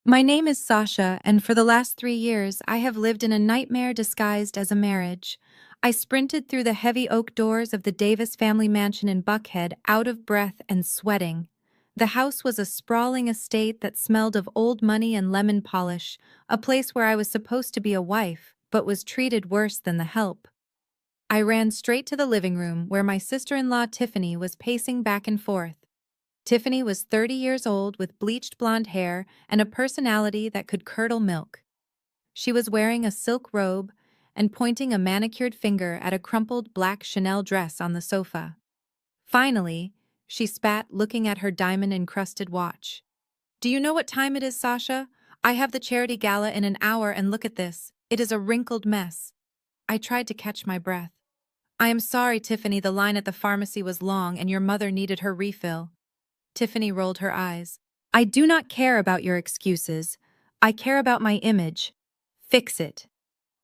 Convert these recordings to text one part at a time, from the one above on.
My name is Sasha, and for the last 3 years, I have lived in a nightmare disguised as a marriage. I sprinted through the heavy oak doors of the Davis family mansion in Buckhead, out of breath and sweating. The house was a sprawling estate that smelled of old money and lemon polish, a place where I was supposed to be a wife, but was treated worse than the help. I ran straight to the living room, where my sister-in-law Tiffany was pacing back and forth. Tiffany was 30 years old with bleached blonde hair and a personality that could curdle milk. She was wearing a silk robe and pointing a manicured finger at a crumpled black Chanel dress on the sofa. Finally, she spat, looking at her diamond-encrusted watch. "Do you know what time it is, Sasha? I have the charity gala in an hour, and look at this. It is a wrinkled mess." I tried to catch my breath. "I am sorry, Tiffany, the line at the pharmacy was long and your mother needed her refill." Tiffany rolled her eyes. "I do not care about your excuses. I care about my image. Fix it.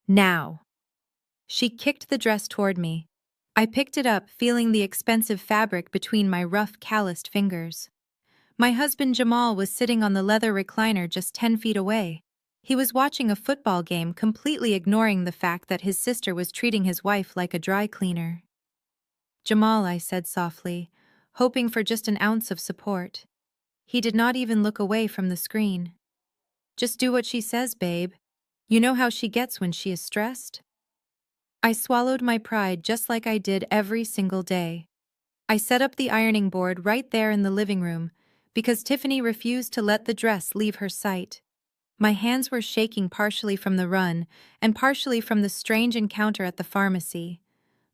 Now." She kicked the dress toward me. I picked it up, feeling the expensive fabric between my rough, calloused fingers. My husband Jamal was sitting on the leather recliner just 10 feet away. He was watching a football game, completely ignoring the fact that his sister was treating his wife like a dry cleaner. "Jamal," I said softly, hoping for just an ounce of support. He did not even look away from the screen. "Just do what she says, babe. You know how she gets when she is stressed." I swallowed my pride just like I did every single day. I set up the ironing board right there in the living room because Tiffany refused to let the dress leave her sight. My hands were shaking, partially from the run and partially from the strange encounter at the pharmacy.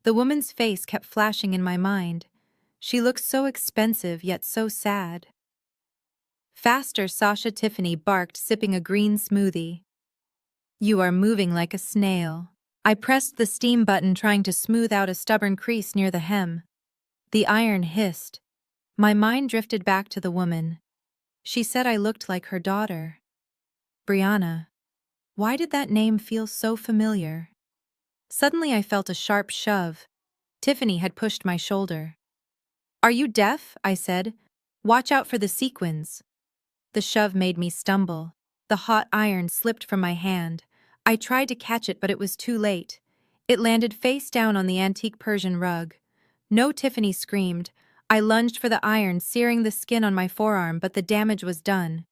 The woman's face kept flashing in my mind. She looked so expensive yet so sad. "Faster, Sasha," Tiffany barked, sipping a green smoothie. "You are moving like a snail." I pressed the steam button, trying to smooth out a stubborn crease near the hem. The iron hissed. My mind drifted back to the woman. She said I looked like her daughter. Brianna. Why did that name feel so familiar? Suddenly I felt a sharp shove. Tiffany had pushed my shoulder. "Are you deaf?" I said. "Watch out for the sequins." The shove made me stumble. The hot iron slipped from my hand. I tried to catch it, but it was too late. It landed face down on the antique Persian rug. "No," Tiffany screamed. I lunged for the iron, searing the skin on my forearm, but the damage was done.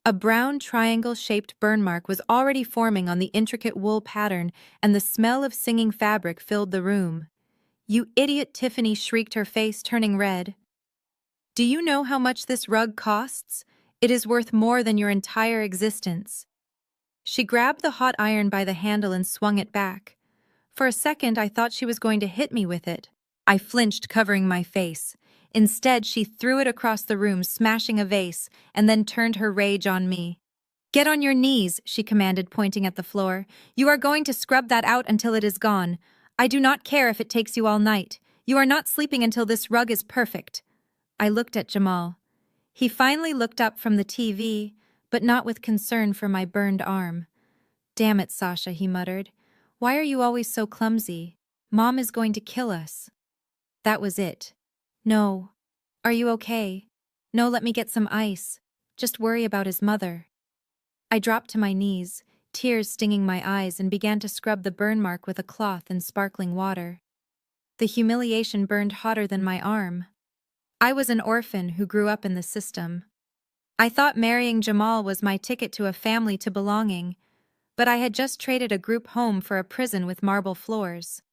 A brown triangle-shaped burn mark was already forming on the intricate wool pattern, and the smell of singing fabric filled the room. "You idiot!" Tiffany shrieked, her face turning red. "Do you know how much this rug costs? It is worth more than your entire existence." She grabbed the hot iron by the handle and swung it back. For a second, I thought she was going to hit me with it. I flinched, covering my face. Instead, she threw it across the room, smashing a vase, and then turned her rage on me. "Get on your knees," she commanded, pointing at the floor. "You are going to scrub that out until it is gone. I do not care if it takes you all night. You are not sleeping until this rug is perfect." I looked at Jamal. He finally looked up from the TV, but not with concern for my burned arm. "Damn it, Sasha," he muttered. "Why are you always so clumsy? Mom is going to kill us." That was it. "No. Are you okay? No, let me get some ice. Just worry about his mother." I dropped to my knees, tears stinging my eyes, and began to scrub the burn mark with a cloth and sparkling water. The humiliation burned hotter than my arm. I was an orphan who grew up in the system. I thought marrying Jamal was my ticket to a family, to belonging, but I had just traded a group home for a prison with marble floors.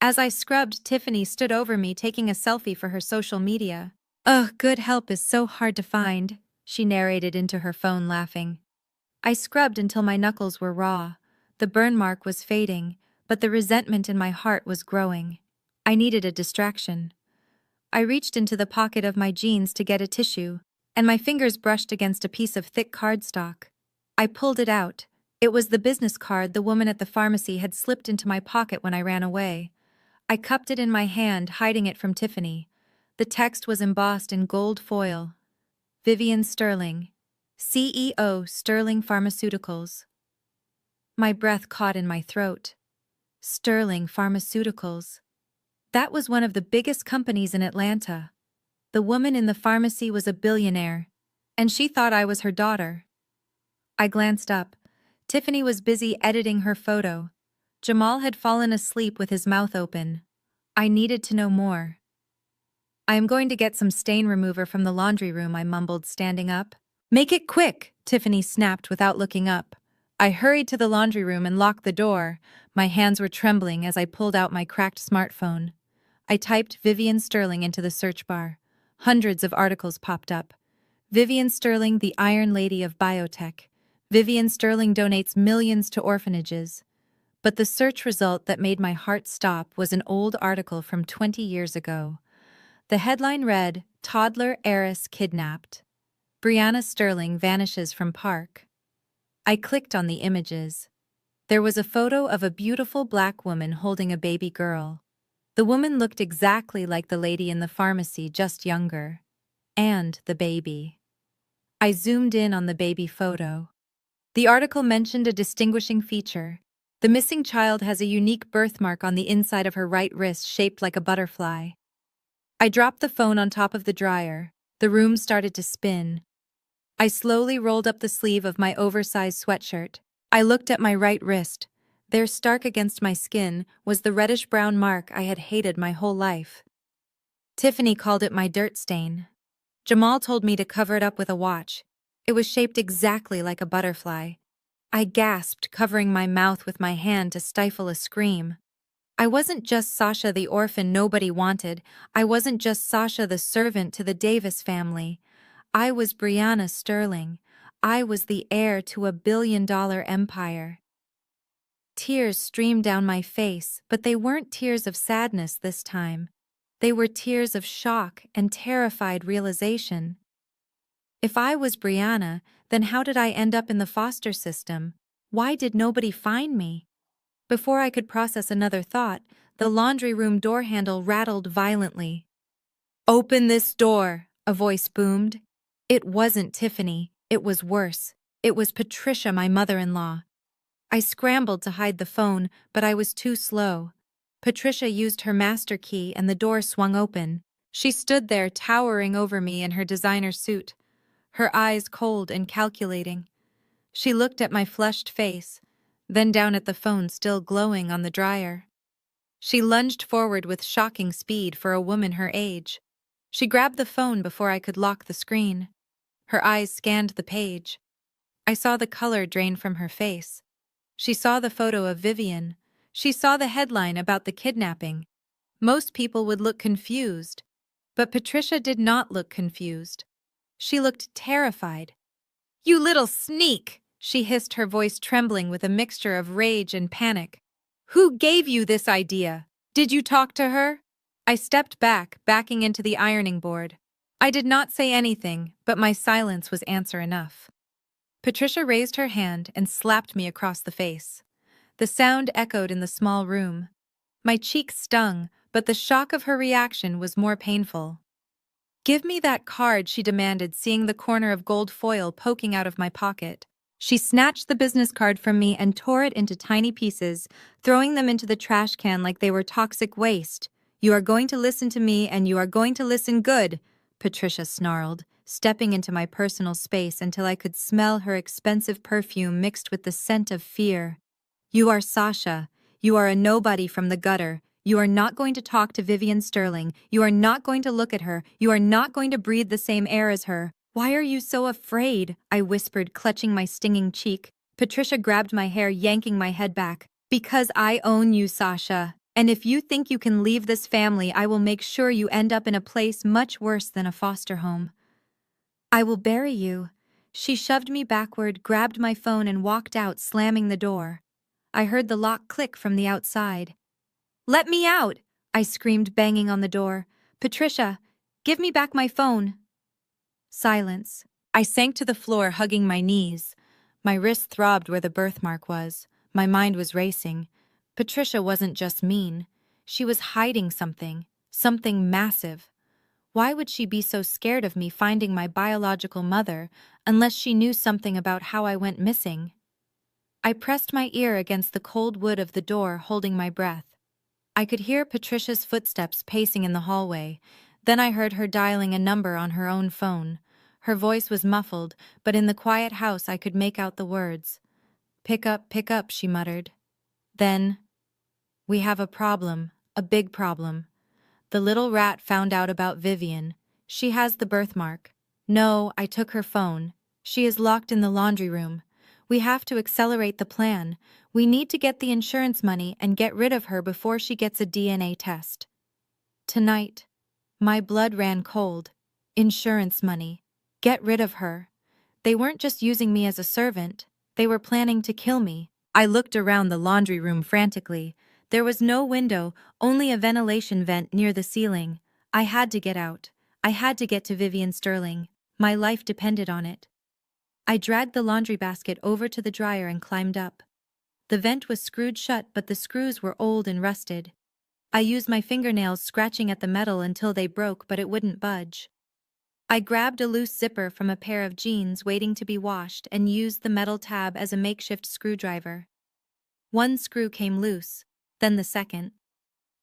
As I scrubbed, Tiffany stood over me, taking a selfie for her social media. "Ugh, good help is so hard to find," she narrated into her phone, laughing. I scrubbed until my knuckles were raw. The burn mark was fading, but the resentment in my heart was growing. I needed a distraction. I reached into the pocket of my jeans to get a tissue, and my fingers brushed against a piece of thick cardstock. I pulled it out. It was the business card the woman at the pharmacy had slipped into my pocket when I ran away. I cupped it in my hand, hiding it from Tiffany. The text was embossed in gold foil. "Vivian Sterling, CEO, Sterling Pharmaceuticals." My breath caught in my throat. Sterling Pharmaceuticals. That was one of the biggest companies in Atlanta. The woman in the pharmacy was a billionaire, and she thought I was her daughter. I glanced up. Tiffany was busy editing her photo. Jamal had fallen asleep with his mouth open. I needed to know more. I am going to get some stain remover from the laundry room, I mumbled, standing up. Make it quick, Tiffany snapped without looking up. I hurried to the laundry room and locked the door. My hands were trembling as I pulled out my cracked smartphone. I typed Vivian Sterling into the search bar. Hundreds of articles popped up. Vivian Sterling, the Iron Lady of Biotech. Vivian Sterling donates millions to orphanages. But the search result that made my heart stop was an old article from 20 years ago. The headline read, "Toddler Heiress Kidnapped. Brianna Sterling vanishes from park." I clicked on the images. There was a photo of a beautiful black woman holding a baby girl. The woman looked exactly like the lady in the pharmacy, just younger. And the baby. I zoomed in on the baby photo. The article mentioned a distinguishing feature. The missing child has a unique birthmark on the inside of her right wrist shaped like a butterfly. I dropped the phone on top of the dryer. The room started to spin. I slowly rolled up the sleeve of my oversized sweatshirt. I looked at my right wrist. There, stark against my skin, was the reddish-brown mark I had hated my whole life. Tiffany called it my dirt stain. Jamal told me to cover it up with a watch. It was shaped exactly like a butterfly. I gasped, covering my mouth with my hand to stifle a scream. I wasn't just Sasha the orphan nobody wanted. I wasn't just Sasha the servant to the Davis family. I was Brianna Sterling. I was the heir to a billion-dollar empire. Tears streamed down my face, but they weren't tears of sadness this time. They were tears of shock and terrified realization. If I was Brianna, then how did I end up in the foster system? Why did nobody find me? Before I could process another thought, the laundry room door handle rattled violently. "Open this door," a voice boomed. It wasn't Tiffany. It was worse. It was Patricia, my mother-in-law. I scrambled to hide the phone, but I was too slow. Patricia used her master key and the door swung open. She stood there towering over me in her designer suit, her eyes cold and calculating. She looked at my flushed face, then down at the phone still glowing on the dryer. She lunged forward with shocking speed for a woman her age. She grabbed the phone before I could lock the screen. Her eyes scanned the page. I saw the color drain from her face. She saw the photo of Vivian. She saw the headline about the kidnapping. Most people would look confused, but Patricia did not look confused. She looked terrified. "You little sneak!" she hissed, her voice trembling with a mixture of rage and panic. "Who gave you this idea? Did you talk to her?" I stepped back, backing into the ironing board. I did not say anything, but my silence was answer enough. Patricia raised her hand and slapped me across the face. The sound echoed in the small room. My cheeks stung, but the shock of her reaction was more painful. "Give me that card," she demanded, seeing the corner of gold foil poking out of my pocket. She snatched the business card from me and tore it into tiny pieces, throwing them into the trash can like they were toxic waste. "You are going to listen to me, and you are going to listen good," Patricia snarled, stepping into my personal space until I could smell her expensive perfume mixed with the scent of fear. "You are Sasha. You are a nobody from the gutter. You are not going to talk to Vivian Sterling. You are not going to look at her. You are not going to breathe the same air as her. Why are you so afraid?" I whispered, clutching my stinging cheek. Patricia grabbed my hair, yanking my head back. "Because I own you, Sasha. And if you think you can leave this family, I will make sure you end up in a place much worse than a foster home. I will bury you." She shoved me backward, grabbed my phone, and walked out, slamming the door. I heard the lock click from the outside. "Let me out!" I screamed, banging on the door. "Patricia, give me back my phone." Silence. I sank to the floor, hugging my knees. My wrist throbbed where the birthmark was. My mind was racing. Patricia wasn't just mean. She was hiding something. Something massive. Why would she be so scared of me finding my biological mother unless she knew something about how I went missing? I pressed my ear against the cold wood of the door, holding my breath. I could hear Patricia's footsteps pacing in the hallway. Then I heard her dialing a number on her own phone. Her voice was muffled, but in the quiet house I could make out the words. Pick up, she muttered. Then, we have a problem, a big problem. The little rat found out about Vivian. She has the birthmark. No, I took her phone. She is locked in the laundry room. We have to accelerate the plan. We need to get the insurance money and get rid of her before she gets a DNA test. Tonight, my blood ran cold. Insurance money. Get rid of her. They weren't just using me as a servant. They were planning to kill me. I looked around the laundry room frantically. There was no window, only a ventilation vent near the ceiling. I had to get out. I had to get to Vivian Sterling. My life depended on it. I dragged the laundry basket over to the dryer and climbed up. The vent was screwed shut, but the screws were old and rusted. I used my fingernails scratching at the metal until they broke, but it wouldn't budge. I grabbed a loose zipper from a pair of jeans waiting to be washed and used the metal tab as a makeshift screwdriver. One screw came loose, then the second.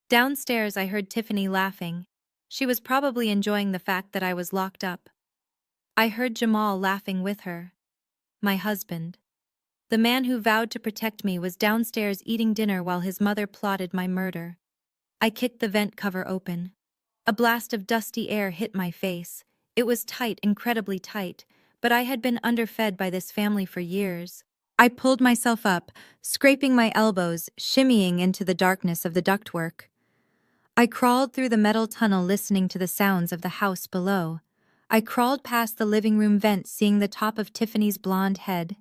Downstairs I heard Tiffany laughing. She was probably enjoying the fact that I was locked up. I heard Jamal laughing with her. My husband. The man who vowed to protect me was downstairs eating dinner while his mother plotted my murder. I kicked the vent cover open. A blast of dusty air hit my face. It was tight, incredibly tight, but I had been underfed by this family for years. I pulled myself up, scraping my elbows, shimmying into the darkness of the ductwork. I crawled through the metal tunnel listening to the sounds of the house below. I crawled past the living room vent seeing the top of Tiffany's blonde head.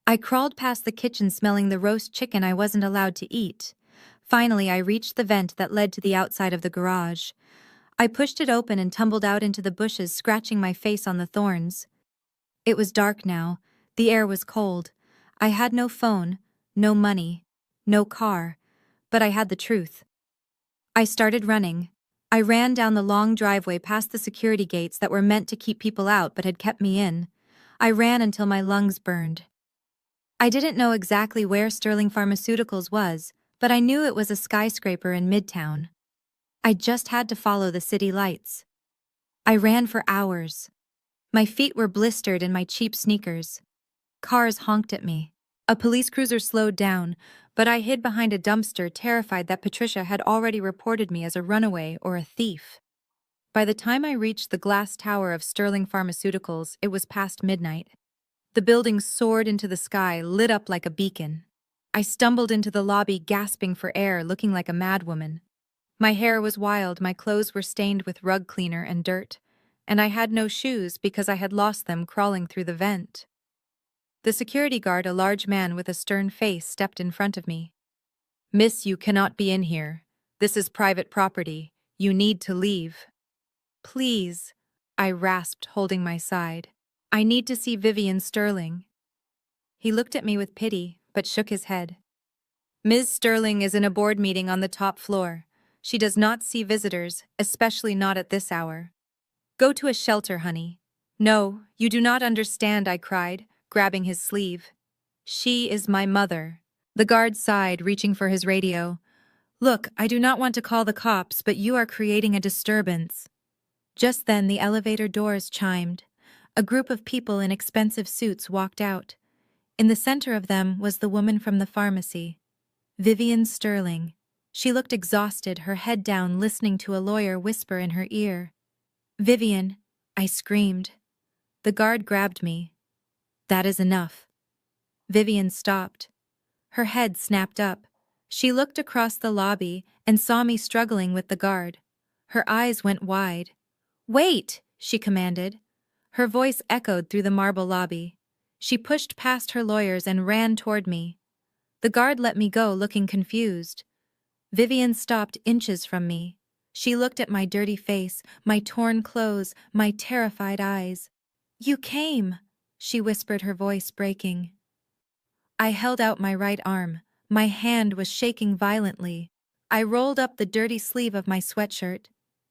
I crawled past the kitchen smelling the roast chicken I wasn't allowed to eat. Finally, I reached the vent that led to the outside of the garage. I pushed it open and tumbled out into the bushes, scratching my face on the thorns. It was dark now. The air was cold. I had no phone, no money, no car, but I had the truth. I started running. I ran down the long driveway past the security gates that were meant to keep people out but had kept me in. I ran until my lungs burned. I didn't know exactly where Sterling Pharmaceuticals was, but I knew it was a skyscraper in Midtown. I just had to follow the city lights. I ran for hours. My feet were blistered in my cheap sneakers. Cars honked at me. A police cruiser slowed down, but I hid behind a dumpster, terrified that Patricia had already reported me as a runaway or a thief. By the time I reached the glass tower of Sterling Pharmaceuticals, it was past midnight. The building soared into the sky, lit up like a beacon. I stumbled into the lobby, gasping for air, looking like a madwoman. My hair was wild, my clothes were stained with rug cleaner and dirt, and I had no shoes because I had lost them crawling through the vent. The security guard, a large man with a stern face, stepped in front of me. "Miss, you cannot be in here. This is private property. You need to leave." "Please," I rasped, holding my side. "I need to see Vivian Sterling." He looked at me with pity, but shook his head. "Ms. Sterling is in a board meeting on the top floor. She does not see visitors, especially not at this hour. Go to a shelter, honey." "No, you do not understand," I cried, grabbing his sleeve. "She is my mother." The guard sighed, reaching for his radio. "Look, I do not want to call the cops, but you are creating a disturbance." Just then, the elevator doors chimed. A group of people in expensive suits walked out. In the center of them was the woman from the pharmacy, Vivian Sterling. She looked exhausted, her head down, listening to a lawyer whisper in her ear. "Vivian," I screamed. The guard grabbed me. "That is enough." Vivian stopped. Her head snapped up. She looked across the lobby and saw me struggling with the guard. Her eyes went wide. "Wait!" she commanded. Her voice echoed through the marble lobby. She pushed past her lawyers and ran toward me. The guard let me go, looking confused. Vivian stopped inches from me. She looked at my dirty face, my torn clothes, my terrified eyes. "You came," she whispered, her voice breaking. I held out my right arm. My hand was shaking violently. I rolled up the dirty sleeve of my sweatshirt.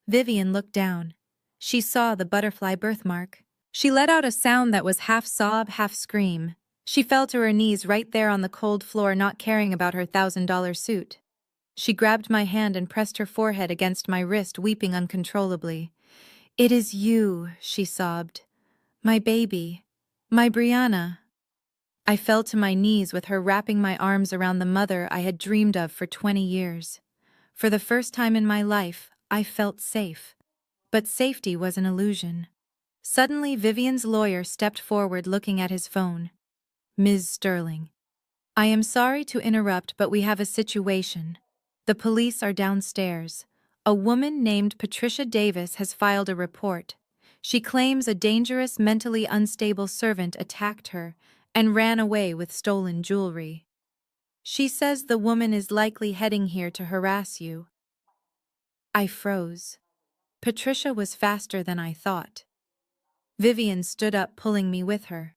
Vivian looked down. She saw the butterfly birthmark. She let out a sound that was half sob, half scream. She fell to her knees right there on the cold floor, not caring about her $1,000 suit. She grabbed my hand and pressed her forehead against my wrist, weeping uncontrollably. "It is you," she sobbed. My baby. My Brianna. I fell to my knees with her wrapping my arms around the mother I had dreamed of for 20 years. For the first time in my life, I felt safe. But safety was an illusion. Suddenly, Vivian's lawyer stepped forward looking at his phone. Ms. Sterling. I am sorry to interrupt, but we have a situation. The police are downstairs. A woman named Patricia Davis has filed a report. She claims a dangerous, mentally unstable servant attacked her and ran away with stolen jewelry. She says the woman is likely heading here to harass you. I froze. Patricia was faster than I thought. Vivian stood up, pulling me with her.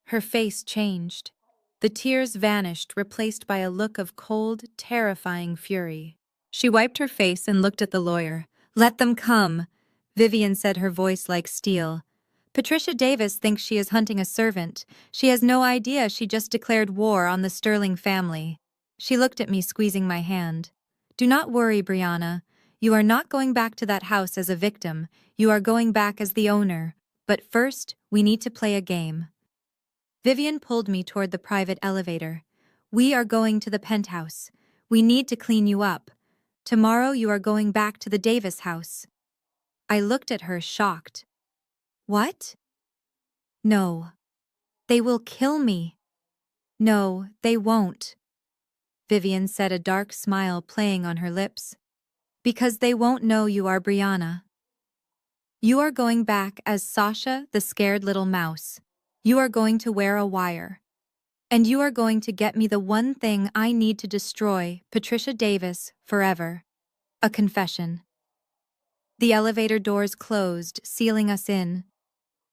Her face changed. The tears vanished, replaced by a look of cold, terrifying fury. She wiped her face and looked at the lawyer. "Let them come," Vivian said, her voice like steel. "Patricia Davis thinks she is hunting a servant. She has no idea she just declared war on the Sterling family." She looked at me, squeezing my hand. "Do not worry, Brianna. You are not going back to that house as a victim. You are going back as the owner. But first, we need to play a game." Vivian pulled me toward the private elevator. "We are going to the penthouse. We need to clean you up. Tomorrow you are going back to the Davis house." I looked at her, shocked. "What?" "No. They will kill me." "No, they won't," Vivian said, a dark smile playing on her lips. "Because they won't know you are Brianna. You are going back as Sasha, the scared little mouse. You are going to wear a wire. And you are going to get me the one thing I need to destroy Patricia Davis forever. A confession." The elevator doors closed, sealing us in.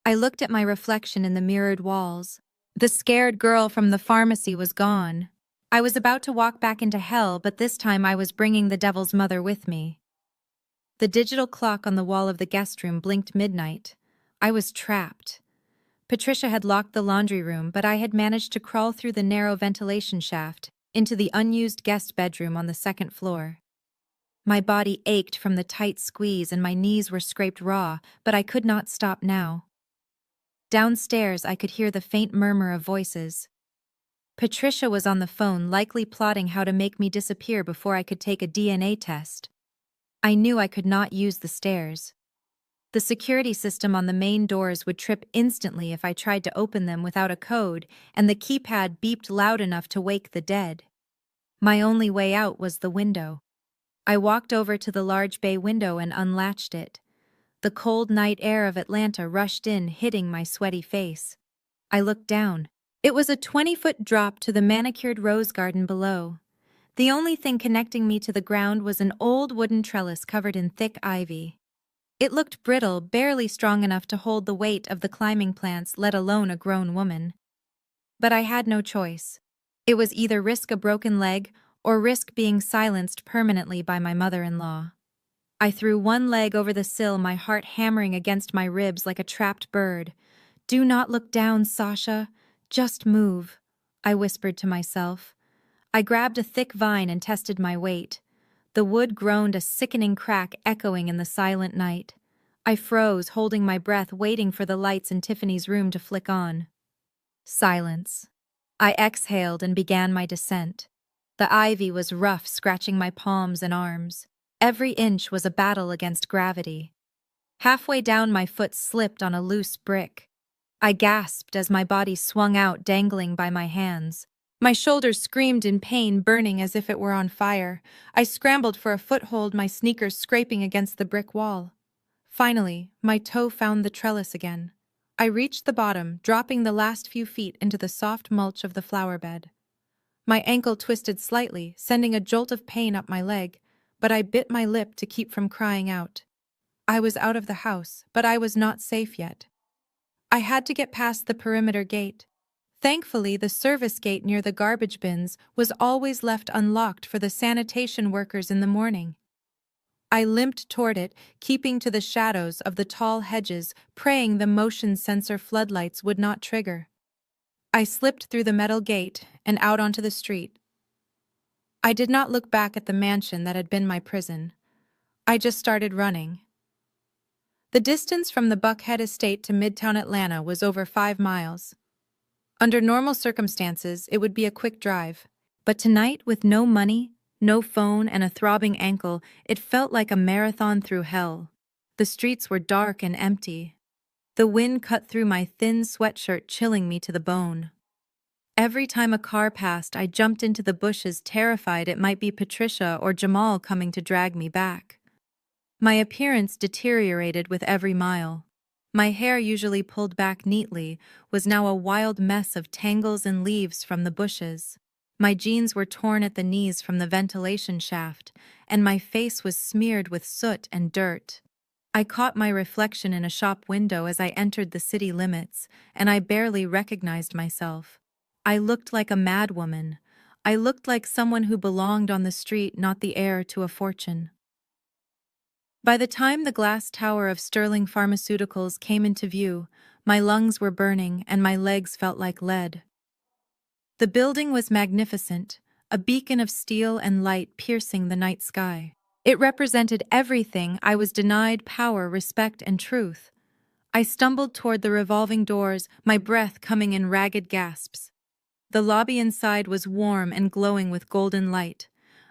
I looked at my reflection in the mirrored walls. The scared girl from the pharmacy was gone. I was about to walk back into hell, but this time I was bringing the devil's mother with me. The digital clock on the wall of the guest room blinked midnight. I was trapped. Patricia had locked the laundry room, but I had managed to crawl through the narrow ventilation shaft into the unused guest bedroom on the second floor. My body ached from the tight squeeze and my knees were scraped raw, but I could not stop now. Downstairs, I could hear the faint murmur of voices. Patricia was on the phone, likely plotting how to make me disappear before I could take a DNA test. I knew I could not use the stairs. The security system on the main doors would trip instantly if I tried to open them without a code, and the keypad beeped loud enough to wake the dead. My only way out was the window. I walked over to the large bay window and unlatched it. The cold night air of Atlanta rushed in, hitting my sweaty face. I looked down. It was a 20-foot drop to the manicured rose garden below. The only thing connecting me to the ground was an old wooden trellis covered in thick ivy. It looked brittle, barely strong enough to hold the weight of the climbing plants, let alone a grown woman. But I had no choice. It was either risk a broken leg or risk being silenced permanently by my mother-in-law. I threw one leg over the sill, my heart hammering against my ribs like a trapped bird. "Do not look down, Sasha. Just move," I whispered to myself. I grabbed a thick vine and tested my weight. The wood groaned, a sickening crack echoing in the silent night. I froze, holding my breath, waiting for the lights in Tiffany's room to flick on. Silence. I exhaled and began my descent. The ivy was rough, scratching my palms and arms. Every inch was a battle against gravity. Halfway down, my foot slipped on a loose brick. I gasped as my body swung out, dangling by my hands. My shoulders screamed in pain, burning as if it were on fire. I scrambled for a foothold, my sneakers scraping against the brick wall. Finally, my toe found the trellis again. I reached the bottom, dropping the last few feet into the soft mulch of the flower bed. My ankle twisted slightly, sending a jolt of pain up my leg, but I bit my lip to keep from crying out. I was out of the house, but I was not safe yet. I had to get past the perimeter gate. Thankfully, the service gate near the garbage bins was always left unlocked for the sanitation workers in the morning. I limped toward it, keeping to the shadows of the tall hedges, praying the motion sensor floodlights would not trigger. I slipped through the metal gate and out onto the street. I did not look back at the mansion that had been my prison. I just started running. The distance from the Buckhead estate to Midtown Atlanta was over 5 miles. Under normal circumstances, it would be a quick drive. But tonight, with no money, no phone, and a throbbing ankle, it felt like a marathon through hell. The streets were dark and empty. The wind cut through my thin sweatshirt, chilling me to the bone. Every time a car passed, I jumped into the bushes, terrified it might be Patricia or Jamal coming to drag me back. My appearance deteriorated with every mile. My hair, usually pulled back neatly, was now a wild mess of tangles and leaves from the bushes. My jeans were torn at the knees from the ventilation shaft, and my face was smeared with soot and dirt. I caught my reflection in a shop window as I entered the city limits, and I barely recognized myself. I looked like a madwoman. I looked like someone who belonged on the street, not the heir to a fortune. By the time the glass tower of Sterling Pharmaceuticals came into view, my lungs were burning and my legs felt like lead. The building was magnificent, a beacon of steel and light piercing the night sky. It represented everything I was denied: power, respect, and truth. I stumbled toward the revolving doors, my breath coming in ragged gasps. The lobby inside was warm and glowing with golden light.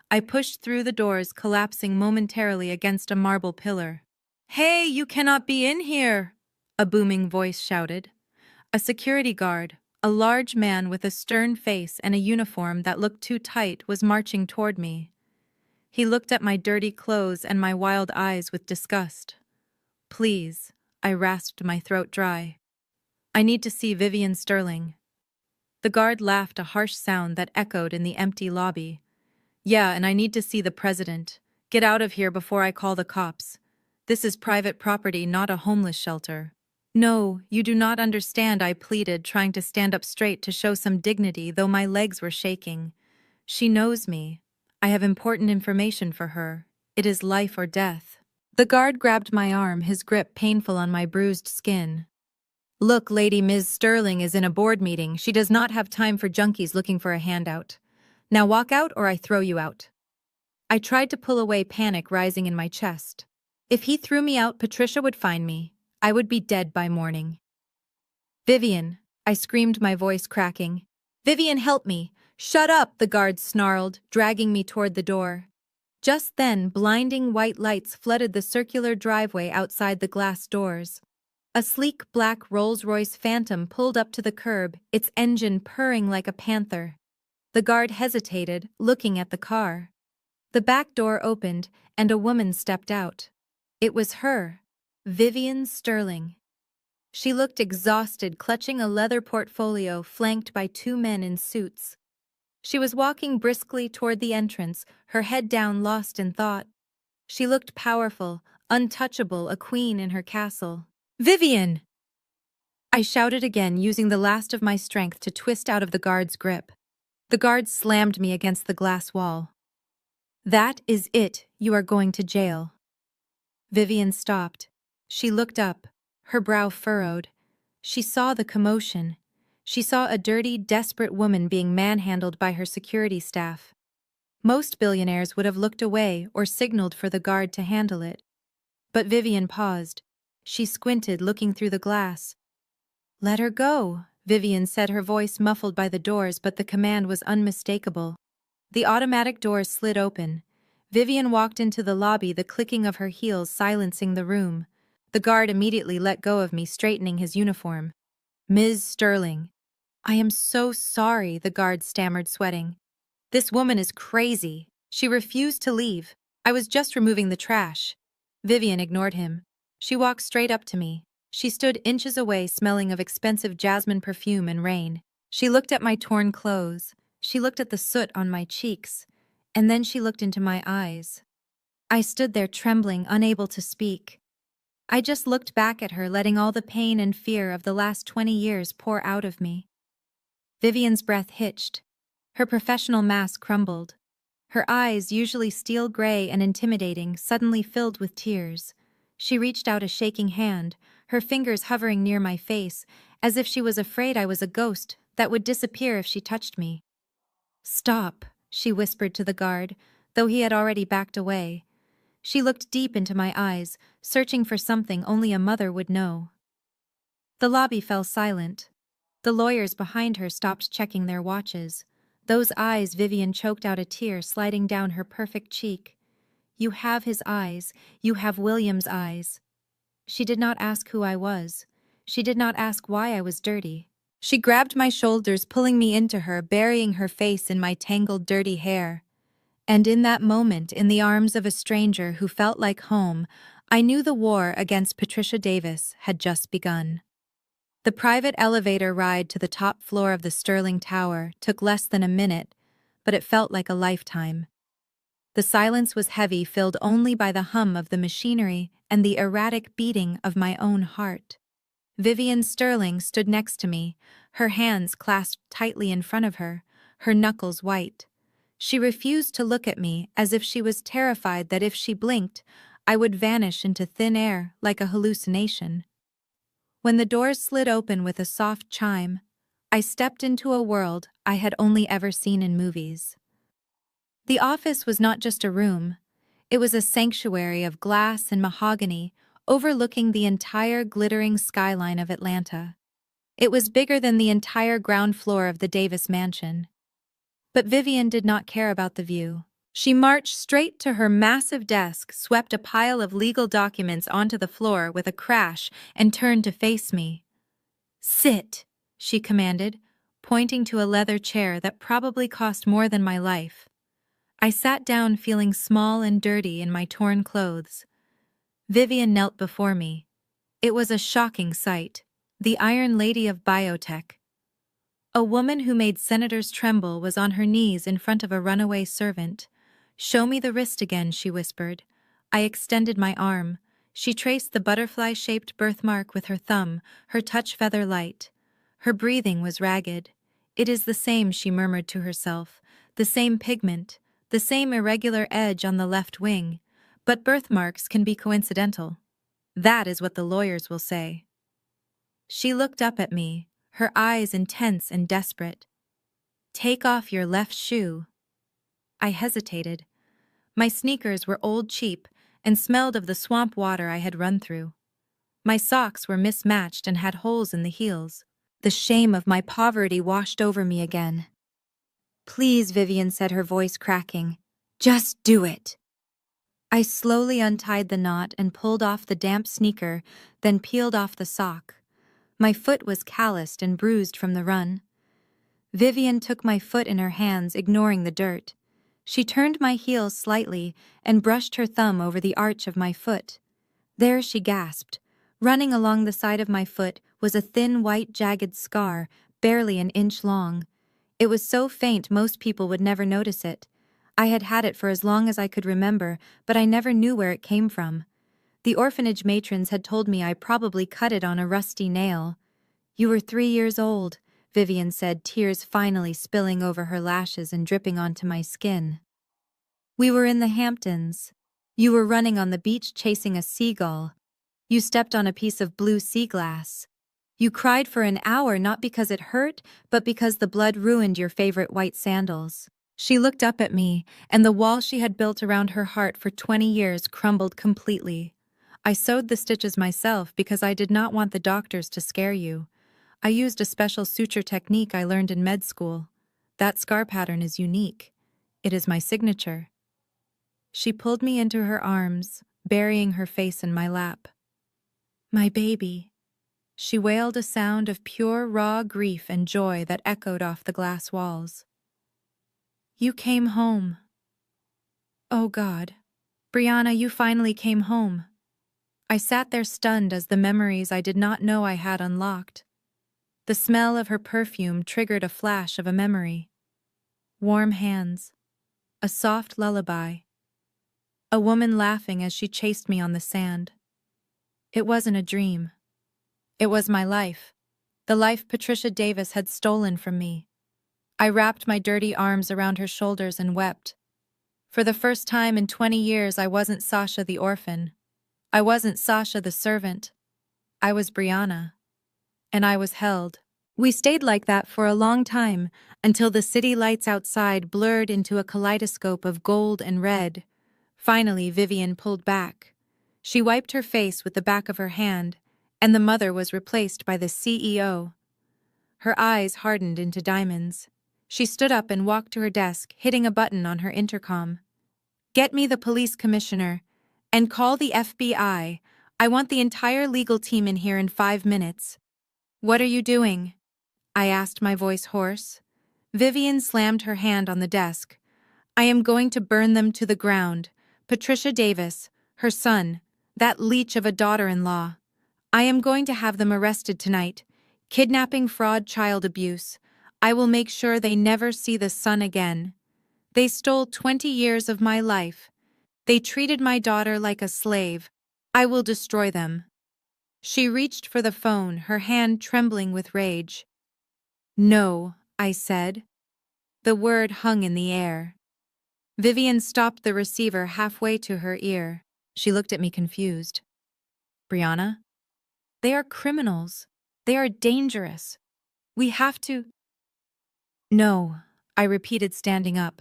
I pushed through the doors, collapsing momentarily against a marble pillar. "Hey, you cannot be in here!" a booming voice shouted. A security guard, a large man with a stern face and a uniform that looked too tight, was marching toward me. He looked at my dirty clothes and my wild eyes with disgust. "Please," I rasped, my throat dry. "I need to see Vivian Sterling." The guard laughed, a harsh sound that echoed in the empty lobby. "Yeah, and I need to see the president. Get out of here before I call the cops. This is private property, not a homeless shelter." "No, you do not understand," I pleaded, trying to stand up straight to show some dignity, though my legs were shaking. "She knows me. I have important information for her. It is life or death." The guard grabbed my arm, his grip painful on my bruised skin. "Look, lady, Ms. Sterling is in a board meeting. She does not have time for junkies looking for a handout. Now walk out or I throw you out." I tried to pull away, panic rising in my chest. If he threw me out, Patricia would find me. I would be dead by morning. "Vivian," I screamed, my voice cracking. "Vivian, help me!" "Shut up!" the guard snarled, dragging me toward the door. Just then, blinding white lights flooded the circular driveway outside the glass doors. A sleek black Rolls-Royce Phantom pulled up to the curb, its engine purring like a panther. The guard hesitated, looking at the car. The back door opened, and a woman stepped out. It was her, Vivian Sterling. She looked exhausted, clutching a leather portfolio flanked by 2 men in suits. She was walking briskly toward the entrance, her head down, lost in thought. She looked powerful, untouchable, a queen in her castle. "Vivian!" I shouted again, using the last of my strength to twist out of the guard's grip. The guard slammed me against the glass wall. "That is it. You are going to jail." Vivian stopped. She looked up, her brow furrowed. She saw the commotion. She saw a dirty, desperate woman being manhandled by her security staff. Most billionaires would have looked away or signaled for the guard to handle it. But Vivian paused. She squinted, looking through the glass. "Let her go," Vivian said, her voice muffled by the doors, but the command was unmistakable. The automatic doors slid open. Vivian walked into the lobby, the clicking of her heels silencing the room. The guard immediately let go of me, straightening his uniform. "Ms. Sterling." "I am so sorry," the guard stammered, sweating. "This woman is crazy. She refused to leave. I was just removing the trash." Vivian ignored him. She walked straight up to me. She stood inches away, smelling of expensive jasmine perfume and rain. She looked at my torn clothes. She looked at the soot on my cheeks. And then she looked into my eyes. I stood there trembling, unable to speak. I just looked back at her, letting all the pain and fear of the last 20 years pour out of me. Vivian's breath hitched. Her professional mask crumbled. Her eyes, usually steel gray and intimidating, suddenly filled with tears. She reached out a shaking hand, her fingers hovering near my face, as if she was afraid I was a ghost that would disappear if she touched me. "Stop," she whispered to the guard, though he had already backed away. She looked deep into my eyes, searching for something only a mother would know. The lobby fell silent. The lawyers behind her stopped checking their watches. Those eyes, Vivian choked out a tear sliding down her perfect cheek. You have his eyes. You have William's eyes. She did not ask who I was. She did not ask why I was dirty. She grabbed my shoulders, pulling me into her, burying her face in my tangled, dirty hair. And in that moment, in the arms of a stranger who felt like home, I knew the war against Patricia Davis had just begun. The private elevator ride to the top floor of the Sterling Tower took less than a minute, but it felt like a lifetime. The silence was heavy, filled only by the hum of the machinery and the erratic beating of my own heart. Vivian Sterling stood next to me, her hands clasped tightly in front of her, her knuckles white. She refused to look at me, as if she was terrified that if she blinked, I would vanish into thin air like a hallucination. When the doors slid open with a soft chime, I stepped into a world I had only ever seen in movies. The office was not just a room. It was a sanctuary of glass and mahogany, overlooking the entire glittering skyline of Atlanta. It was bigger than the entire ground floor of the Davis mansion. But Vivian did not care about the view. She marched straight to her massive desk, swept a pile of legal documents onto the floor with a crash, and turned to face me. "Sit," she commanded, pointing to a leather chair that probably cost more than my life. I sat down, feeling small and dirty in my torn clothes. Vivian knelt before me. It was a shocking sight. The Iron Lady of Biotech. A woman who made senators tremble was on her knees in front of a runaway servant. "Show me the wrist again," she whispered. I extended my arm. She traced the butterfly-shaped birthmark with her thumb, her touch feather light. Her breathing was ragged. "It is the same," she murmured to herself. "The same pigment, the same irregular edge on the left wing. But birthmarks can be coincidental. That is what the lawyers will say." She looked up at me, her eyes intense and desperate. "Take off your left shoe." I hesitated. My sneakers were old, cheap, and smelled of the swamp water I had run through. My socks were mismatched and had holes in the heels. The shame of my poverty washed over me again. "Please," Vivian said, her voice cracking. "Just do it." I slowly untied the knot and pulled off the damp sneaker, then peeled off the sock. My foot was calloused and bruised from the run. Vivian took my foot in her hands, ignoring the dirt. She turned my heel slightly and brushed her thumb over the arch of my foot. There, she gasped. Running along the side of my foot was a thin, white, jagged scar, barely an inch long. It was so faint most people would never notice it. I had had it for as long as I could remember, but I never knew where it came from. The orphanage matrons had told me I probably cut it on a rusty nail. "You were 3 years old," Vivian said, tears finally spilling over her lashes and dripping onto my skin. "We were in the Hamptons. You were running on the beach chasing a seagull. You stepped on a piece of blue sea glass. You cried for an hour, not because it hurt, but because the blood ruined your favorite white sandals." She looked up at me, and the wall she had built around her heart for 20 years crumbled completely. "I sewed the stitches myself because I did not want the doctors to scare you. I used a special suture technique I learned in med school. That scar pattern is unique. It is my signature." She pulled me into her arms, burying her face in my lap. "My baby." She wailed, a sound of pure, raw grief and joy that echoed off the glass walls. "You came home." "Oh God. Brianna, you finally came home." I sat there stunned as the memories I did not know I had unlocked. The smell of her perfume triggered a flash of a memory. Warm hands. A soft lullaby. A woman laughing as she chased me on the sand. It wasn't a dream. It was my life. The life Patricia Davis had stolen from me. I wrapped my dirty arms around her shoulders and wept. For the first time in 20 years, I wasn't Sasha the orphan. I wasn't Sasha the servant. I was Brianna. And I was held. We stayed like that for a long time, until the city lights outside blurred into a kaleidoscope of gold and red. Finally, Vivian pulled back. She wiped her face with the back of her hand, and the mother was replaced by the CEO. Her eyes hardened into diamonds. She stood up and walked to her desk, hitting a button on her intercom. "Get me the police commissioner. And call the FBI. I want the entire legal team in here in 5 minutes." "What are you doing?" I asked, my voice hoarse. Vivian slammed her hand on the desk. "I am going to burn them to the ground. Patricia Davis, her son, that leech of a daughter-in-law. I am going to have them arrested tonight. Kidnapping, fraud, child abuse. I will make sure they never see the sun again. They stole 20 years of my life. They treated my daughter like a slave. I will destroy them." She reached for the phone, her hand trembling with rage. "No," I said. The word hung in the air. Vivian stopped the receiver halfway to her ear. She looked at me confused. "Brianna, they are criminals. They are dangerous. We have to—" "No," I repeated, standing up.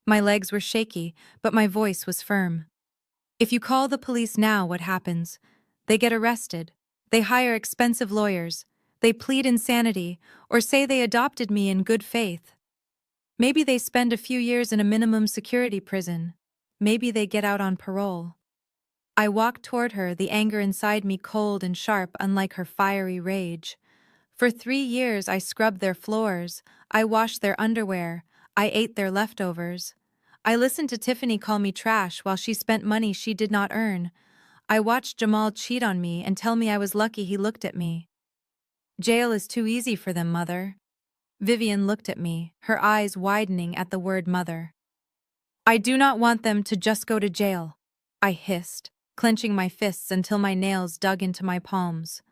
My legs were shaky, but my voice was firm. "If you call the police now, what happens? They get arrested. They hire expensive lawyers. They plead insanity, or say they adopted me in good faith. Maybe they spend a few years in a minimum security prison. Maybe they get out on parole." I walked toward her, the anger inside me cold and sharp, unlike her fiery rage. For 3 years I scrubbed their floors, I washed their underwear, I ate their leftovers. I listened to Tiffany call me trash while she spent money she did not earn. I watched Jamal cheat on me and tell me I was lucky he looked at me. "Jail is too easy for them, Mother." Vivian looked at me, her eyes widening at the word mother. "I do not want them to just go to jail," I hissed, clenching my fists until my nails dug into my palms.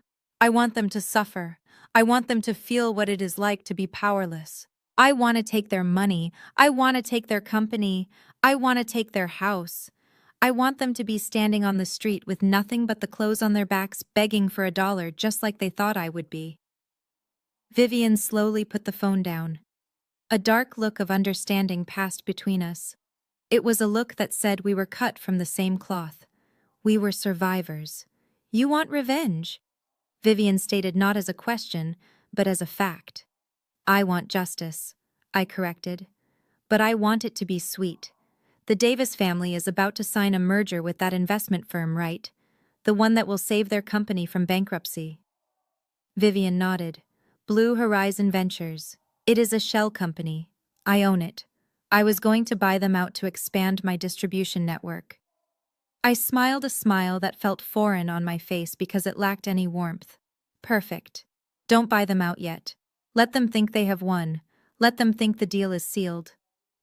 "I want them to suffer. I want them to feel what it is like to be powerless. I want to take their money. I want to take their company. I want to take their house. I want them to be standing on the street with nothing but the clothes on their backs, begging for $1 just like they thought I would be." Vivian slowly put the phone down. A dark look of understanding passed between us. It was a look that said we were cut from the same cloth. We were survivors. "You want revenge?" Vivian stated, not as a question, but as a fact. "I want justice," I corrected. "But I want it to be sweet. The Davis family is about to sign a merger with that investment firm, right? The one that will save their company from bankruptcy." Vivian nodded. "Blue Horizon Ventures. It is a shell company. I own it. I was going to buy them out to expand my distribution network." I smiled a smile that felt foreign on my face because it lacked any warmth. "Perfect. Don't buy them out yet. Let them think they have won. Let them think the deal is sealed.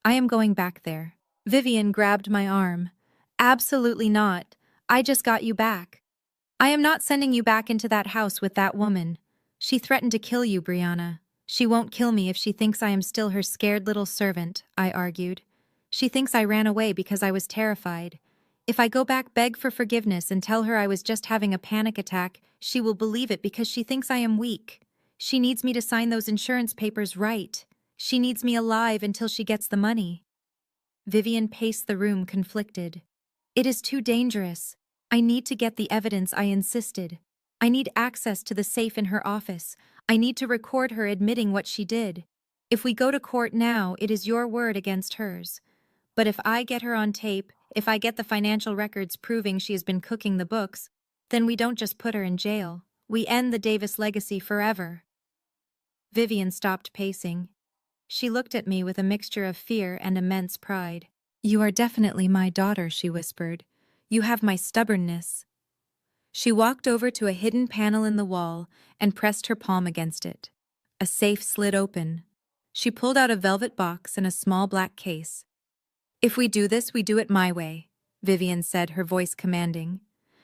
I am going back there." Vivian grabbed my arm. "Absolutely not. I just got you back. I am not sending you back into that house with that woman. She threatened to kill you, Brianna. She won't kill me if she thinks I am still her scared little servant," I argued. "She thinks I ran away because I was terrified. If I go back, beg for forgiveness, and tell her I was just having a panic attack, she will believe it because she thinks I am weak. She needs me to sign those insurance papers right. She needs me alive until she gets the money." Vivian paced the room, conflicted. "It is too dangerous. I need to get the evidence," I insisted. "I need access to the safe in her office. I need to record her admitting what she did. If we go to court now, it is your word against hers. But if I get her on tape, if I get the financial records proving she has been cooking the books, then we don't just put her in jail. We end the Davis legacy forever." Vivian stopped pacing. She looked at me with a mixture of fear and immense pride. "You are definitely my daughter," she whispered. "You have my stubbornness." She walked over to a hidden panel in the wall and pressed her palm against it. A safe slid open. She pulled out a velvet box and a small black case. "If we do this, we do it my way," Vivian said, her voice commanding.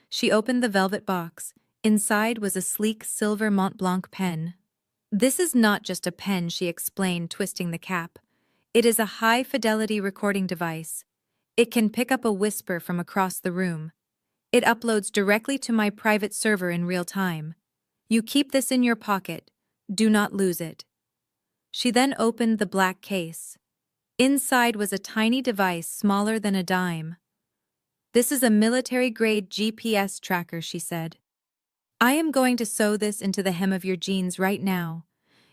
She opened the velvet box. Inside was a sleek silver Mont Blanc pen. "This is not just a pen," she explained, twisting the cap. "It is a high-fidelity recording device. It can pick up a whisper from across the room. It uploads directly to my private server in real time. You keep this in your pocket. Do not lose it." She then opened the black case. Inside was a tiny device smaller than a dime. This is a military-grade GPS tracker, she said. I am going to sew this into the hem of your jeans right now.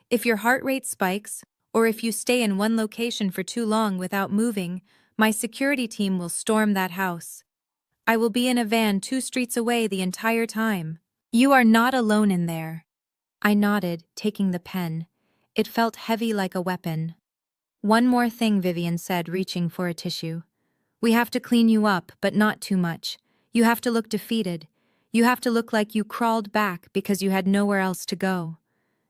If your heart rate spikes, or if you stay in one location for too long without moving, my security team will storm that house. I will be in a van 2 streets away the entire time. You are not alone in there. I nodded, taking the pen. It felt heavy like a weapon. One more thing, Vivian said, reaching for a tissue. We have to clean you up, but not too much. You have to look defeated. You have to look like you crawled back because you had nowhere else to go.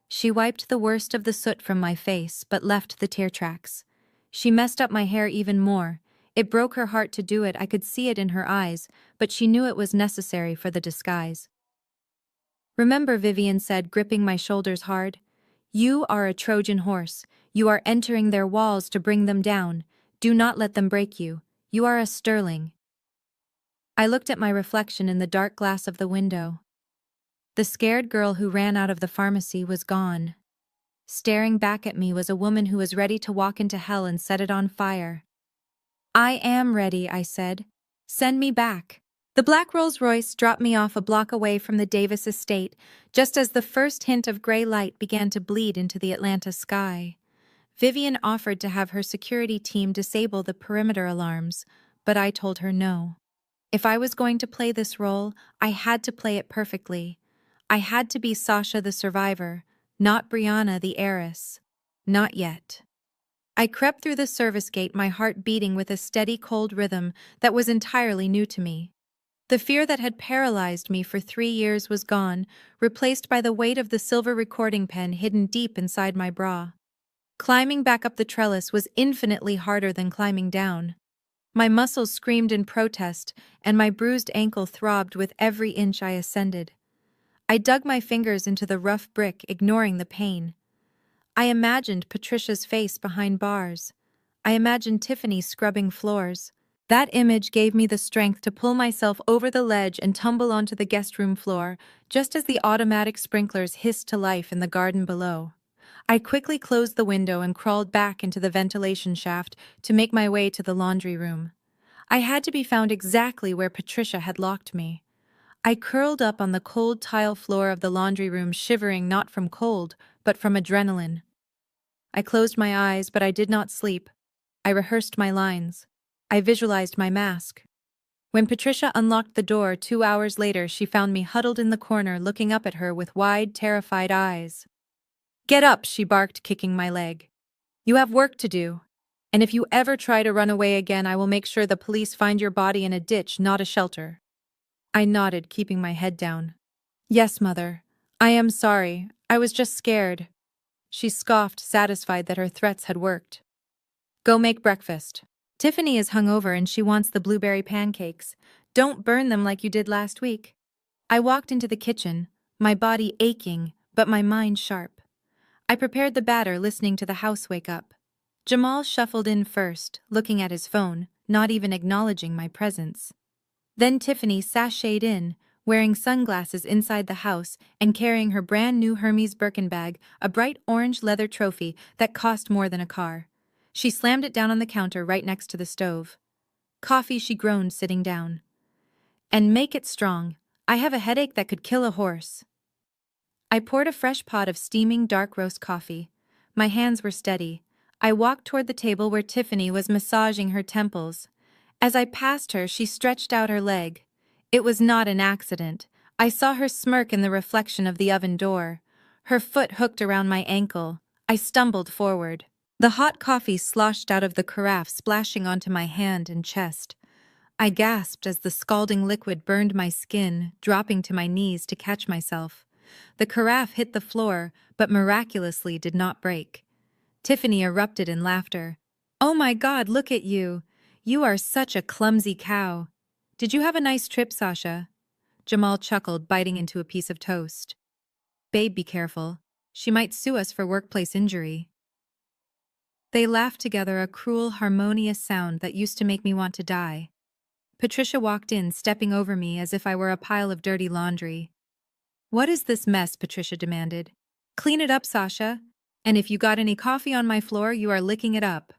She wiped the worst of the soot from my face, but left the tear tracks. She messed up my hair even more. It broke her heart to do it, I could see it in her eyes, but she knew it was necessary for the disguise. Remember, Vivian said, gripping my shoulders hard. You are a Trojan horse. You are entering their walls to bring them down. Do not let them break you. You are a sterling. I looked at my reflection in the dark glass of the window. The scared girl who ran out of the pharmacy was gone. Staring back at me was a woman who was ready to walk into hell and set it on fire. I am ready, I said. Send me back. The black Rolls-Royce dropped me off a block away from the Davis estate, just as the first hint of gray light began to bleed into the Atlanta sky. Vivian offered to have her security team disable the perimeter alarms, but I told her no. If I was going to play this role, I had to play it perfectly. I had to be Sasha the survivor, not Brianna the heiress. Not yet. I crept through the service gate, my heart beating with a steady, cold rhythm that was entirely new to me. The fear that had paralyzed me for 3 years was gone, replaced by the weight of the silver recording pen hidden deep inside my bra. Climbing back up the trellis was infinitely harder than climbing down. My muscles screamed in protest, and my bruised ankle throbbed with every inch I ascended. I dug my fingers into the rough brick, ignoring the pain. I imagined Patricia's face behind bars. I imagined Tiffany scrubbing floors. That image gave me the strength to pull myself over the ledge and tumble onto the guest room floor, just as the automatic sprinklers hissed to life in the garden below. I quickly closed the window and crawled back into the ventilation shaft to make my way to the laundry room. I had to be found exactly where Patricia had locked me. I curled up on the cold tile floor of the laundry room, shivering not from cold, but from adrenaline. I closed my eyes, but I did not sleep. I rehearsed my lines. I visualized my mask. When Patricia unlocked the door 2 hours later, she found me huddled in the corner, looking up at her with wide, terrified eyes. "Get up," she barked, kicking my leg. "You have work to do. And if you ever try to run away again, I will make sure the police find your body in a ditch, not a shelter." I nodded, keeping my head down. "Yes, Mother. I am sorry. I was just scared." She scoffed, satisfied that her threats had worked. "Go make breakfast. Tiffany is hungover and she wants the blueberry pancakes. Don't burn them like you did last week." I walked into the kitchen, my body aching, but my mind sharp. I prepared the batter, listening to the house wake up. Jamal shuffled in first, looking at his phone, not even acknowledging my presence. Then Tiffany sashayed in, wearing sunglasses inside the house and carrying her brand new Hermes Birkin bag, a bright orange leather trophy that cost more than a car. She slammed it down on the counter right next to the stove. "Coffee," she groaned, sitting down. "And make it strong. I have a headache that could kill a horse." I poured a fresh pot of steaming dark roast coffee. My hands were steady. I walked toward the table where Tiffany was massaging her temples. As I passed her, she stretched out her leg. It was not an accident. I saw her smirk in the reflection of the oven door. Her foot hooked around my ankle. I stumbled forward. The hot coffee sloshed out of the carafe, splashing onto my hand and chest. I gasped as the scalding liquid burned my skin, dropping to my knees to catch myself. The carafe hit the floor, but miraculously did not break. Tiffany erupted in laughter. "Oh my God, look at you! You are such a clumsy cow. Did you have a nice trip, Sasha?" Jamal chuckled, biting into a piece of toast. "Babe, be careful. She might sue us for workplace injury." They laughed together, a cruel, harmonious sound that used to make me want to die. Patricia walked in, stepping over me as if I were a pile of dirty laundry. "What is this mess?" Patricia demanded. "Clean it up, Sasha. And if you got any coffee on my floor, you are licking it up."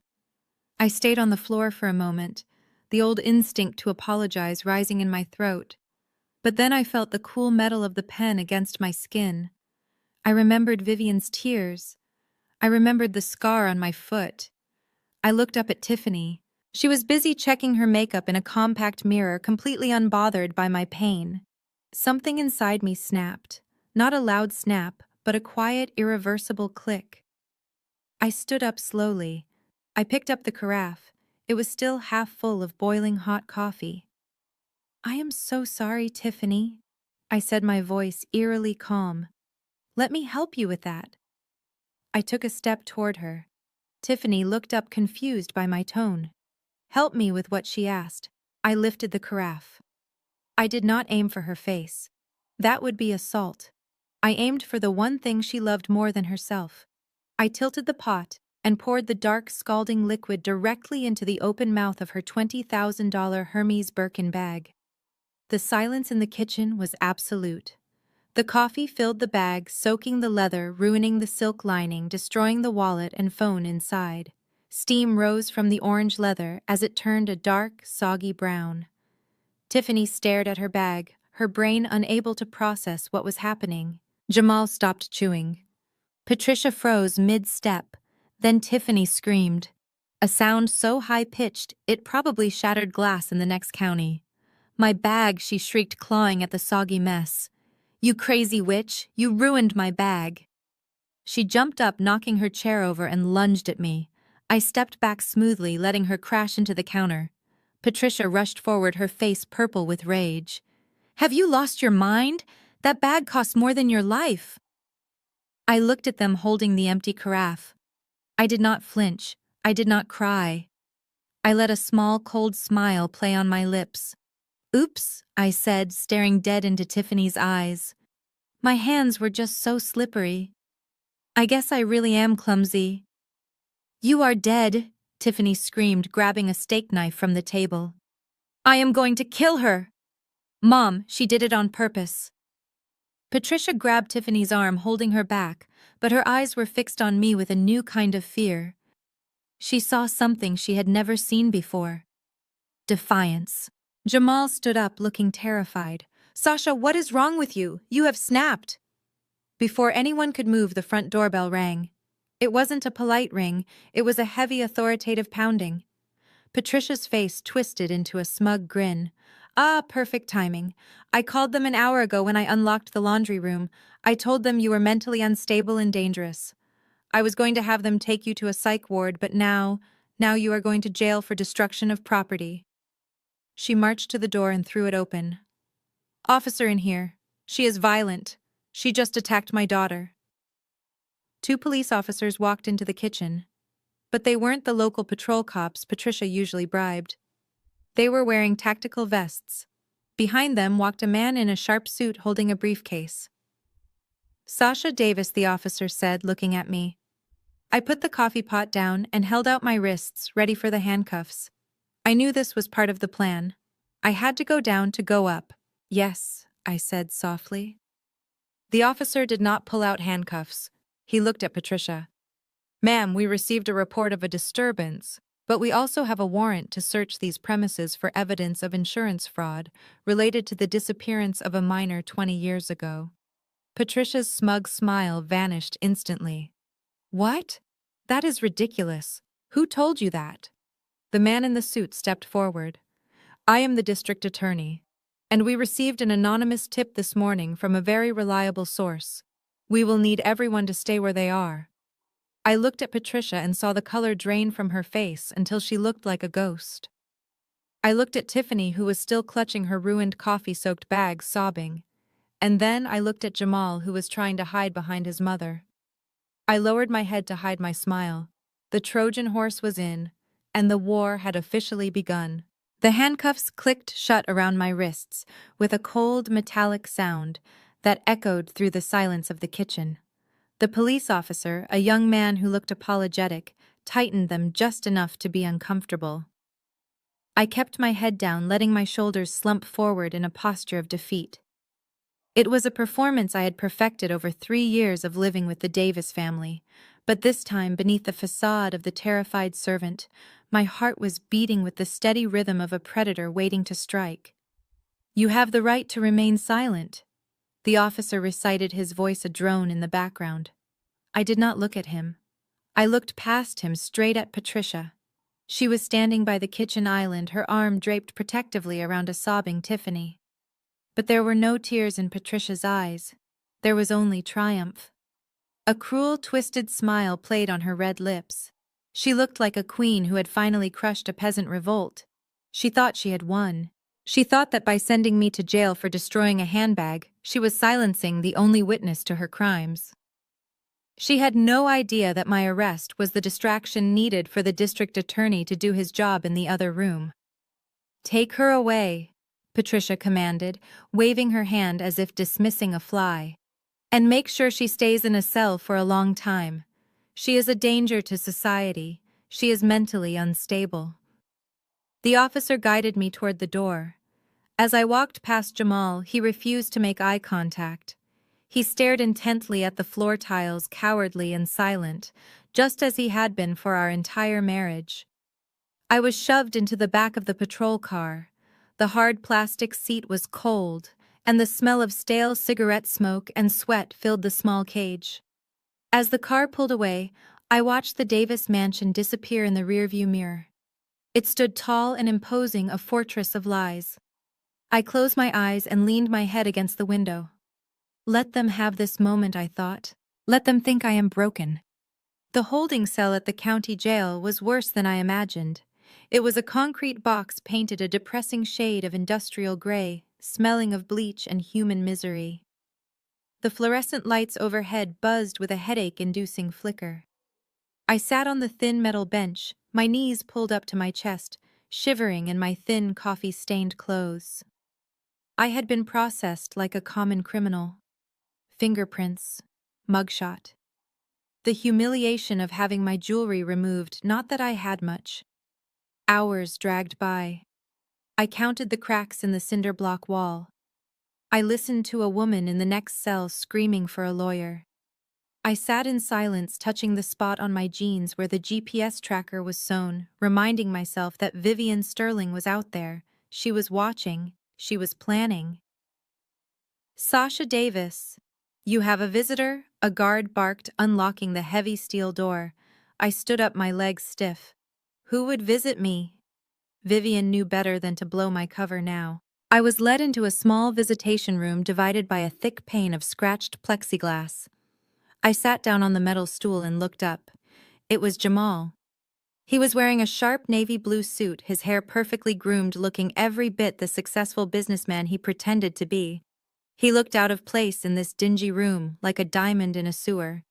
I stayed on the floor for a moment. the old instinct to apologize rising in my throat. But then I felt the cool metal of the pen against my skin. I remembered Vivian's tears. I remembered the scar on my foot. I looked up at Tiffany. She was busy checking her makeup in a compact mirror, completely unbothered by my pain. Something inside me snapped. Not a loud snap, but a quiet, irreversible click. I stood up slowly. I picked up the carafe. It was still half full of boiling hot coffee. "I am so sorry, Tiffany," I said, my voice eerily calm. "Let me help you with that." I took a step toward her. Tiffany looked up, confused by my tone. "Help me with what?" she asked. I lifted the carafe. I did not aim for her face. That would be assault. I aimed for the one thing she loved more than herself. I tilted the pot and poured the dark, scalding liquid directly into the open mouth of her $20,000 Hermes Birkin bag. The silence in the kitchen was absolute. The coffee filled the bag, soaking the leather, ruining the silk lining, destroying the wallet and phone inside. Steam rose from the orange leather as it turned a dark, soggy brown. Tiffany stared at her bag, her brain unable to process what was happening. Jamal stopped chewing. Patricia froze mid-step. Then Tiffany screamed. A sound so high-pitched it probably shattered glass in the next county. "My bag," she shrieked, clawing at the soggy mess. "You crazy witch, you ruined my bag." She jumped up, knocking her chair over, and lunged at me. I stepped back smoothly, letting her crash into the counter. Patricia rushed forward, her face purple with rage. "Have you lost your mind? That bag costs more than your life." I looked at them holding the empty carafe. I did not flinch. I did not cry. I let a small, cold smile play on my lips. "Oops," I said, staring dead into Tiffany's eyes. My hands were just so slippery. "I guess I really am clumsy." "You are dead," Tiffany screamed, grabbing a steak knife from the table. "I am going to kill her." "Mom, she did it on purpose." Patricia grabbed Tiffany's arm, holding her back, but her eyes were fixed on me with a new kind of fear. She saw something she had never seen before. Defiance. Jamal stood up, looking terrified. "Sasha, what is wrong with you? You have snapped." Before anyone could move, the front doorbell rang. It wasn't a polite ring, it was a heavy, authoritative pounding. Patricia's face twisted into a smug grin. "Ah, perfect timing. I called them an hour ago when I unlocked the laundry room. I told them you were mentally unstable and dangerous. I was going to have them take you to a psych ward, but now you are going to jail for destruction of property." She marched to the door and threw it open. "Officer in here. She is violent. She just attacked my daughter." Two police officers walked into the kitchen. But they weren't the local patrol cops Patricia usually bribed. They were wearing tactical vests. Behind them walked a man in a sharp suit holding a briefcase. "Sasha Davis," the officer said, looking at me. I put the coffee pot down and held out my wrists, ready for the handcuffs. I knew this was part of the plan. I had to go down to go up. "Yes," I said softly. The officer did not pull out handcuffs. He looked at Patricia. "Ma'am, we received a report of a disturbance, but we also have a warrant to search these premises for evidence of insurance fraud related to the disappearance of a minor 20 years ago." Patricia's smug smile vanished instantly. "What? That is ridiculous. Who told you that?" The man in the suit stepped forward. "I am the district attorney, and we received an anonymous tip this morning from a very reliable source. We will need everyone to stay where they are." I looked at Patricia and saw the color drain from her face until she looked like a ghost. I looked at Tiffany, who was still clutching her ruined coffee-soaked bag, sobbing. And then I looked at Jamal, who was trying to hide behind his mother. I lowered my head to hide my smile. The Trojan horse was in, and the war had officially begun. The handcuffs clicked shut around my wrists with a cold, metallic sound that echoed through the silence of the kitchen. The police officer, a young man who looked apologetic, tightened them just enough to be uncomfortable. I kept my head down, letting my shoulders slump forward in a posture of defeat. It was a performance I had perfected over 3 years of living with the Davis family, But this time, beneath the facade of the terrified servant, my heart was beating with the steady rhythm of a predator waiting to strike. "You have the right to remain silent," the officer recited, his voice a drone in the background. I did not look at him. I looked past him, straight at Patricia. She was standing by the kitchen island, her arm draped protectively around a sobbing Tiffany. But there were no tears in Patricia's eyes. There was only triumph. A cruel, twisted smile played on her red lips. She looked like a queen who had finally crushed a peasant revolt. She thought she had won. She thought that by sending me to jail for destroying a handbag, she was silencing the only witness to her crimes. She had no idea that my arrest was the distraction needed for the district attorney to do his job in the other room. "Take her away," Patricia commanded, waving her hand as if dismissing a fly. "And make sure she stays in a cell for a long time. She is a danger to society. She is mentally unstable." The officer guided me toward the door. As I walked past Jamal, he refused to make eye contact. He stared intently at the floor tiles, cowardly and silent, just as he had been for our entire marriage. I was shoved into the back of the patrol car. The hard plastic seat was cold, and the smell of stale cigarette smoke and sweat filled the small cage. As the car pulled away, I watched the Davis mansion disappear in the rearview mirror. It stood tall and imposing, a fortress of lies. I closed my eyes and leaned my head against the window. Let them have this moment, I thought. Let them think I am broken. The holding cell at the county jail was worse than I imagined. It was a concrete box painted a depressing shade of industrial gray, smelling of bleach and human misery. The fluorescent lights overhead buzzed with a headache-inducing flicker. I sat on the thin metal bench, my knees pulled up to my chest, shivering in my thin, coffee-stained clothes. I had been processed like a common criminal. Fingerprints, mugshot. The humiliation of having my jewelry removed, not that I had much. Hours dragged by. I counted the cracks in the cinder block wall. I listened to a woman in the next cell screaming for a lawyer. I sat in silence, touching the spot on my jeans where the GPS tracker was sewn, reminding myself that Vivian Sterling was out there. She was watching. She was planning. "Sasha Davis. You have a visitor," a guard barked, unlocking the heavy steel door. I stood up, my legs stiff. Who would visit me? Vivian knew better than to blow my cover now. I was led into a small visitation room divided by a thick pane of scratched plexiglass. I sat down on the metal stool and looked up. It was Jamal. He was wearing a sharp navy blue suit, his hair perfectly groomed, looking every bit the successful businessman he pretended to be. He looked out of place in this dingy room, like a diamond in a sewer.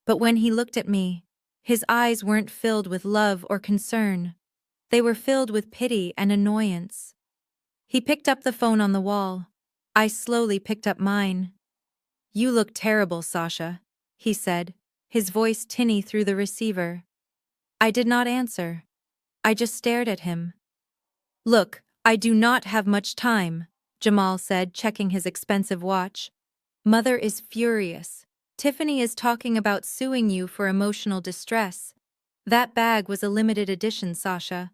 But when he looked at me, his eyes weren't filled with love or concern. They were filled with pity and annoyance. He picked up the phone on the wall. I slowly picked up mine. "You look terrible, Sasha," he said, his voice tinny through the receiver. I did not answer. I just stared at him. "Look, I do not have much time," Jamal said, checking his expensive watch. "Mother is furious. Tiffany is talking about suing you for emotional distress. That bag was a limited edition, Sasha.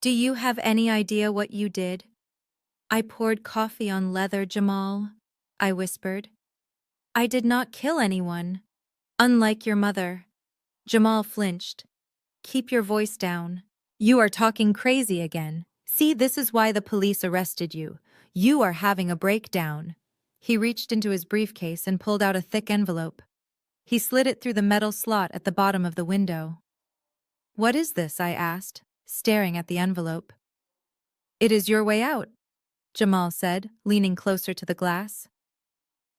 Do you have any idea what you did?" "I poured coffee on leather, Jamal," I whispered. "I did not kill anyone. Unlike your mother." Jamal flinched. "Keep your voice down. You are talking crazy again. See, this is why the police arrested you. You are having a breakdown." He reached into his briefcase and pulled out a thick envelope. He slid it through the metal slot at the bottom of the window. "What is this?" I asked, staring at the envelope. "It is your way out," Jamal said, leaning closer to the glass.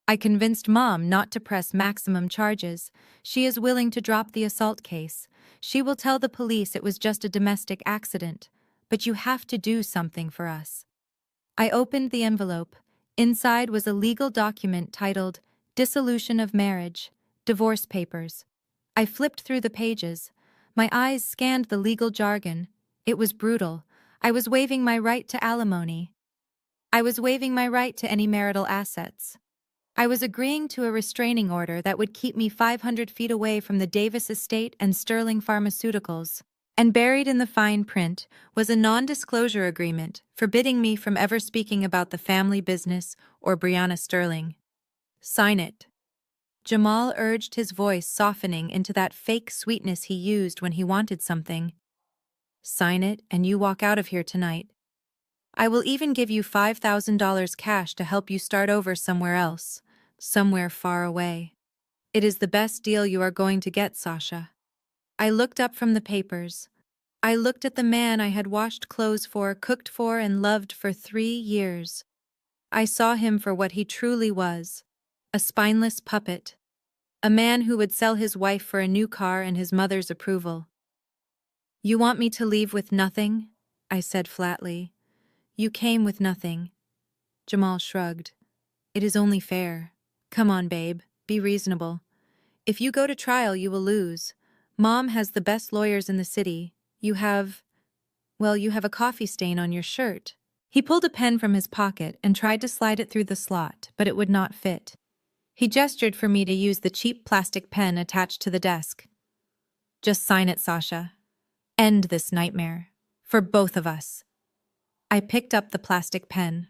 "I convinced Mom not to press maximum charges. She is willing to drop the assault case. She will tell the police it was just a domestic accident. But you have to do something for us." I opened the envelope. Inside was a legal document titled Dissolution of Marriage, Divorce Papers. I flipped through the pages. My eyes scanned the legal jargon. It was brutal. I was waiving my right to alimony. I was waiving my right to any marital assets. I was agreeing to a restraining order that would keep me 500 feet away from the Davis estate and Sterling Pharmaceuticals. And buried in the fine print was a non-disclosure agreement forbidding me from ever speaking about the family business or Brianna Sterling. Sign it. Jamal urged, his voice softening into that fake sweetness he used when he wanted something. Sign it and you walk out of here tonight. I will even give you $5,000 cash to help you start over somewhere else, somewhere far away. It is the best deal you are going to get, Sasha. I looked up from the papers. I looked at the man I had washed clothes for, cooked for, and loved for 3 years. I saw him for what he truly was, a spineless puppet, a man who would sell his wife for a new car and his mother's approval. You want me to leave with nothing? I said flatly. You came with nothing. Jamal shrugged. It is only fair. Come on, babe, be reasonable. If you go to trial, you will lose. Mom has the best lawyers in the city. You have a coffee stain on your shirt. He pulled a pen from his pocket and tried to slide it through the slot, but it would not fit. He gestured for me to use the cheap plastic pen attached to the desk. Just sign it, Sasha. End this nightmare. For both of us. I picked up the plastic pen.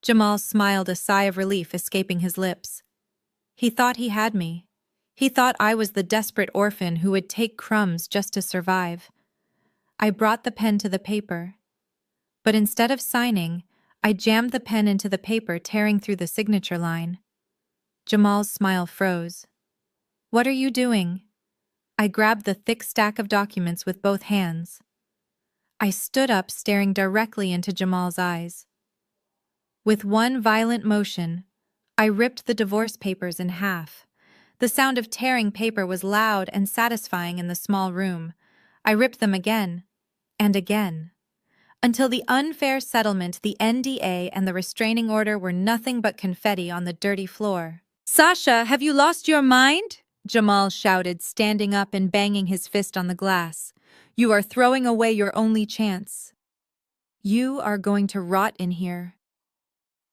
Jamal smiled, a sigh of relief escaping his lips. He thought he had me. He thought I was the desperate orphan who would take crumbs just to survive. I brought the pen to the paper. But instead of signing, I jammed the pen into the paper, tearing through the signature line. Jamal's smile froze. What are you doing? I grabbed the thick stack of documents with both hands. I stood up, staring directly into Jamal's eyes. With one violent motion, I ripped the divorce papers in half. The sound of tearing paper was loud and satisfying in the small room. I ripped them again, and again, until the unfair settlement, the NDA, and the restraining order were nothing but confetti on the dirty floor. Sasha, have you lost your mind? Jamal shouted, standing up and banging his fist on the glass. You are throwing away your only chance. You are going to rot in here.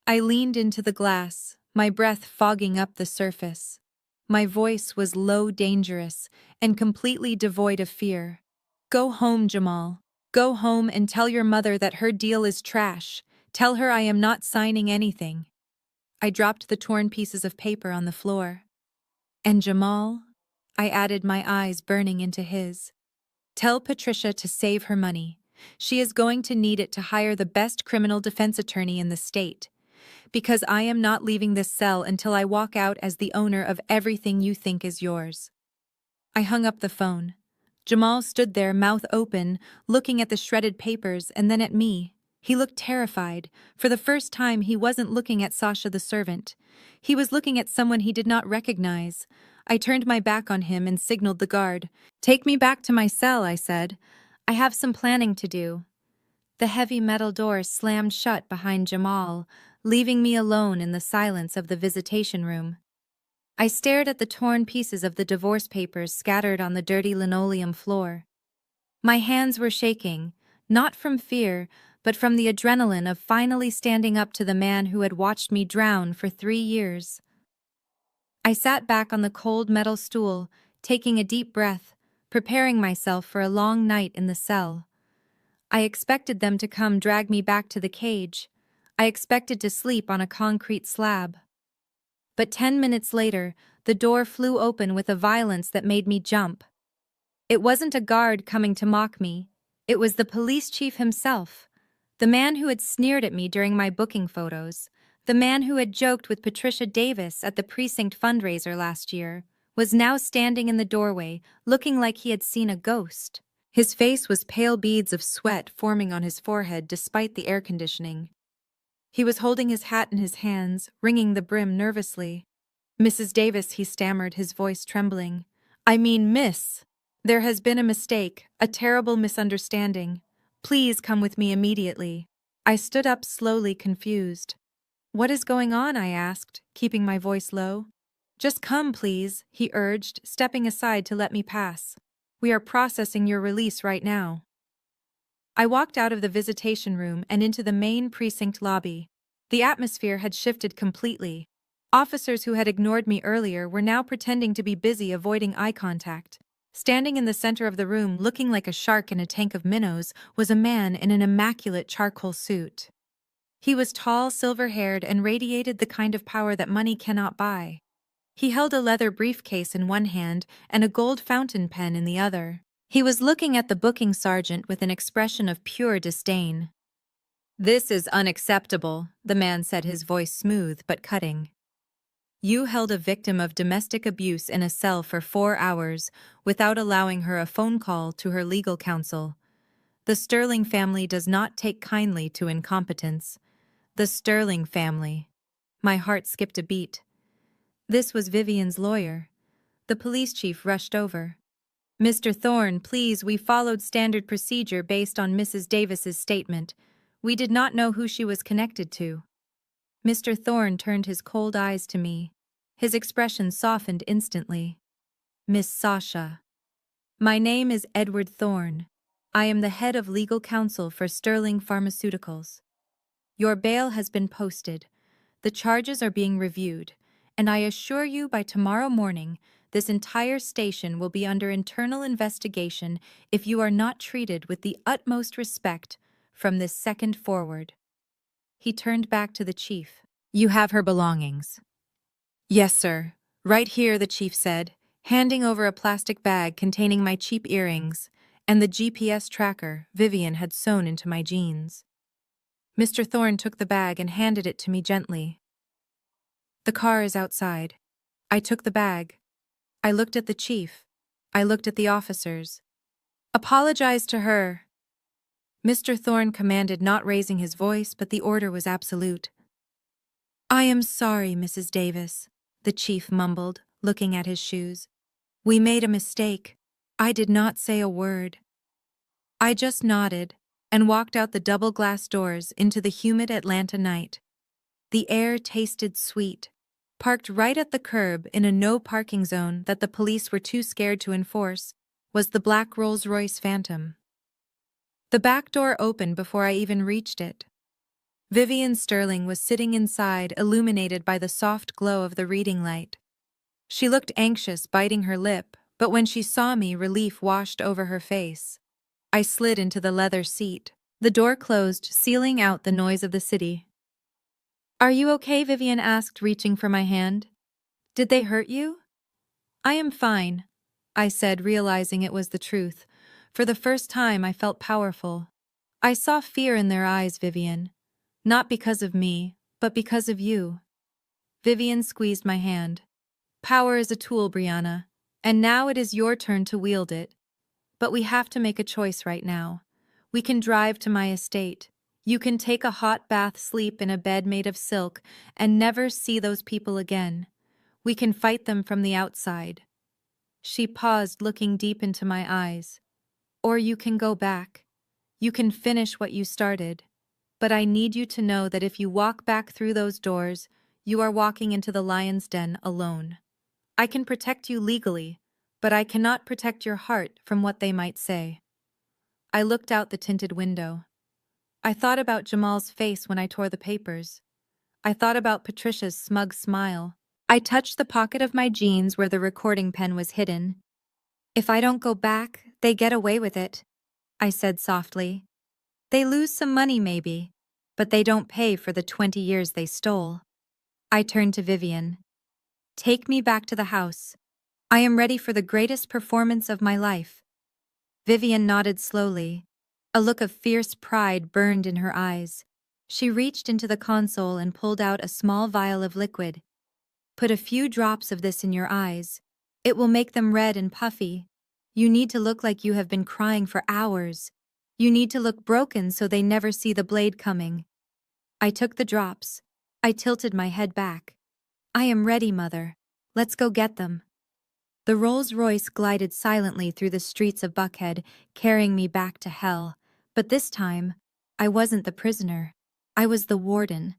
I leaned into the glass, my breath fogging up the surface. My voice was low, dangerous, and completely devoid of fear. Go home, Jamal. Go home and tell your mother that her deal is trash. Tell her I am not signing anything. I dropped the torn pieces of paper on the floor. And Jamal, I added, my eyes burning into his. Tell Patricia to save her money. She is going to need it to hire the best criminal defense attorney in the state. Because I am not leaving this cell until I walk out as the owner of everything you think is yours. I hung up the phone. Jamal stood there, mouth open, looking at the shredded papers and then at me. He looked terrified. For the first time, he wasn't looking at Sasha the servant. He was looking at someone he did not recognize. I turned my back on him and signaled the guard. Take me back to my cell, I said. I have some planning to do. The heavy metal door slammed shut behind Jamal, leaving me alone in the silence of the visitation room. I stared at the torn pieces of the divorce papers scattered on the dirty linoleum floor. My hands were shaking, not from fear, but from the adrenaline of finally standing up to the man who had watched me drown for 3 years. I sat back on the cold metal stool, taking a deep breath, preparing myself for a long night in the cell. I expected them to come drag me back to the cage. I expected to sleep on a concrete slab. But 10 minutes later, the door flew open with a violence that made me jump. It wasn't a guard coming to mock me. It was the police chief himself. The man who had sneered at me during my booking photos, the man who had joked with Patricia Davis at the precinct fundraiser last year, was now standing in the doorway, looking like he had seen a ghost. His face was pale, beads of sweat forming on his forehead despite the air conditioning. He was holding his hat in his hands, wringing the brim nervously. Mrs. Davis, he stammered, his voice trembling. I mean, miss. There has been a mistake, a terrible misunderstanding. Please come with me immediately. I stood up slowly, confused. What is going on? I asked, keeping my voice low. Just come, please, he urged, stepping aside to let me pass. We are processing your release right now. I walked out of the visitation room and into the main precinct lobby. The atmosphere had shifted completely. Officers who had ignored me earlier were now pretending to be busy avoiding eye contact. Standing in the center of the room, looking like a shark in a tank of minnows, was a man in an immaculate charcoal suit. He was tall, silver-haired, and radiated the kind of power that money cannot buy. He held a leather briefcase in one hand and a gold fountain pen in the other. He was looking at the booking sergeant with an expression of pure disdain. "This is unacceptable," the man said, his voice smooth but cutting. "You held a victim of domestic abuse in a cell for 4 hours without allowing her a phone call to her legal counsel. The Sterling family does not take kindly to incompetence. The Sterling family." My heart skipped a beat. This was Vivian's lawyer. The police chief rushed over. "Mr. Thorne, please, we followed standard procedure based on Mrs. Davis's statement. We did not know who she was connected to." Mr. Thorne turned his cold eyes to me. His expression softened instantly. "Miss Sasha. My name is Edward Thorne. I am the head of legal counsel for Sterling Pharmaceuticals. Your bail has been posted. The charges are being reviewed, and I assure you by tomorrow morning this entire station will be under internal investigation if you are not treated with the utmost respect from this second forward." He turned back to the chief. "You have her belongings." "Yes, sir. Right here," the chief said, handing over a plastic bag containing my cheap earrings and the GPS tracker Vivian had sewn into my jeans. Mr. Thorne took the bag and handed it to me gently. "The car is outside." I took the bag. I looked at the chief. I looked at the officers. "Apologize to her," Mr. Thorne commanded, not raising his voice, but the order was absolute. "I am sorry, Mrs. Davis," the chief mumbled, looking at his shoes. "We made a mistake. I did not say a word." I just nodded and walked out the double glass doors into the humid Atlanta night. The air tasted sweet. Parked right at the curb in a no-parking zone that the police were too scared to enforce was the black Rolls-Royce Phantom. The back door opened before I even reached it. Vivian Sterling was sitting inside, illuminated by the soft glow of the reading light. She looked anxious, biting her lip, but when she saw me, relief washed over her face. I slid into the leather seat. The door closed, sealing out the noise of the city. "Are you okay?" Vivian asked, reaching for my hand. "Did they hurt you?" "I am fine," I said, realizing it was the truth. For the first time, I felt powerful. "I saw fear in their eyes, Vivian. Not because of me, but because of you." Vivian squeezed my hand. "Power is a tool, Brianna, and now it is your turn to wield it. But we have to make a choice right now. We can drive to my estate. You can take a hot bath, sleep in a bed made of silk, and never see those people again. We can fight them from the outside." She paused, looking deep into my eyes. "Or you can go back. You can finish what you started. But I need you to know that if you walk back through those doors, you are walking into the lion's den alone. I can protect you legally, but I cannot protect your heart from what they might say." I looked out the tinted window. I thought about Jamal's face when I tore the papers. I thought about Patricia's smug smile. I touched the pocket of my jeans where the recording pen was hidden. "If I don't go back, they get away with it," I said softly. "They lose some money maybe, but they don't pay for the 20 years they stole." I turned to Vivian. "Take me back to the house. I am ready for the greatest performance of my life." Vivian nodded slowly. A look of fierce pride burned in her eyes. She reached into the console and pulled out a small vial of liquid. "Put a few drops of this in your eyes. It will make them red and puffy. You need to look like you have been crying for hours. You need to look broken so they never see the blade coming." I took the drops. I tilted my head back. "I am ready, Mother. Let's go get them." The Rolls-Royce glided silently through the streets of Buckhead, carrying me back to hell. But this time, I wasn't the prisoner. I was the warden.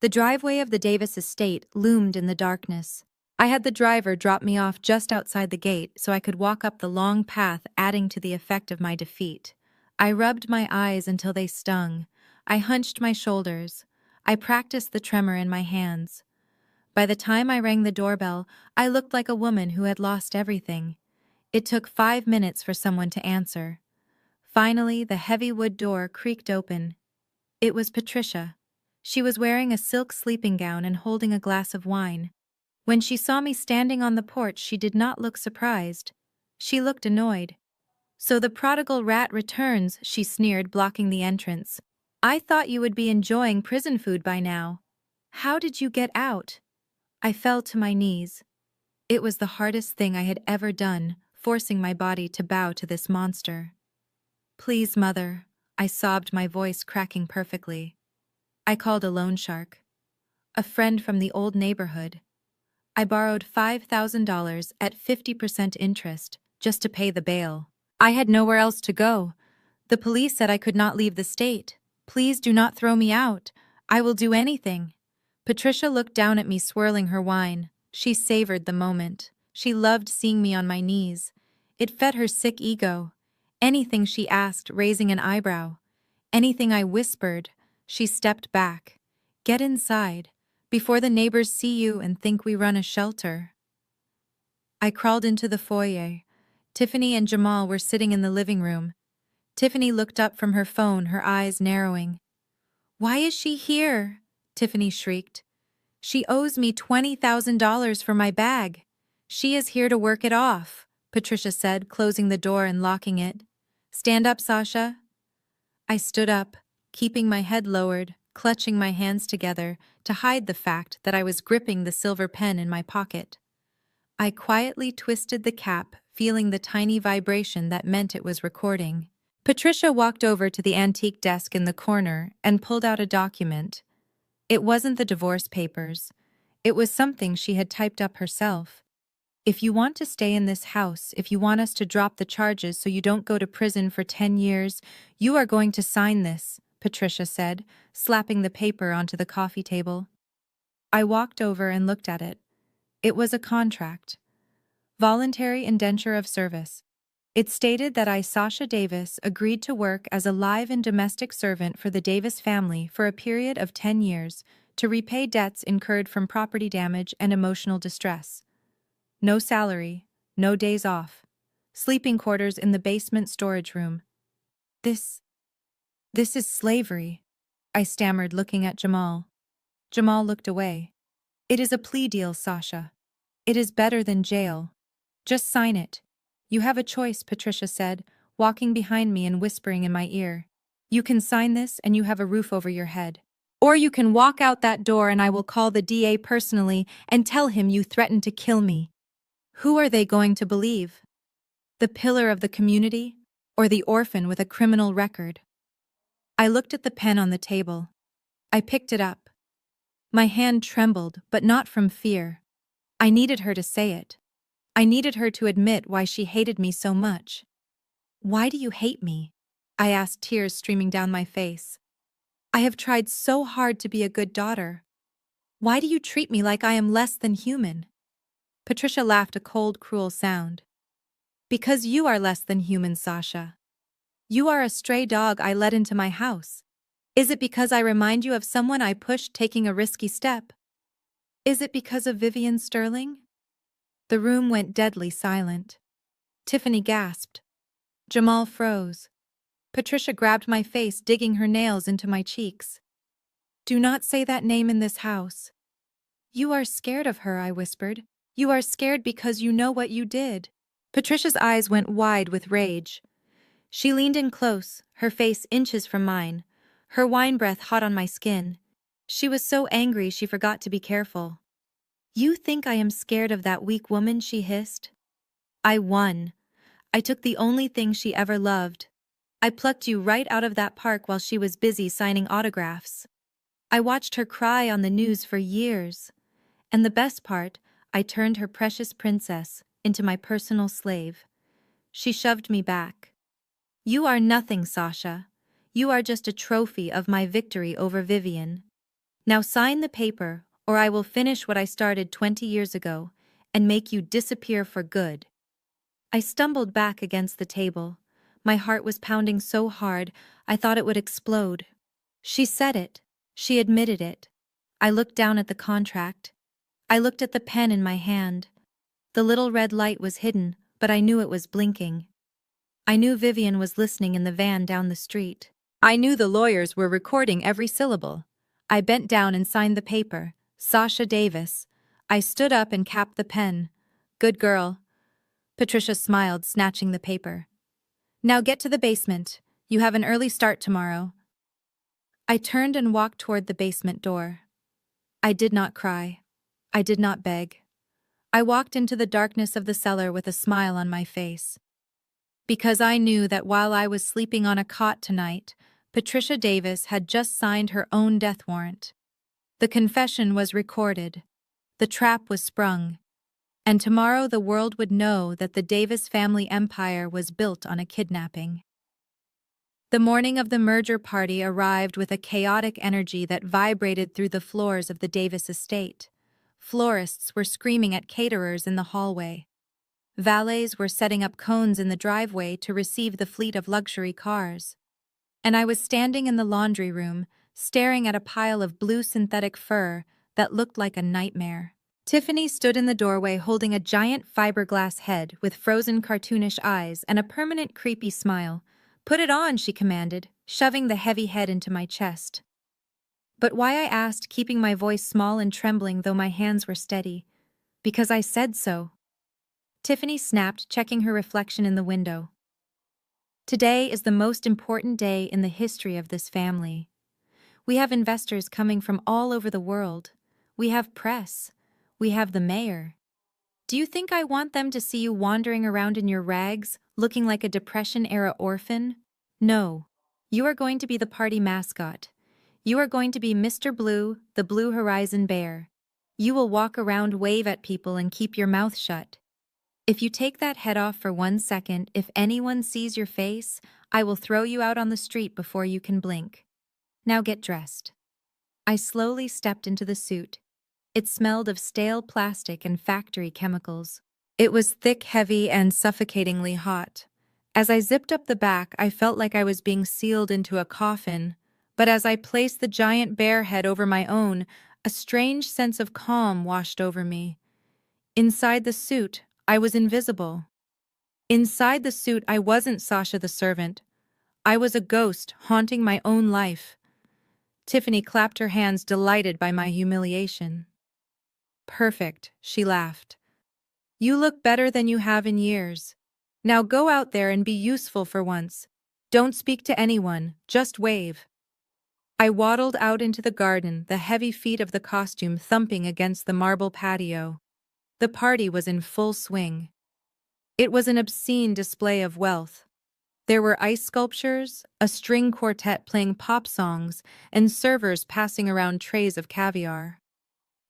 The driveway of the Davis estate loomed in the darkness. I had the driver drop me off just outside the gate so I could walk up the long path, adding to the effect of my defeat. I rubbed my eyes until they stung. I hunched my shoulders. I practiced the tremor in my hands. By the time I rang the doorbell, I looked like a woman who had lost everything. It took 5 minutes for someone to answer. Finally, the heavy wood door creaked open. It was Patricia. She was wearing a silk sleeping gown and holding a glass of wine. When she saw me standing on the porch, she did not look surprised. She looked annoyed. "So the prodigal rat returns," she sneered, blocking the entrance. "I thought you would be enjoying prison food by now. How did you get out?" I fell to my knees. It was the hardest thing I had ever done, forcing my body to bow to this monster. "Please, Mother," I sobbed, my voice cracking perfectly. I called a loan shark. A friend from the old neighborhood. I borrowed $5,000 at 50% interest just to pay the bail. I had nowhere else to go. The police said I could not leave the state. "Please do not throw me out. I will do anything." Patricia looked down at me, swirling her wine. She savored the moment. She loved seeing me on my knees. It fed her sick ego. Anything she asked, raising an eyebrow. Anything I whispered, she stepped back. "Get inside, before the neighbors see you and think we run a shelter." I crawled into the foyer. Tiffany and Jamal were sitting in the living room. Tiffany looked up from her phone, her eyes narrowing. "Why is she here?" Tiffany shrieked. "She owes me $20,000 for my bag. She is here to work it off," Patricia said, closing the door and locking it. "Stand up, Sasha." I stood up, keeping my head lowered, clutching my hands together to hide the fact that I was gripping the silver pen in my pocket. I quietly twisted the cap, feeling the tiny vibration that meant it was recording. Patricia walked over to the antique desk in the corner and pulled out a document. It wasn't the divorce papers. It was something she had typed up herself. "If you want to stay in this house, if you want us to drop the charges so you don't go to prison for 10 years, you are going to sign this," Patricia said, slapping the paper onto the coffee table. I walked over and looked at it. It was a contract. Voluntary indenture of service. It stated that I, Sasha Davis, agreed to work as a live and domestic servant for the Davis family for a period of 10 years to repay debts incurred from property damage and emotional distress. No salary, no days off. Sleeping quarters in the basement storage room. This is slavery," I stammered, looking at Jamal. Jamal looked away. "It is a plea deal, Sasha. It is better than jail. Just sign it." "You have a choice," Patricia said, walking behind me and whispering in my ear. "You can sign this and you have a roof over your head. Or you can walk out that door and I will call the DA personally and tell him you threatened to kill me." Who are they going to believe? The pillar of the community, or the orphan with a criminal record? I looked at the pen on the table. I picked it up. My hand trembled, but not from fear. I needed her to say it. I needed her to admit why she hated me so much. "Why do you hate me?" I asked, tears streaming down my face. "I have tried so hard to be a good daughter. Why do you treat me like I am less than human?" Patricia laughed, a cold, cruel sound. "Because you are less than human, Sasha. You are a stray dog I let into my house. Is it because I remind you of someone I pushed taking a risky step? Is it because of Vivian Sterling?" The room went deadly silent. Tiffany gasped. Jamal froze. Patricia grabbed my face, digging her nails into my cheeks. "Do not say that name in this house." "You are scared of her," I whispered. "You are scared because you know what you did." Patricia's eyes went wide with rage. She leaned in close, her face inches from mine, her wine breath hot on my skin. She was so angry she forgot to be careful. "You think I am scared of that weak woman?" she hissed. "I won. I took the only thing she ever loved. I plucked you right out of that park while she was busy signing autographs. I watched her cry on the news for years. And the best part, I turned her precious princess into my personal slave." She shoved me back. "You are nothing, Sasha. You are just a trophy of my victory over Vivian. Now sign the paper, or I will finish what I started 20 years ago and make you disappear for good." I stumbled back against the table. My heart was pounding so hard, I thought it would explode. She said it. She admitted it. I looked down at the contract. I looked at the pen in my hand. The little red light was hidden, but I knew it was blinking. I knew Vivian was listening in the van down the street. I knew the lawyers were recording every syllable. I bent down and signed the paper. Sasha Davis. I stood up and capped the pen. Good girl. Patricia smiled, snatching the paper. Now get to the basement. You have an early start tomorrow. I turned and walked toward the basement door. I did not cry. I did not beg. I walked into the darkness of the cellar with a smile on my face. Because I knew that while I was sleeping on a cot tonight, Patricia Davis had just signed her own death warrant. The confession was recorded. The trap was sprung. And tomorrow the world would know that the Davis family empire was built on a kidnapping. The morning of the merger party arrived with a chaotic energy that vibrated through the floors of the Davis estate. Florists were screaming at caterers in the hallway. Valets were setting up cones in the driveway to receive the fleet of luxury cars. And I was standing in the laundry room, staring at a pile of blue synthetic fur that looked like a nightmare. Tiffany stood in the doorway holding a giant fiberglass head with frozen cartoonish eyes and a permanent creepy smile. Put it on, she commanded, shoving the heavy head into my chest. But why, I asked, keeping my voice small and trembling though my hands were steady. Because I said so. Tiffany snapped, checking her reflection in the window. Today is the most important day in the history of this family. We have investors coming from all over the world. We have press. We have the mayor. Do you think I want them to see you wandering around in your rags, looking like a Depression-era orphan? No. You are going to be the party mascot. You are going to be Mr. Blue, the Blue Horizon Bear. You will walk around, wave at people, and keep your mouth shut. If you take that head off for 1 second, if anyone sees your face, I will throw you out on the street before you can blink. Now get dressed. I slowly stepped into the suit. It smelled of stale plastic and factory chemicals. It was thick, heavy, and suffocatingly hot. As I zipped up the back, I felt like I was being sealed into a coffin. But as I placed the giant bear head over my own, a strange sense of calm washed over me. Inside the suit, I was invisible. Inside the suit, I wasn't Sasha the servant. I was a ghost haunting my own life. Tiffany clapped her hands, delighted by my humiliation. Perfect, she laughed. You look better than you have in years. Now go out there and be useful for once. Don't speak to anyone, just wave. I waddled out into the garden, the heavy feet of the costume thumping against the marble patio. The party was in full swing. It was an obscene display of wealth. There were ice sculptures, a string quartet playing pop songs, and servers passing around trays of caviar.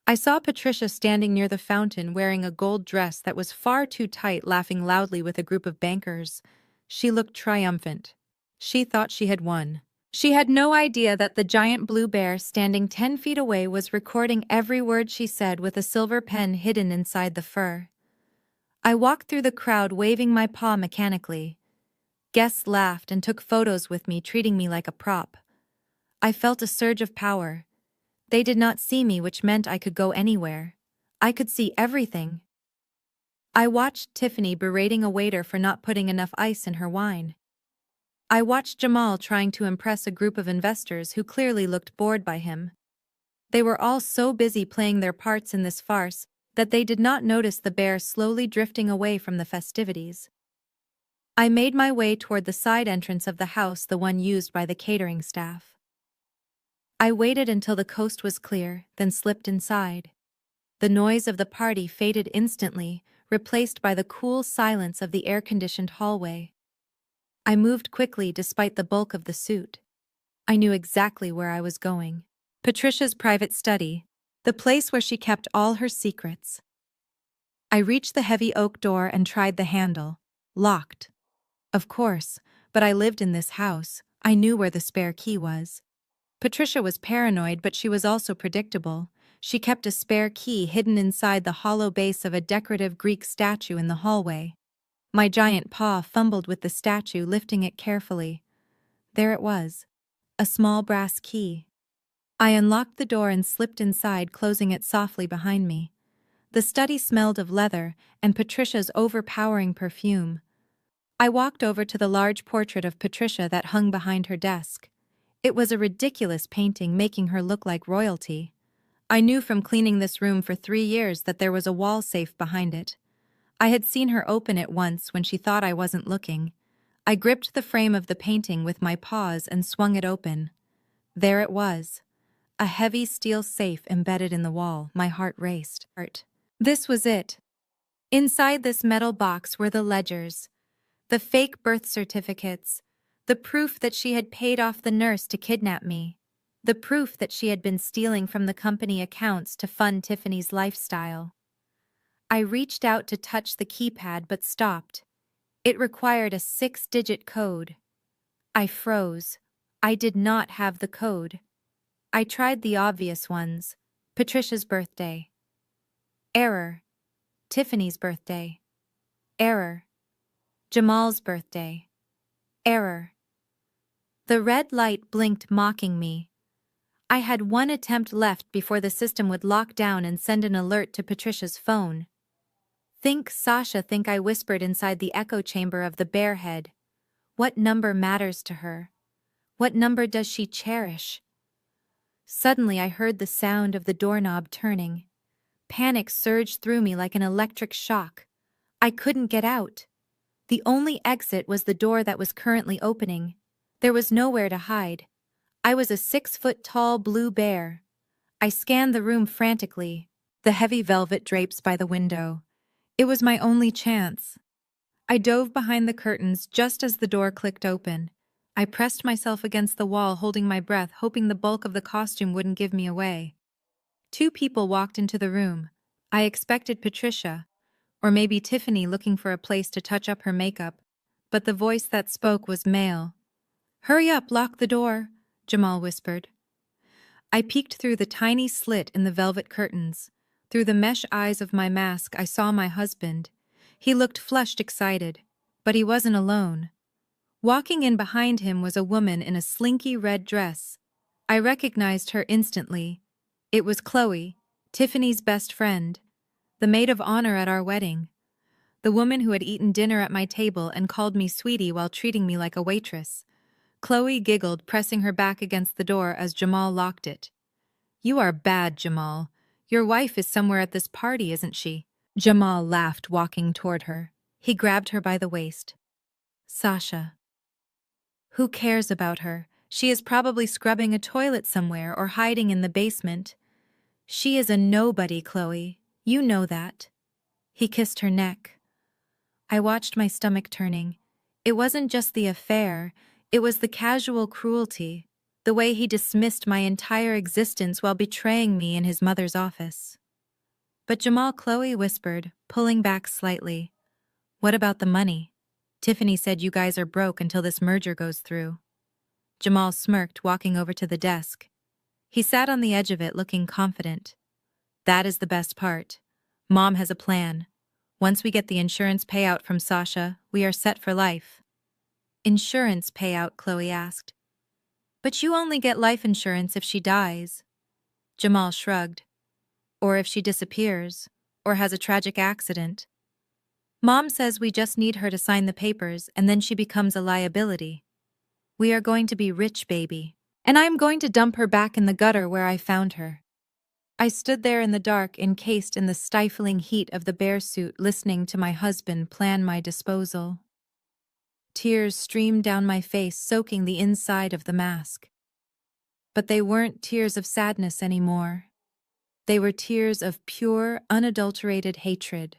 I saw Patricia standing near the fountain wearing a gold dress that was far too tight, laughing loudly with a group of bankers. She looked triumphant. She thought she had won. She had no idea that the giant blue bear standing 10 feet away was recording every word she said with a silver pen hidden inside the fur. I walked through the crowd waving my paw mechanically. Guests laughed and took photos with me, treating me like a prop. I felt a surge of power. They did not see me, which meant I could go anywhere. I could see everything. I watched Tiffany berating a waiter for not putting enough ice in her wine. I watched Jamal trying to impress a group of investors who clearly looked bored by him. They were all so busy playing their parts in this farce that they did not notice the bear slowly drifting away from the festivities. I made my way toward the side entrance of the house, the one used by the catering staff. I waited until the coast was clear, then slipped inside. The noise of the party faded instantly, replaced by the cool silence of the air-conditioned hallway. I moved quickly despite the bulk of the suit. I knew exactly where I was going. Patricia's private study, the place where she kept all her secrets. I reached the heavy oak door and tried the handle. Locked. Of course, but I lived in this house. I knew where the spare key was. Patricia was paranoid, but she was also predictable. She kept a spare key hidden inside the hollow base of a decorative Greek statue in the hallway. My giant paw fumbled with the statue, lifting it carefully. There it was, a small brass key. I unlocked the door and slipped inside, closing it softly behind me. The study smelled of leather and Patricia's overpowering perfume. I walked over to the large portrait of Patricia that hung behind her desk. It was a ridiculous painting, making her look like royalty. I knew from cleaning this room for 3 years that there was a wall safe behind it. I had seen her open it once when she thought I wasn't looking. I gripped the frame of the painting with my paws and swung it open. There it was. A heavy steel safe embedded in the wall. My heart raced. This was it. Inside this metal box were the ledgers, the fake birth certificates, the proof that she had paid off the nurse to kidnap me, the proof that she had been stealing from the company accounts to fund Tiffany's lifestyle. I reached out to touch the keypad but stopped. It required a 6-digit code. I froze. I did not have the code. I tried the obvious ones. Patricia's birthday. Error. Tiffany's birthday. Error. Jamal's birthday. Error. The red light blinked, mocking me. I had one attempt left before the system would lock down and send an alert to Patricia's phone. Think, Sasha, I whispered inside the echo chamber of the bear head. What number matters to her? What number does she cherish? Suddenly I heard the sound of the doorknob turning. Panic surged through me like an electric shock. I couldn't get out. The only exit was the door that was currently opening. There was nowhere to hide. I was a 6-foot-tall blue bear. I scanned the room frantically. The heavy velvet drapes by the window. It was my only chance. I dove behind the curtains just as the door clicked open. I pressed myself against the wall, holding my breath, hoping the bulk of the costume wouldn't give me away. 2 people walked into the room. I expected Patricia, or maybe Tiffany looking for a place to touch up her makeup, but the voice that spoke was male. "Hurry up, lock the door," Jamal whispered. I peeked through the tiny slit in the velvet curtains. Through the mesh eyes of my mask, I saw my husband. He looked flushed, excited, but he wasn't alone. Walking in behind him was a woman in a slinky red dress. I recognized her instantly. It was Chloe, Tiffany's best friend, the maid of honor at our wedding, the woman who had eaten dinner at my table and called me sweetie while treating me like a waitress. Chloe giggled, pressing her back against the door as Jamal locked it. "You are bad, Jamal. Your wife is somewhere at this party, isn't she?" Jamal laughed, walking toward her. He grabbed her by the waist. "Sasha. Who cares about her? She is probably scrubbing a toilet somewhere or hiding in the basement. She is a nobody, Chloe. You know that." He kissed her neck. I watched my stomach turning. It wasn't just the affair, it was the casual cruelty, the way he dismissed my entire existence while betraying me in his mother's office. "But Jamal," Chloe whispered, pulling back slightly. "What about the money? Tiffany said you guys are broke until this merger goes through." Jamal smirked, walking over to the desk. He sat on the edge of it, looking confident. "That is the best part. Mom has a plan. Once we get the insurance payout from Sasha, we are set for life." "Insurance payout?" Chloe asked. "But you only get life insurance if she dies." Jamal shrugged. "Or if she disappears, or has a tragic accident. Mom says we just need her to sign the papers and then she becomes a liability. We are going to be rich, baby. And I am going to dump her back in the gutter where I found her." I stood there in the dark, encased in the stifling heat of the bear suit, listening to my husband plan my disposal. Tears streamed down my face, soaking the inside of the mask. But they weren't tears of sadness anymore. They were tears of pure, unadulterated hatred.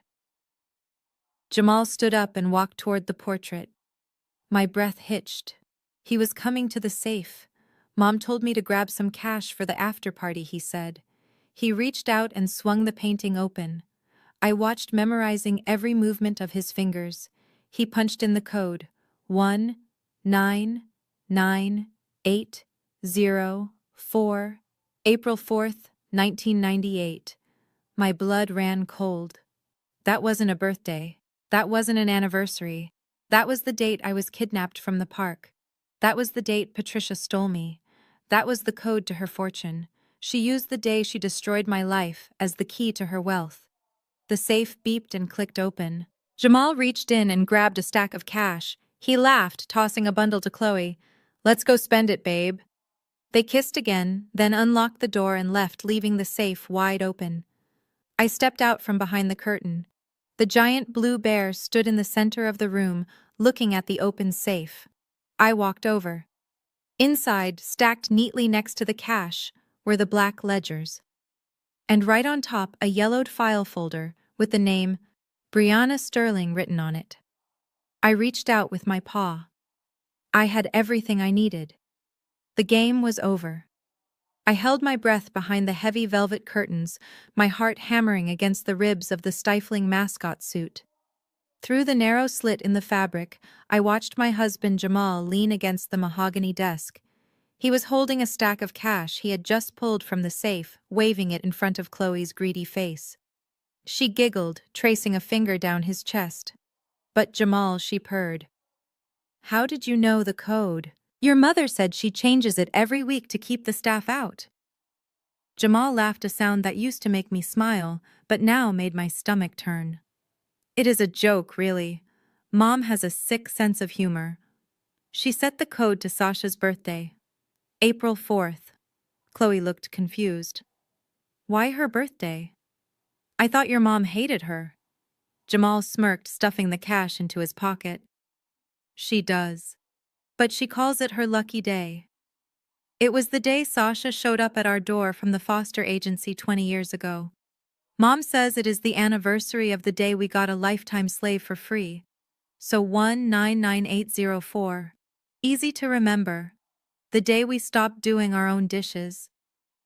Jamal stood up and walked toward the portrait. My breath hitched. He was coming to the safe. "Mom told me to grab some cash for the after party," he said. He reached out and swung the painting open. I watched, memorizing every movement of his fingers. He punched in the code: 19980 April 4th, 1998. My blood ran cold. That wasn't a birthday. That wasn't an anniversary. That was the date I was kidnapped from the park. That was the date Patricia stole me. That was the code to her fortune. She used the day she destroyed my life as the key to her wealth. The safe beeped and clicked open. Jamal reached in and grabbed a stack of cash. He laughed, tossing a bundle to Chloe. "Let's go spend it, babe." They kissed again, then unlocked the door and left, leaving the safe wide open. I stepped out from behind the curtain. The giant blue bear stood in the center of the room, looking at the open safe. I walked over. Inside, stacked neatly next to the cash, were the black ledgers. And right on top, a yellowed file folder with the name Brianna Sterling written on it. I reached out with my paw. I had everything I needed. The game was over. I held my breath behind the heavy velvet curtains, my heart hammering against the ribs of the stifling mascot suit. Through the narrow slit in the fabric, I watched my husband Jamal lean against the mahogany desk. He was holding a stack of cash he had just pulled from the safe, waving it in front of Chloe's greedy face. She giggled, tracing a finger down his chest. "But Jamal," she purred. "How did you know the code? Your mother said she changes it every week to keep the staff out." Jamal laughed, a sound that used to make me smile, but now made my stomach turn. "It is a joke, really. Mom has a sick sense of humor." She set the code to Sasha's birthday. April 4th. Chloe looked confused. "Why her birthday? I thought your mom hated her." Jamal smirked, stuffing the cash into his pocket. "She does. But she calls it her lucky day. It was the day Sasha showed up at our door from the foster agency 20 years ago. Mom says it is the anniversary of the day we got a lifetime slave for free. So 199804. Easy to remember. The day we stopped doing our own dishes."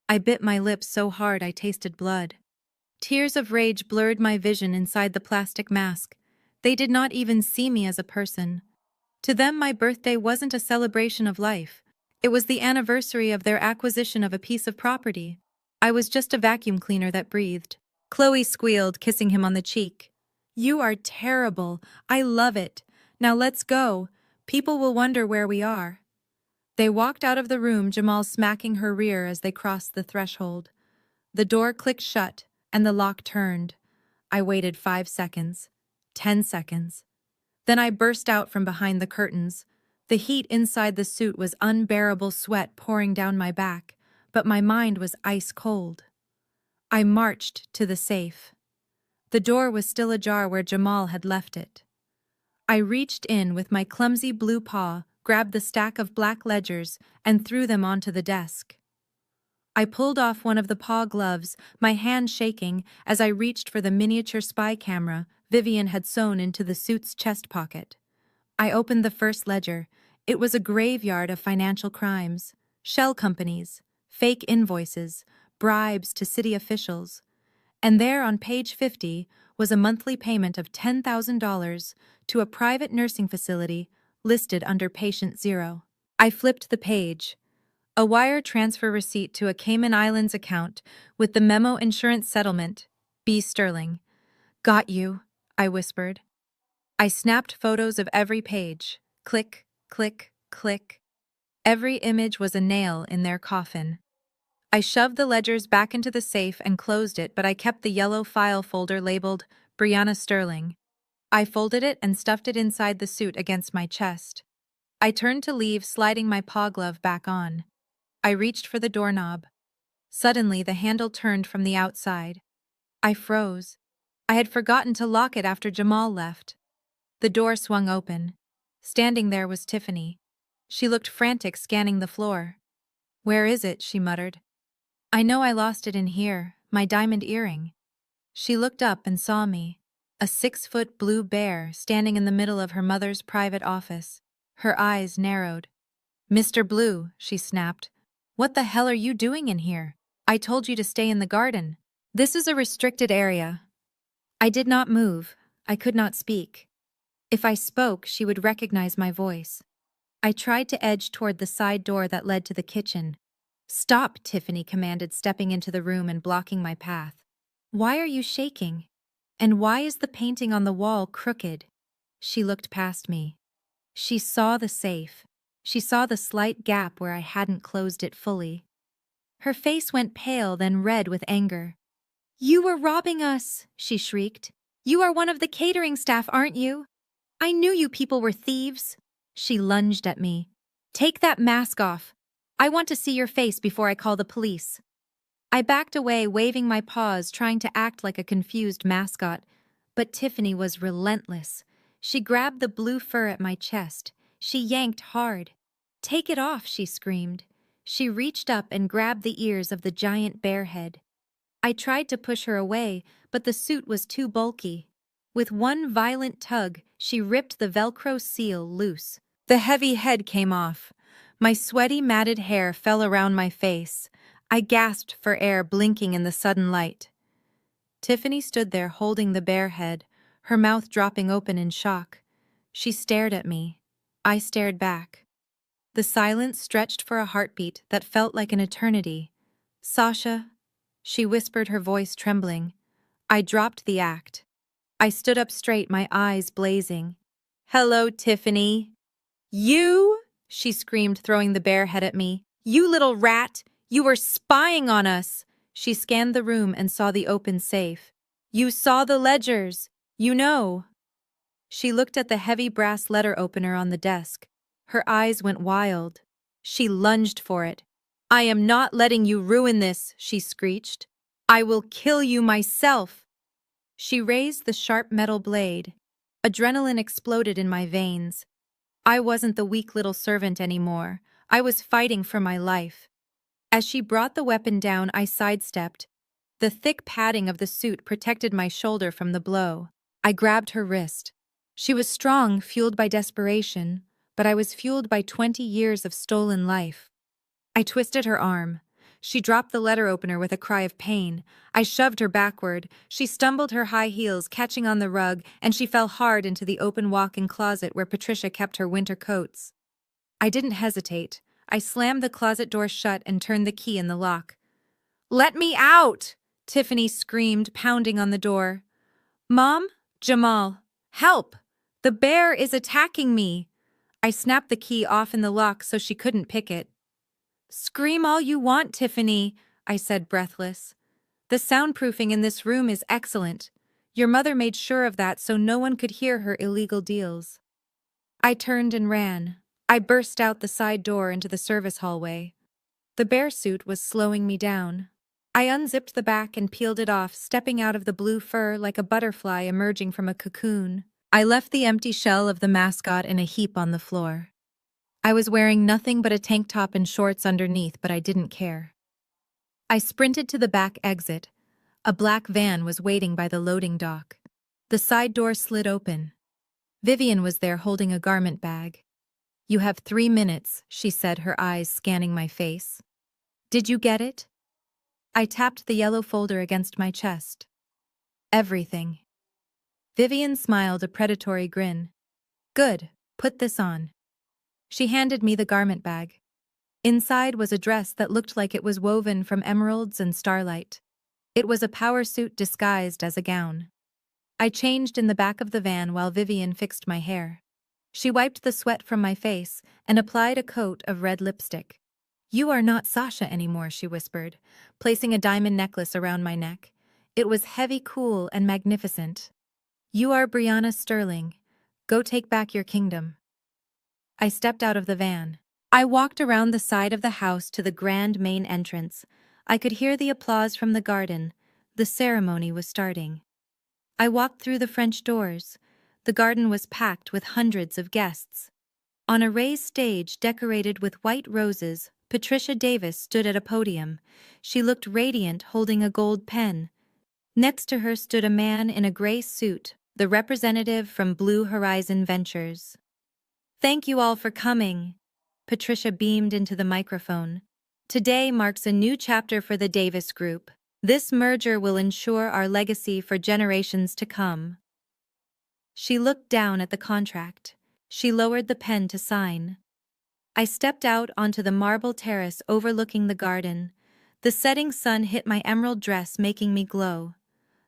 I bit my lips so hard I tasted blood. Tears of rage blurred my vision inside the plastic mask. They did not even see me as a person. To them, my birthday wasn't a celebration of life. It was the anniversary of their acquisition of a piece of property. I was just a vacuum cleaner that breathed. Chloe squealed, kissing him on the cheek. "You are terrible. I love it. Now let's go. People will wonder where we are." They walked out of the room, Jamal smacking her rear as they crossed the threshold. The door clicked shut, and the lock turned. I waited 5 seconds, 10 seconds. Then I burst out from behind the curtains. The heat inside the suit was unbearable, sweat pouring down my back, but my mind was ice cold. I marched to the safe. The door was still ajar where Jamal had left it. I reached in with my clumsy blue paw, grabbed the stack of black ledgers, and threw them onto the desk. I pulled off one of the paw gloves, my hand shaking as I reached for the miniature spy camera Vivian had sewn into the suit's chest pocket. I opened the first ledger. It was a graveyard of financial crimes, shell companies, fake invoices, bribes to city officials. And there on page 50 was a monthly payment of $10,000 to a private nursing facility listed under patient 0. I flipped the page. A wire transfer receipt to a Cayman Islands account with the memo insurance settlement, B. Sterling. "Got you," I whispered. I snapped photos of every page. Click, click, click. Every image was a nail in their coffin. I shoved the ledgers back into the safe and closed it, but I kept the yellow file folder labeled Brianna Sterling. I folded it and stuffed it inside the suit against my chest. I turned to leave, sliding my paw glove back on. I reached for the doorknob. Suddenly, the handle turned from the outside. I froze. I had forgotten to lock it after Jamal left. The door swung open. Standing there was Tiffany. She looked frantic, scanning the floor. "Where is it?" she muttered. "I know I lost it in here, my diamond earring." She looked up and saw me, a 6-foot blue bear standing in the middle of her mother's private office. Her eyes narrowed. "Mr. Blue," she snapped, "what the hell are you doing in here? I told you to stay in the garden. This is a restricted area." I did not move. I could not speak. If I spoke, she would recognize my voice. I tried to edge toward the side door that led to the kitchen. "Stop," Tiffany commanded, stepping into the room and blocking my path. "Why are you shaking? And why is the painting on the wall crooked?" She looked past me. She saw the safe. She saw the slight gap where I hadn't closed it fully. Her face went pale, then red with anger. "You were robbing us," she shrieked. "You are one of the catering staff, aren't you? I knew you people were thieves." She lunged at me. "Take that mask off. I want to see your face before I call the police." I backed away, waving my paws, trying to act like a confused mascot. But Tiffany was relentless. She grabbed the blue fur at my chest. She yanked hard. "Take it off," she screamed. She reached up and grabbed the ears of the giant bear head. I tried to push her away, but the suit was too bulky. With one violent tug, she ripped the Velcro seal loose. The heavy head came off. My sweaty, matted hair fell around my face. I gasped for air, blinking in the sudden light. Tiffany stood there holding the bear head, her mouth dropping open in shock. She stared at me. I stared back. The silence stretched for a heartbeat that felt like an eternity. "Sasha," she whispered, her voice trembling. I dropped the act. I stood up straight, my eyes blazing. "Hello, Tiffany." "You?" she screamed, throwing the bear head at me. "You little rat! You were spying on us!" She scanned the room and saw the open safe. "You saw the ledgers! You know!" She looked at the heavy brass letter opener on the desk. Her eyes went wild. She lunged for it. "I am not letting you ruin this," she screeched. "I will kill you myself." She raised the sharp metal blade. Adrenaline exploded in my veins. I wasn't the weak little servant anymore. I was fighting for my life. As she brought the weapon down, I sidestepped. The thick padding of the suit protected my shoulder from the blow. I grabbed her wrist. She was strong, fueled by desperation, but I was fueled by 20 years of stolen life. I twisted her arm. She dropped the letter opener with a cry of pain. I shoved her backward. She stumbled, her high heels catching on the rug, and she fell hard into the open walk-in closet where Patricia kept her winter coats. I didn't hesitate. I slammed the closet door shut and turned the key in the lock. "Let me out!" Tiffany screamed, pounding on the door. "Mom? Jamal, help! The bear is attacking me!" I snapped the key off in the lock so she couldn't pick it. "Scream all you want, Tiffany," I said, breathless. "The soundproofing in this room is excellent. Your mother made sure of that so no one could hear her illegal deals." I turned and ran. I burst out the side door into the service hallway. The bear suit was slowing me down. I unzipped the back and peeled it off, stepping out of the blue fur like a butterfly emerging from a cocoon. I left the empty shell of the mascot in a heap on the floor. I was wearing nothing but a tank top and shorts underneath, but I didn't care. I sprinted to the back exit. A black van was waiting by the loading dock. The side door slid open. Vivian was there holding a garment bag. "You have 3 minutes," she said, her eyes scanning my face. "Did you get it?" I tapped the yellow folder against my chest. "Everything." Vivian smiled, a predatory grin. "Good, put this on." She handed me the garment bag. Inside was a dress that looked like it was woven from emeralds and starlight. It was a power suit disguised as a gown. I changed in the back of the van while Vivian fixed my hair. She wiped the sweat from my face and applied a coat of red lipstick. "You are not Sasha anymore," she whispered, placing a diamond necklace around my neck. It was heavy, cool, and magnificent. "You are Brianna Sterling. Go take back your kingdom." I stepped out of the van. I walked around the side of the house to the grand main entrance. I could hear the applause from the garden. The ceremony was starting. I walked through the French doors. The garden was packed with hundreds of guests. On a raised stage decorated with white roses, Patricia Davis stood at a podium. She looked radiant, holding a gold pen. Next to her stood a man in a gray suit, the representative from Blue Horizon Ventures. "Thank you all for coming." Patricia beamed into the microphone. "Today marks a new chapter for the Davis Group. This merger will ensure our legacy for generations to come." She looked down at the contract. She lowered the pen to sign. I stepped out onto the marble terrace overlooking the garden. The setting sun hit my emerald dress, making me glow.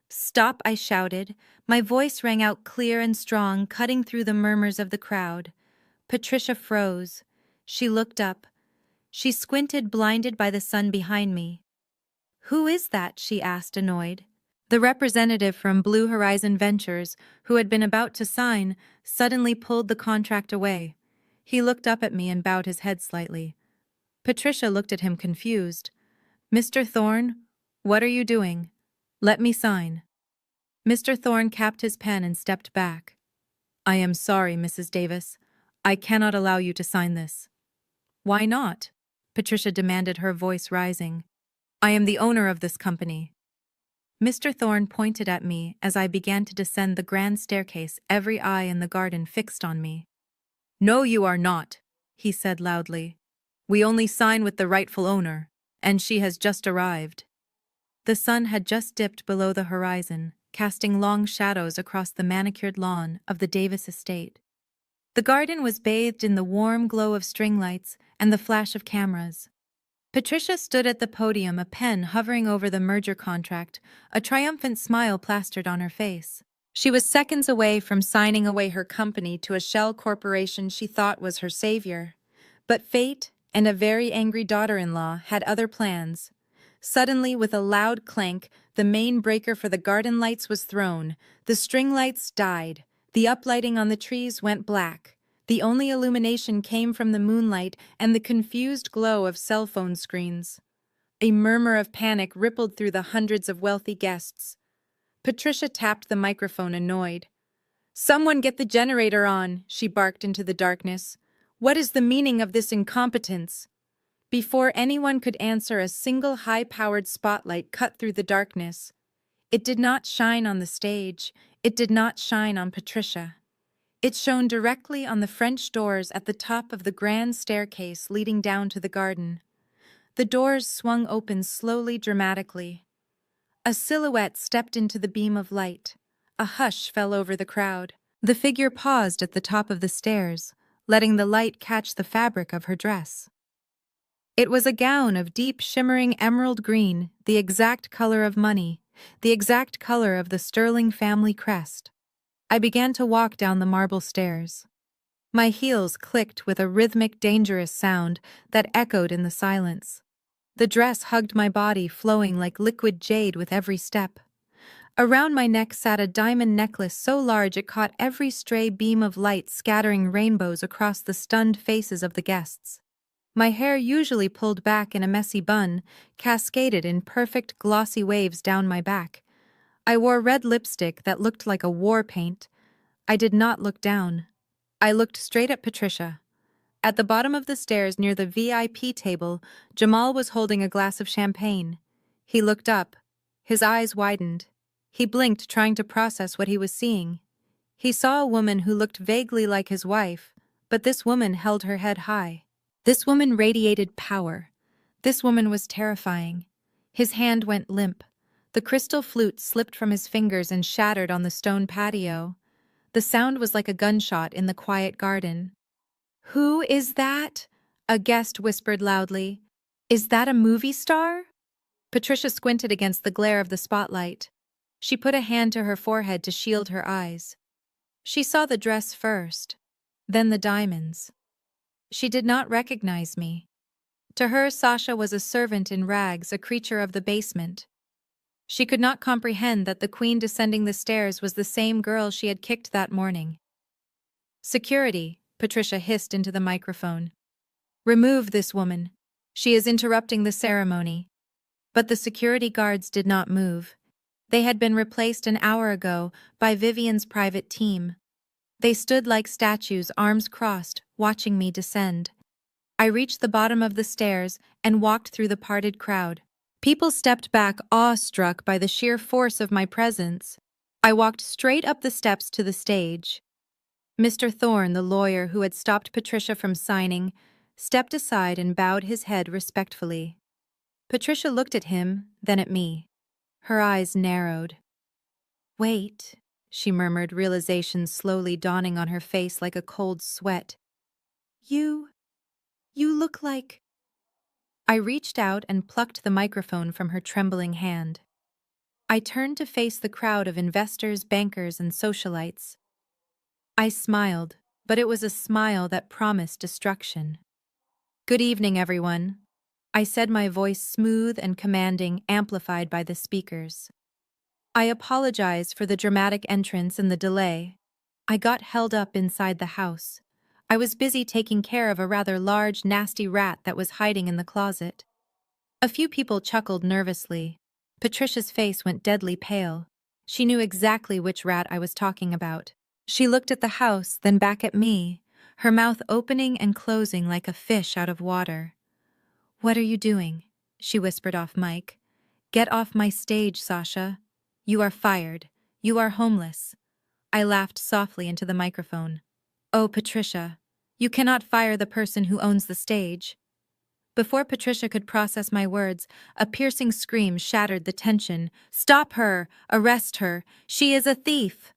"Stop," I shouted. My voice rang out clear and strong, cutting through the murmurs of the crowd. Patricia froze. She looked up. She squinted, blinded by the sun behind me. "Who is that?" she asked, annoyed. The representative from Blue Horizon Ventures, who had been about to sign, suddenly pulled the contract away. He looked up at me and bowed his head slightly. Patricia looked at him confused. "Mr. Thorne, what are you doing? Let me sign." Mr. Thorne capped his pen and stepped back. "I am sorry, Mrs. Davis. I cannot allow you to sign this." "Why not?" Patricia demanded, her voice rising. "I am the owner of this company." Mr. Thorne pointed at me as I began to descend the grand staircase, every eye in the garden fixed on me. "No, you are not," he said loudly. "We only sign with the rightful owner, and she has just arrived." The sun had just dipped below the horizon, casting long shadows across the manicured lawn of the Davis estate. The garden was bathed in the warm glow of string lights and the flash of cameras. Patricia stood at the podium, a pen hovering over the merger contract, a triumphant smile plastered on her face. She was seconds away from signing away her company to a shell corporation she thought was her savior. But fate and a very angry daughter-in-law had other plans. Suddenly, with a loud clank, the main breaker for the garden lights was thrown. The string lights died. The uplighting on the trees went black. The only illumination came from the moonlight and the confused glow of cell phone screens. A murmur of panic rippled through the hundreds of wealthy guests. Patricia tapped the microphone, annoyed. "Someone get the generator on," she barked into the darkness. "What is the meaning of this incompetence?" Before anyone could answer, a single high-powered spotlight cut through the darkness. It did not shine on the stage. It did not shine on Patricia. It shone directly on the French doors at the top of the grand staircase leading down to the garden. The doors swung open slowly, dramatically. A silhouette stepped into the beam of light. A hush fell over the crowd. The figure paused at the top of the stairs, letting the light catch the fabric of her dress. It was a gown of deep, shimmering emerald green, the exact color of money, the exact color of the Sterling family crest. I began to walk down the marble stairs. My heels clicked with a rhythmic, dangerous sound that echoed in the silence. The dress hugged my body, flowing like liquid jade with every step. Around my neck sat a diamond necklace so large it caught every stray beam of light, scattering rainbows across the stunned faces of the guests. My hair, usually pulled back in a messy bun, cascaded in perfect, glossy waves down my back. I wore red lipstick that looked like a war paint. I did not look down. I looked straight at Patricia. At the bottom of the stairs near the VIP table, Jamal was holding a glass of champagne. He looked up. His eyes widened. He blinked, trying to process what he was seeing. He saw a woman who looked vaguely like his wife, but this woman held her head high. This woman radiated power. This woman was terrifying. His hand went limp. The crystal flute slipped from his fingers and shattered on the stone patio. The sound was like a gunshot in the quiet garden. "Who is that?" a guest whispered loudly. "Is that a movie star?" Patricia squinted against the glare of the spotlight. She put a hand to her forehead to shield her eyes. She saw the dress first, then the diamonds. She did not recognize me. To her, Sasha was a servant in rags, a creature of the basement. She could not comprehend that the queen descending the stairs was the same girl she had kicked that morning. "Security," Patricia hissed into the microphone. "Remove this woman. She is interrupting the ceremony." But the security guards did not move. They had been replaced an hour ago by Vivian's private team. They stood like statues, arms crossed, watching me descend. I reached the bottom of the stairs and walked through the parted crowd. People stepped back, awestruck by the sheer force of my presence. I walked straight up the steps to the stage. Mr. Thorne, the lawyer who had stopped Patricia from signing, stepped aside and bowed his head respectfully. Patricia looked at him, then at me. Her eyes narrowed. "Wait," she murmured, realization slowly dawning on her face like a cold sweat. You look like—" I reached out and plucked the microphone from her trembling hand. I turned to face the crowd of investors, bankers, and socialites. I smiled, but it was a smile that promised destruction. "Good evening, everyone," I said, my voice smooth and commanding, amplified by the speakers. I apologize for the dramatic entrance and the delay. I got held up inside the house. I was busy taking care of a rather large, nasty rat that was hiding in the closet. A few people chuckled nervously. Patricia's face went deadly pale. She knew exactly which rat I was talking about. She looked at the house, then back at me, her mouth opening and closing like a fish out of water. "What are you doing?" she whispered off mic. "Get off my stage, Sasha. You are fired. You are homeless." I laughed softly into the microphone. "Oh, Patricia, you cannot fire the person who owns the stage." Before Patricia could process my words, a piercing scream shattered the tension. "Stop her! Arrest her! She is a thief!"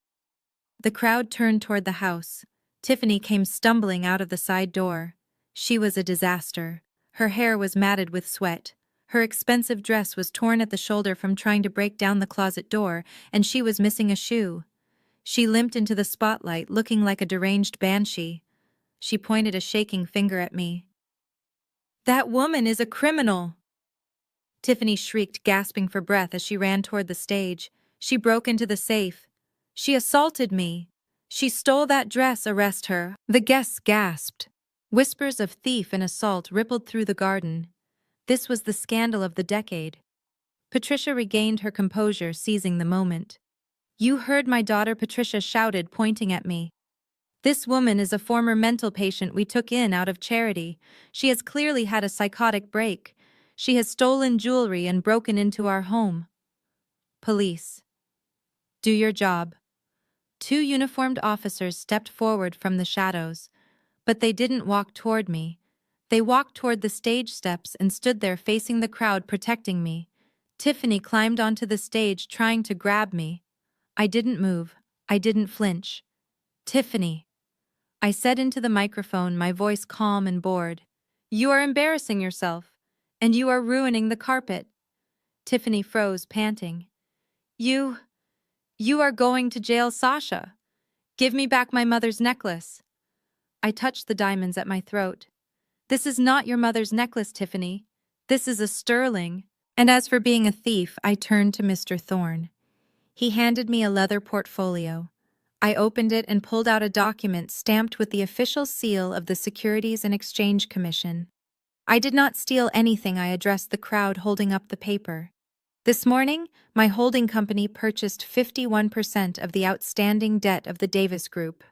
The crowd turned toward the house. Tiffany came stumbling out of the side door. She was a disaster. Her hair was matted with sweat. Her expensive dress was torn at the shoulder from trying to break down the closet door, and she was missing a shoe. She limped into the spotlight, looking like a deranged banshee. She pointed a shaking finger at me. "That woman is a criminal!" Tiffany shrieked, gasping for breath as she ran toward the stage. "She broke into the safe. She assaulted me. She stole that dress, arrest her." The guests gasped. Whispers of thief and assault rippled through the garden. This was the scandal of the decade. Patricia regained her composure, seizing the moment. "You heard my daughter," Patricia shouted, pointing at me. "This woman is a former mental patient we took in out of charity. She has clearly had a psychotic break. She has stolen jewelry and broken into our home." Police. Do your job. Two uniformed officers stepped forward from the shadows, but they didn't walk toward me. They walked toward the stage steps and stood there facing the crowd, protecting me. Tiffany climbed onto the stage, trying to grab me. I didn't move. I didn't flinch. "Tiffany," I said into the microphone, my voice calm and bored, "you are embarrassing yourself, and you are ruining the carpet." Tiffany froze, panting. You are going to jail, Sasha. Give me back my mother's necklace." I touched the diamonds at my throat. "This is not your mother's necklace, Tiffany. This is a sterling." And as for being a thief, I turned to Mr. Thorne. He handed me a leather portfolio. I opened it and pulled out a document stamped with the official seal of the Securities and Exchange Commission. "I did not steal anything," I addressed the crowd, holding up the paper. "This morning, my holding company purchased 51% of the outstanding debt of the Davis Group.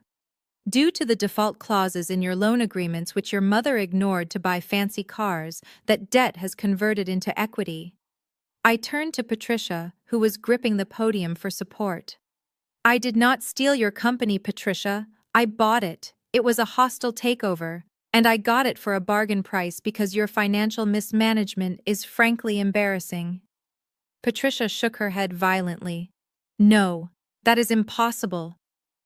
Due to the default clauses in your loan agreements which your mother ignored to buy fancy cars, that debt has converted into equity." I turned to Patricia, who was gripping the podium for support. "I did not steal your company, Patricia. I bought it. It was a hostile takeover, and I got it for a bargain price because your financial mismanagement is frankly embarrassing." Patricia shook her head violently. "No, that is impossible.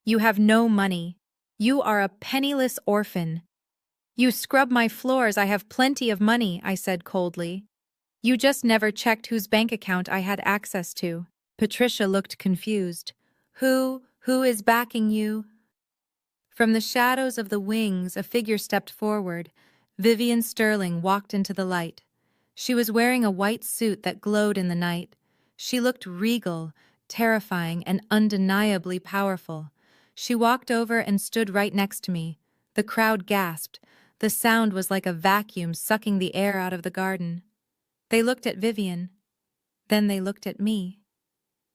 You have no money. You are a penniless orphan." "You scrub my floors. I have plenty of money," I said coldly. "You just never checked whose bank account I had access to." Patricia looked confused. Who is backing you?" From the shadows of the wings, a figure stepped forward. Vivian Sterling walked into the light. She was wearing a white suit that glowed in the night. She looked regal, terrifying, and undeniably powerful. She walked over and stood right next to me. The crowd gasped. The sound was like a vacuum sucking the air out of the garden. They looked at Vivian. Then they looked at me.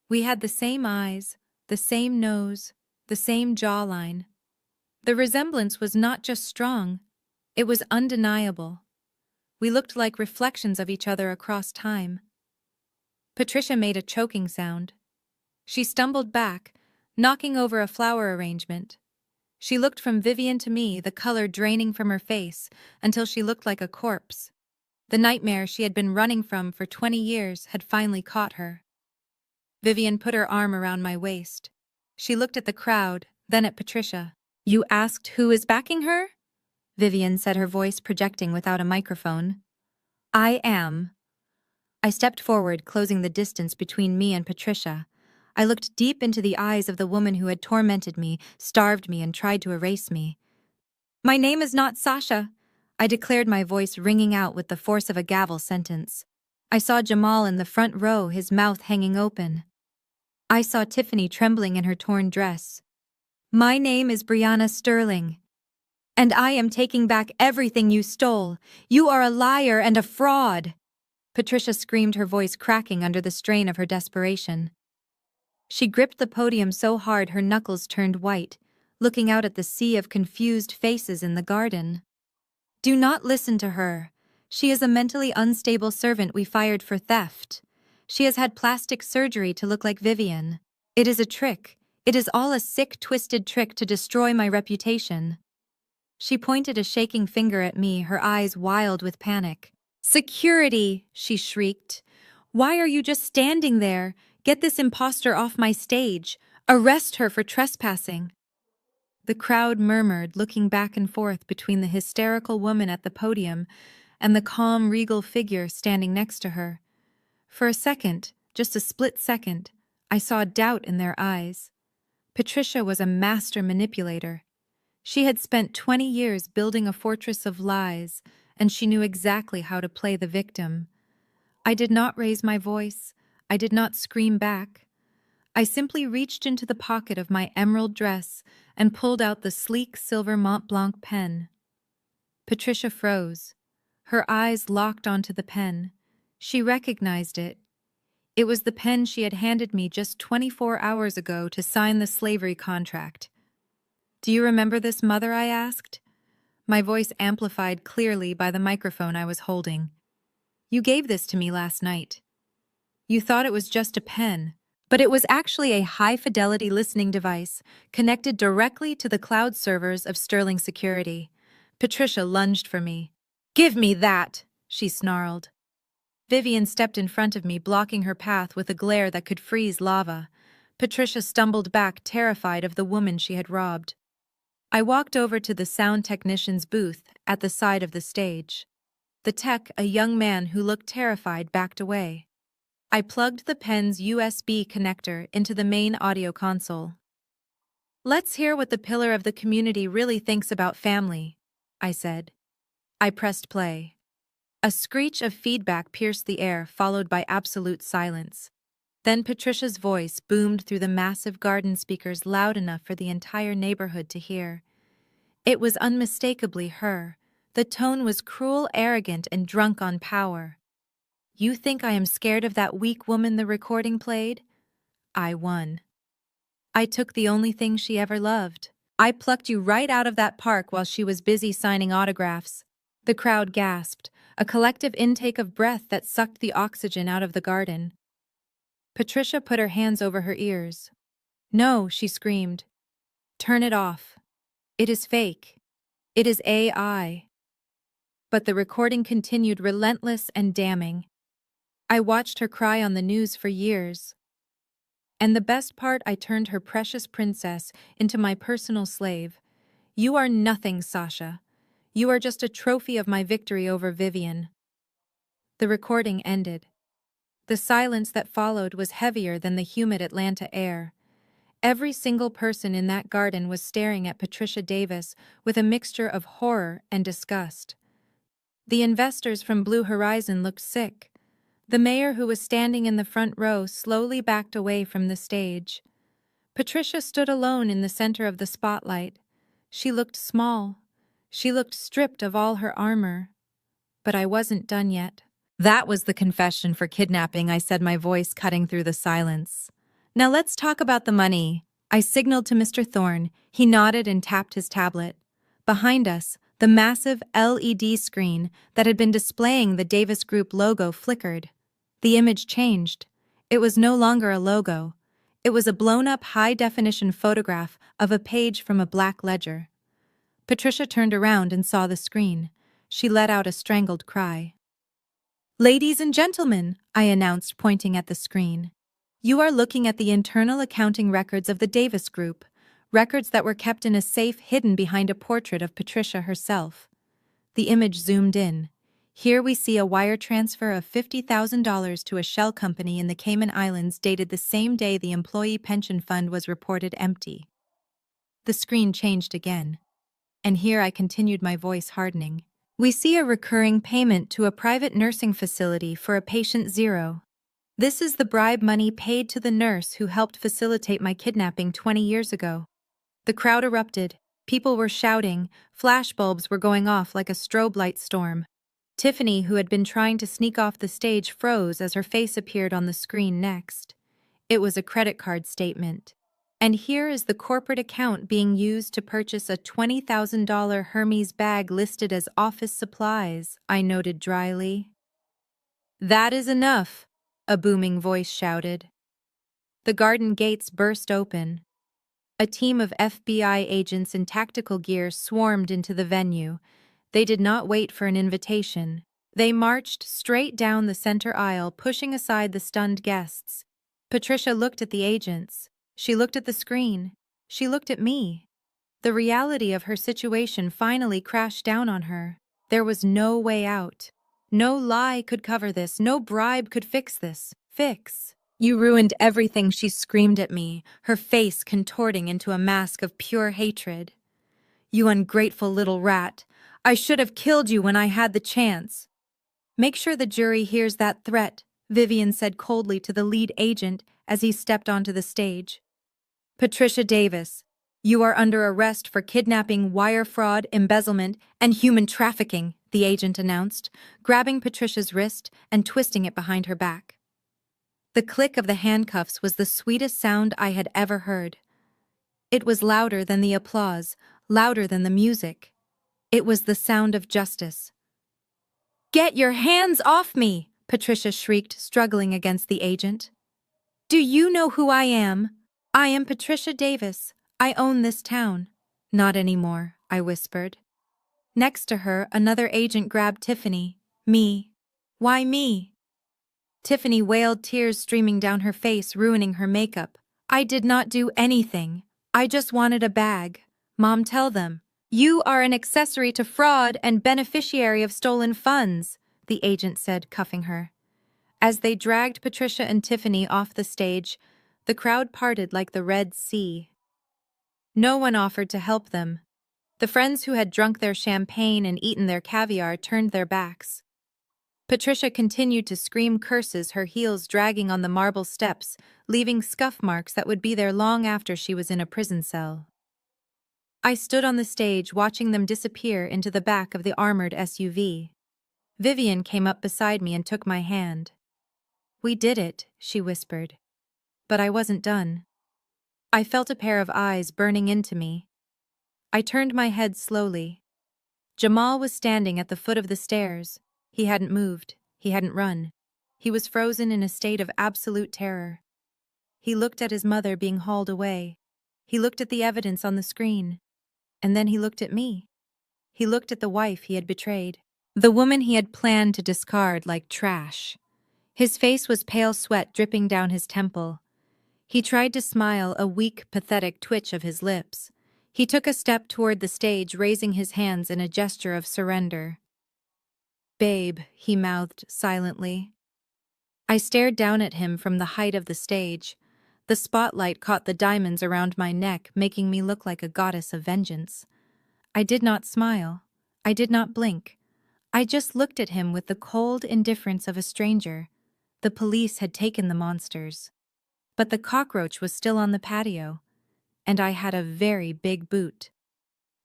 We had the same eyes, the same nose, the same jawline. The resemblance was not just strong, it was undeniable. We looked like reflections of each other across time. Patricia made a choking sound. She stumbled back, knocking over a flower arrangement. She looked from Vivian to me, the color draining from her face, until she looked like a corpse. The nightmare she had been running from for 20 years had finally caught her. Vivian put her arm around my waist. She looked at the crowd, then at Patricia. "You asked who is backing her?" Vivian said, her voice projecting without a microphone. "I am." I stepped forward, closing the distance between me and Patricia. I looked deep into the eyes of the woman who had tormented me, starved me, and tried to erase me. "My name is not Sasha," I declared, my voice ringing out with the force of a gavel sentence. I saw Jamal in the front row, his mouth hanging open. I saw Tiffany trembling in her torn dress. My name is Brianna Sterling, and I am taking back everything you stole. You are a liar and a fraud. Patricia screamed, her voice cracking under the strain of her desperation. She gripped the podium so hard her knuckles turned white, looking out at the sea of confused faces in the garden. Do not listen to her. She is a mentally unstable servant we fired for theft. She has had plastic surgery to look like Vivian. It is a trick. It is all a sick, twisted trick to destroy my reputation. She pointed a shaking finger at me, her eyes wild with panic. Security, she shrieked. Why are you just standing there? Get this imposter off my stage. Arrest her for trespassing. The crowd murmured, looking back and forth between the hysterical woman at the podium and the calm, regal figure standing next to her. For a second, just a split second, I saw doubt in their eyes. Patricia was a master manipulator. She had spent 20 years building a fortress of lies, and she knew exactly how to play the victim. I did not raise my voice. I did not scream back. I simply reached into the pocket of my emerald dress and pulled out the sleek silver Mont Blanc pen. Patricia froze. Her eyes locked onto the pen. She recognized it. It was the pen she had handed me just 24 hours ago to sign the slavery contract. Do you remember this, Mother? I asked. My voice amplified clearly by the microphone I was holding. You gave this to me last night. You thought it was just a pen, but it was actually a high-fidelity listening device connected directly to the cloud servers of Sterling Security. Patricia lunged for me. Give me that, she snarled. Vivian stepped in front of me, blocking her path with a glare that could freeze lava. Patricia stumbled back, terrified of the woman she had robbed. I walked over to the sound technician's booth at the side of the stage. The tech, a young man who looked terrified, backed away. I plugged the pen's USB connector into the main audio console. Let's hear what the pillar of the community really thinks about family, I said. I pressed play. A screech of feedback pierced the air, followed by absolute silence. Then Patricia's voice boomed through the massive garden speakers loud enough for the entire neighborhood to hear. It was unmistakably her. The tone was cruel, arrogant, and drunk on power. You think I am scared of that weak woman the recording played? I won. I took the only thing she ever loved. I plucked you right out of that park while she was busy signing autographs. The crowd gasped, a collective intake of breath that sucked the oxygen out of the garden. Patricia put her hands over her ears. No, she screamed. Turn it off. It is fake. It is AI. But the recording continued, relentless and damning. I watched her cry on the news for years. And the best part, I turned her precious princess into my personal slave. You are nothing, Sasha. You are just a trophy of my victory over Vivian. The recording ended. The silence that followed was heavier than the humid Atlanta air. Every single person in that garden was staring at Patricia Davis with a mixture of horror and disgust. The investors from Blue Horizon looked sick. The mayor, who was standing in the front row, slowly backed away from the stage. Patricia stood alone in the center of the spotlight. She looked small. She looked stripped of all her armor. But I wasn't done yet. That was the confession for kidnapping, I said, my voice cutting through the silence. Now let's talk about the money. I signaled to Mr. Thorne. He nodded and tapped his tablet. Behind us, the massive LED screen that had been displaying the Davis Group logo flickered. The image changed. It was no longer a logo. It was a blown-up high-definition photograph of a page from a black ledger. Patricia turned around and saw the screen. She let out a strangled cry. Ladies and gentlemen, I announced, pointing at the screen. You are looking at the internal accounting records of the Davis Group, records that were kept in a safe hidden behind a portrait of Patricia herself. The image zoomed in. Here we see a wire transfer of $50,000 to a shell company in the Cayman Islands dated the same day the employee pension fund was reported empty. The screen changed again. And here I continued, my voice hardening. We see a recurring payment to a private nursing facility for a patient 0. This is the bribe money paid to the nurse who helped facilitate my kidnapping 20 years ago. The crowd erupted. People were shouting. Flashbulbs were going off like a strobe light storm. Tiffany, who had been trying to sneak off the stage, froze as her face appeared on the screen next. It was a credit card statement. And here is the corporate account being used to purchase a $20,000 Hermes bag listed as office supplies, I noted dryly. That is enough, a booming voice shouted. The garden gates burst open. A team of FBI agents in tactical gear swarmed into the venue. They did not wait for an invitation. They marched straight down the center aisle, pushing aside the stunned guests. Patricia looked at the agents. She looked at the screen. She looked at me. The reality of her situation finally crashed down on her. There was no way out. No lie could cover this. No bribe could fix this. Fix. You ruined everything, she screamed at me, her face contorting into a mask of pure hatred. You ungrateful little rat. I should have killed you when I had the chance. Make sure the jury hears that threat, Vivian said coldly to the lead agent as he stepped onto the stage. Patricia Davis, you are under arrest for kidnapping, wire fraud, embezzlement, and human trafficking, the agent announced, grabbing Patricia's wrist and twisting it behind her back. The click of the handcuffs was the sweetest sound I had ever heard. It was louder than the applause, louder than the music. It was the sound of justice. Get your hands off me, Patricia shrieked, struggling against the agent. Do you know who I am? I am Patricia Davis. I own this town. Not anymore, I whispered. Next to her, another agent grabbed Tiffany. Me. Why me? Tiffany wailed, tears streaming down her face, ruining her makeup. I did not do anything. I just wanted a bag. Mom, tell them. You are an accessory to fraud and beneficiary of stolen funds, the agent said, cuffing her. As they dragged Patricia and Tiffany off the stage, the crowd parted like the Red Sea. No one offered to help them. The friends who had drunk their champagne and eaten their caviar turned their backs. Patricia continued to scream curses, her heels dragging on the marble steps, leaving scuff marks that would be there long after she was in a prison cell. I stood on the stage watching them disappear into the back of the armored SUV. Vivian came up beside me and took my hand. We did it, she whispered. But I wasn't done. I felt a pair of eyes burning into me. I turned my head slowly. Jamal was standing at the foot of the stairs. He hadn't moved. He hadn't run. He was frozen in a state of absolute terror. He looked at his mother being hauled away. He looked at the evidence on the screen. And then he looked at me. He looked at the wife he had betrayed. The woman he had planned to discard like trash. His face was pale sweat dripping down his temple. He tried to smile, a weak, pathetic twitch of his lips. He took a step toward the stage, raising his hands in a gesture of surrender. Babe, he mouthed silently. I stared down at him from the height of the stage. The spotlight caught the diamonds around my neck, making me look like a goddess of vengeance. I did not smile. I did not blink. I just looked at him with the cold indifference of a stranger. The police had taken the monsters. But the cockroach was still on the patio, and I had a very big boot.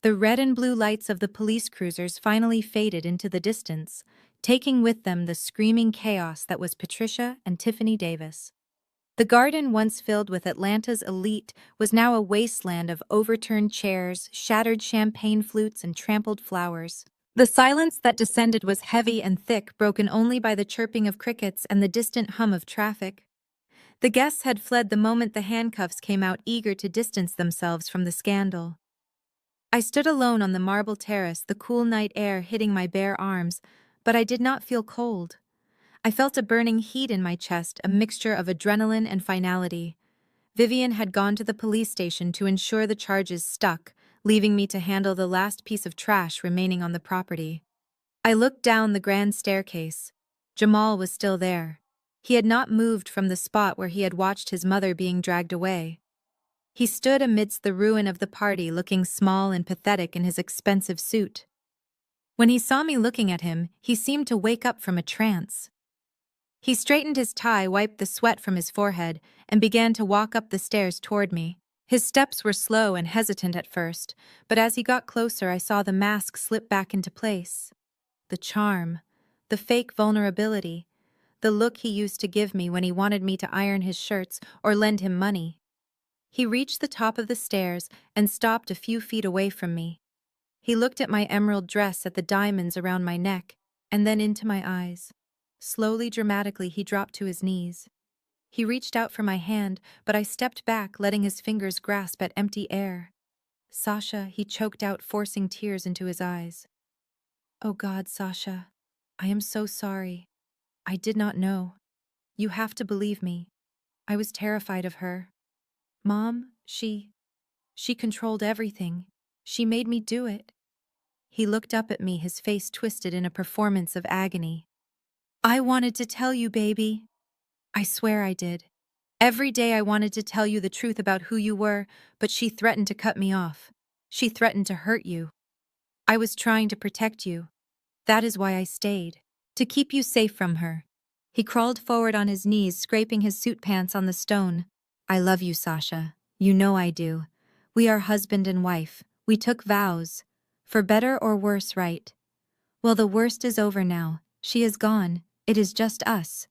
The red and blue lights of the police cruisers finally faded into the distance, taking with them the screaming chaos that was Patricia and Tiffany Davis. The garden, once filled with Atlanta's elite, was now a wasteland of overturned chairs, shattered champagne flutes, and trampled flowers. The silence that descended was heavy and thick, broken only by the chirping of crickets and the distant hum of traffic. The guests had fled the moment the handcuffs came out, eager to distance themselves from the scandal. I stood alone on the marble terrace, the cool night air hitting my bare arms, but I did not feel cold. I felt a burning heat in my chest, a mixture of adrenaline and finality. Vivian had gone to the police station to ensure the charges stuck, leaving me to handle the last piece of trash remaining on the property. I looked down the grand staircase. Jamal was still there. He had not moved from the spot where he had watched his mother being dragged away. He stood amidst the ruin of the party, looking small and pathetic in his expensive suit. When he saw me looking at him, he seemed to wake up from a trance. He straightened his tie, wiped the sweat from his forehead, and began to walk up the stairs toward me. His steps were slow and hesitant at first, but as he got closer I saw the mask slip back into place. The charm, the fake vulnerability, the look he used to give me when he wanted me to iron his shirts or lend him money. He reached the top of the stairs and stopped a few feet away from me. He looked at my emerald dress, at the diamonds around my neck, and then into my eyes. Slowly, dramatically, he dropped to his knees. He reached out for my hand, but I stepped back, letting his fingers grasp at empty air. Sasha, he choked out, forcing tears into his eyes. Oh God, Sasha, I am so sorry. I did not know. You have to believe me. I was terrified of her. Mom, she controlled everything. She made me do it. He looked up at me, his face twisted in a performance of agony. I wanted to tell you, baby. I swear I did. Every day I wanted to tell you the truth about who you were, but she threatened to cut me off. She threatened to hurt you. I was trying to protect you. That is why I stayed. To keep you safe from her. He crawled forward on his knees, scraping his suit pants on the stone. I love you, Sasha. You know I do. We are husband and wife. We took vows. For better or worse, right? Well, the worst is over now. She is gone. It is just us.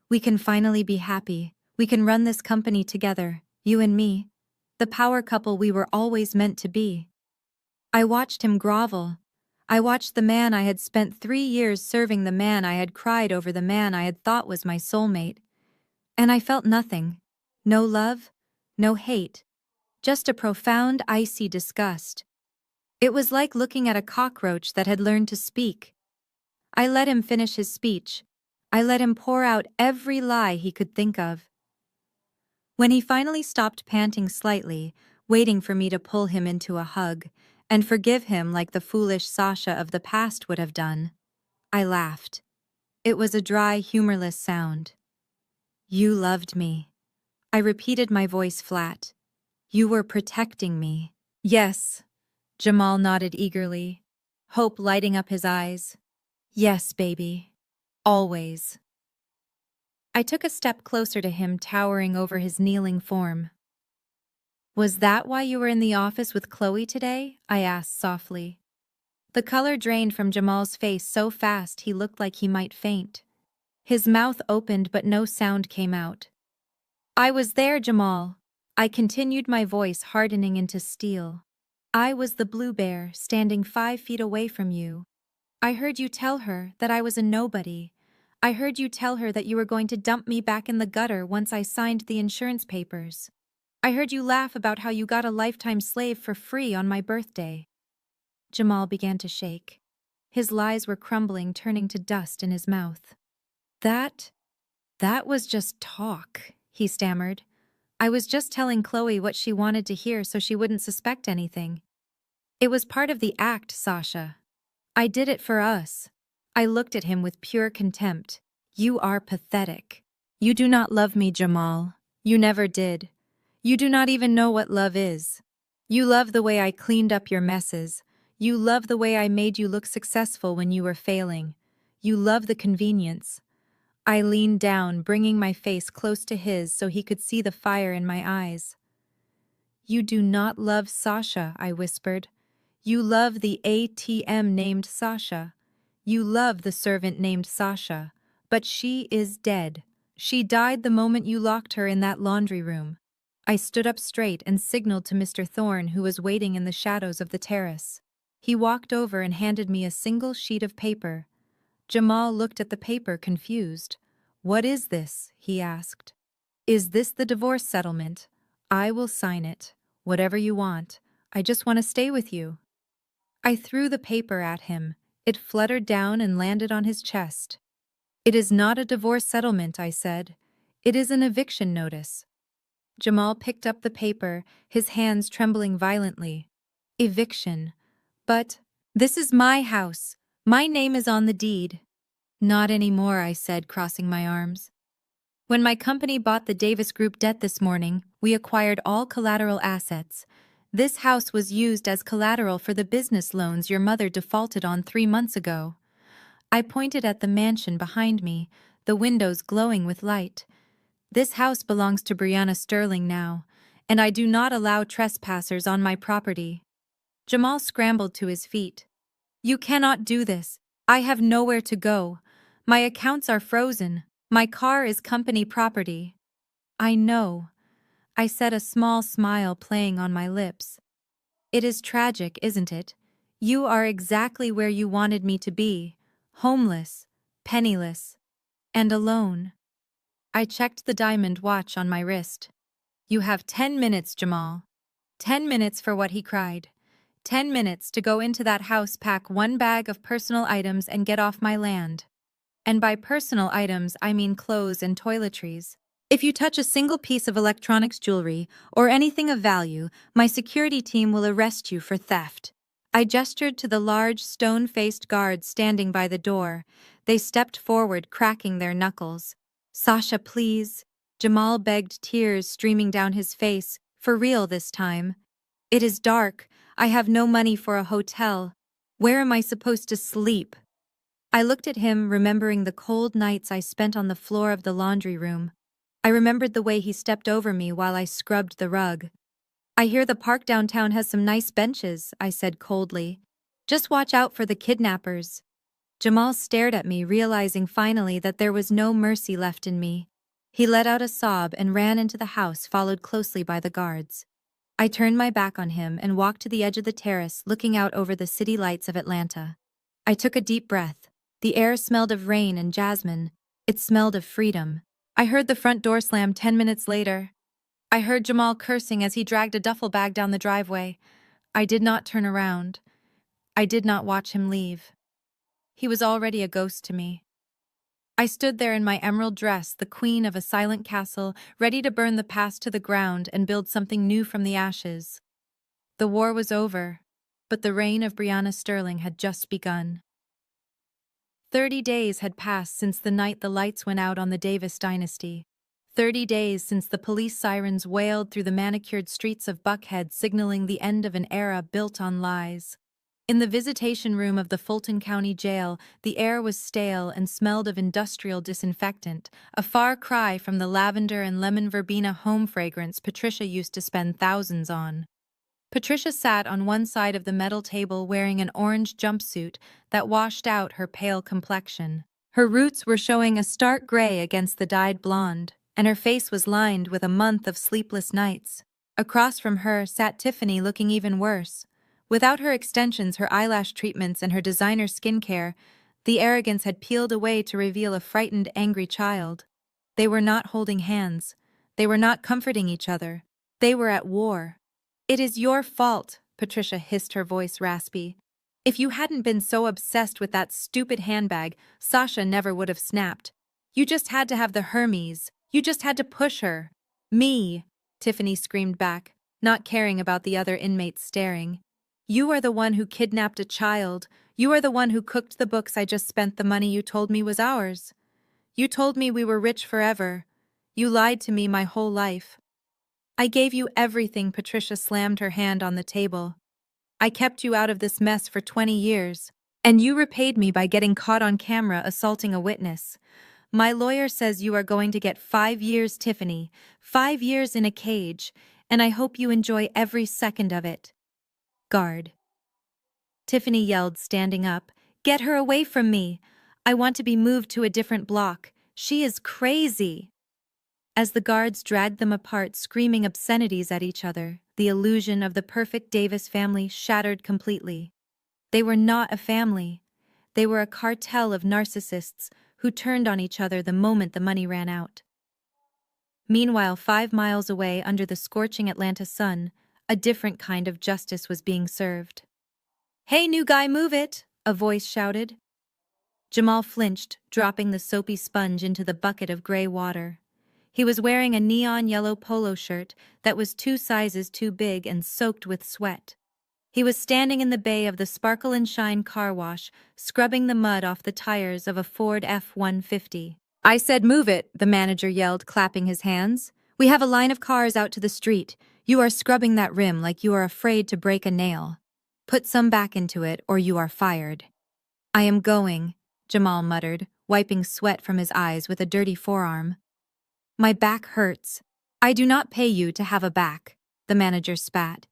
We can finally be happy. We can run this company together, you and me. The power couple we were always meant to be. I watched him grovel. I watched the man I had spent 3 years serving, the man I had cried over, the man I had thought was my soulmate. And I felt nothing. No love, no hate. Just a profound, icy disgust. It was like looking at a cockroach that had learned to speak. I let him finish his speech. I let him pour out every lie he could think of. When he finally stopped panting slightly, waiting for me to pull him into a hug, and forgive him like the foolish Sasha of the past would have done, I laughed. It was a dry, humorless sound. You loved me. I repeated, my voice flat. You were protecting me. Yes, Jamal nodded eagerly, hope lighting up his eyes. Yes, baby. Always. I took a step closer to him, towering over his kneeling form. Was that why you were in the office with Chloe today? I asked softly. The color drained from Jamal's face so fast he looked like he might faint. His mouth opened but no sound came out. I was there, Jamal. I continued, my voice hardening into steel. I was the blue bear, standing 5 feet away from you. I heard you tell her that I was a nobody. I heard you tell her that you were going to dump me back in the gutter once I signed the insurance papers. I heard you laugh about how you got a lifetime slave for free on my birthday. Jamal began to shake. His lies were crumbling, turning to dust in his mouth. That was just talk, he stammered. I was just telling Chloe what she wanted to hear so she wouldn't suspect anything. It was part of the act, Sasha. I did it for us. I looked at him with pure contempt. You are pathetic. You do not love me, Jamal. You never did. You do not even know what love is. You love the way I cleaned up your messes. You love the way I made you look successful when you were failing. You love the convenience. I leaned down, bringing my face close to his so he could see the fire in my eyes. You do not love Sasha, I whispered. You love the ATM named Sasha. You love the servant named Sasha. But she is dead. She died the moment you locked her in that laundry room. I stood up straight and signaled to Mr. Thorne, who was waiting in the shadows of the terrace. He walked over and handed me a single sheet of paper. Jamal looked at the paper, confused. What is this? He asked. Is this the divorce settlement? I will sign it. Whatever you want. I just want to stay with you. I threw the paper at him. It fluttered down and landed on his chest. It is not a divorce settlement, I said. It is an eviction notice. Jamal picked up the paper, his hands trembling violently. Eviction. But this is my house. My name is on the deed. Not anymore, I said, crossing my arms. When my company bought the Davis Group debt this morning, we acquired all collateral assets. This house was used as collateral for the business loans your mother defaulted on 3 months ago. I pointed at the mansion behind me, the windows glowing with light. This house belongs to Brianna Sterling now, and I do not allow trespassers on my property. Jamal scrambled to his feet. You cannot do this. I have nowhere to go. My accounts are frozen. My car is company property. I know, I said, a small smile playing on my lips. It is tragic, isn't it? You are exactly where you wanted me to be, homeless, penniless, and alone. I checked the diamond watch on my wrist. You have 10 minutes, Jamal. 10 minutes for what he cried. 10 minutes to go into that house, pack one bag of personal items, and get off my land. And by personal items, I mean clothes and toiletries. If you touch a single piece of electronics jewelry or anything of value, my security team will arrest you for theft. I gestured to the large, stone-faced guards standing by the door. They stepped forward, cracking their knuckles. Sasha, please. Jamal begged, tears streaming down his face. For real this time. It is dark. I have no money for a hotel. Where am I supposed to sleep? I looked at him, remembering the cold nights I spent on the floor of the laundry room. I remembered the way he stepped over me while I scrubbed the rug. I hear the park downtown has some nice benches, I said coldly. Just watch out for the kidnappers. Jamal stared at me, realizing finally that there was no mercy left in me. He let out a sob and ran into the house, followed closely by the guards. I turned my back on him and walked to the edge of the terrace, looking out over the city lights of Atlanta. I took a deep breath. The air smelled of rain and jasmine. It smelled of freedom. I heard the front door slam 10 minutes later. I heard Jamal cursing as he dragged a duffel bag down the driveway. I did not turn around. I did not watch him leave. He was already a ghost to me. I stood there in my emerald dress, the queen of a silent castle, ready to burn the past to the ground and build something new from the ashes. The war was over, but the reign of Brianna Sterling had just begun. 30 days had passed since the night the lights went out on the Davis dynasty. 30 days since the police sirens wailed through the manicured streets of Buckhead, signaling the end of an era built on lies. In the visitation room of the Fulton County Jail, the air was stale and smelled of industrial disinfectant, a far cry from the lavender and lemon verbena home fragrance Patricia used to spend thousands on. Patricia sat on one side of the metal table wearing an orange jumpsuit that washed out her pale complexion. Her roots were showing a stark gray against the dyed blonde, and her face was lined with a month of sleepless nights. Across from her sat Tiffany, looking even worse. Without her extensions, her eyelash treatments, and her designer skincare, the arrogance had peeled away to reveal a frightened, angry child. They were not holding hands. They were not comforting each other. They were at war. It is your fault, Patricia hissed, her voice raspy. If you hadn't been so obsessed with that stupid handbag, Sasha never would have snapped. You just had to have the Hermes. You just had to push her. Me, Tiffany screamed back, not caring about the other inmates staring. You are the one who kidnapped a child. You are the one who cooked the books I just spent the money you told me was ours. You told me we were rich forever. You lied to me my whole life. I gave you everything. Patricia slammed her hand on the table. I kept you out of this mess for 20 years, and you repaid me by getting caught on camera assaulting a witness. My lawyer says you are going to get 5 years, Tiffany, 5 years in a cage, and I hope you enjoy every second of it. Guard. Tiffany yelled, standing up. Get her away from me. I want to be moved to a different block. She is crazy. As the guards dragged them apart, screaming obscenities at each other, the illusion of the perfect Davis family shattered completely. They were not a family. They were a cartel of narcissists who turned on each other the moment the money ran out. Meanwhile, 5 miles away, under the scorching Atlanta sun, a different kind of justice was being served. Hey, new guy, move it! A voice shouted. Jamal flinched, dropping the soapy sponge into the bucket of gray water. He was wearing a neon yellow polo shirt that was 2 sizes too big and soaked with sweat. He was standing in the bay of the Sparkle and Shine car wash, scrubbing the mud off the tires of a Ford F-150. I said move it, the manager yelled, clapping his hands. We have a line of cars out to the street. You are scrubbing that rim like you are afraid to break a nail. Put some back into it or you are fired. I am going, Jamal muttered, wiping sweat from his eyes with a dirty forearm. My back hurts. I do not pay you to have a back, the manager spat.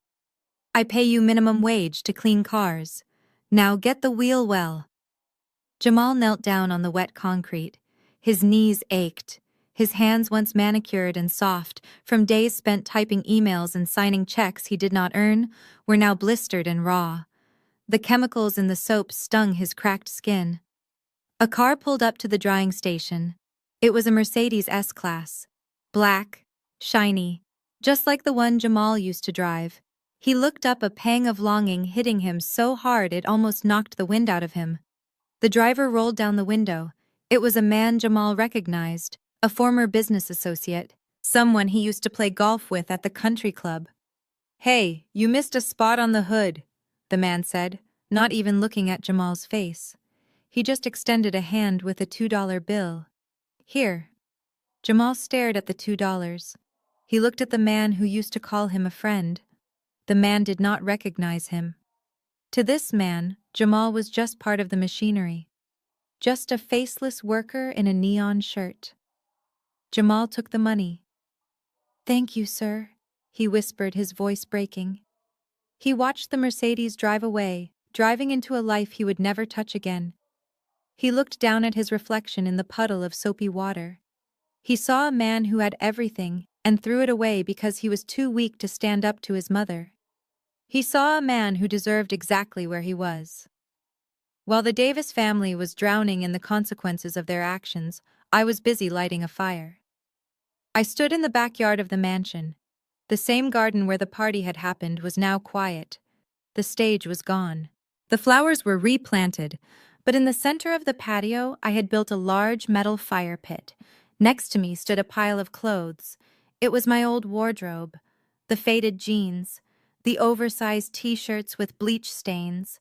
I pay you minimum wage to clean cars. Now get the wheel well. Jamal knelt down on the wet concrete. His knees ached. His hands, once manicured and soft, from days spent typing emails and signing checks he did not earn, were now blistered and raw. The chemicals in the soap stung his cracked skin. A car pulled up to the drying station. It was a Mercedes S-Class. Black, shiny, just like the one Jamal used to drive. He looked up, a pang of longing hitting him so hard it almost knocked the wind out of him. The driver rolled down the window. It was a man Jamal recognized, a former business associate, someone he used to play golf with at the country club. "Hey, you missed a spot on the hood," the man said, not even looking at Jamal's face. He just extended a hand with a $2 bill. "Here." Jamal stared at the $2. He looked at the man who used to call him a friend. The man did not recognize him. To this man, Jamal was just part of the machinery. Just a faceless worker in a neon shirt. Jamal took the money. "Thank you, sir," he whispered, his voice breaking. He watched the Mercedes drive away, driving into a life he would never touch again. He looked down at his reflection in the puddle of soapy water. He saw a man who had everything and threw it away because he was too weak to stand up to his mother. He saw a man who deserved exactly where he was. While the Davis family was drowning in the consequences of their actions, I was busy lighting a fire. I stood in the backyard of the mansion. The same garden where the party had happened was now quiet. The stage was gone. The flowers were replanted, but in the center of the patio I had built a large metal fire pit. Next to me stood a pile of clothes. It was my old wardrobe, the faded jeans, the oversized t-shirts with bleach stains,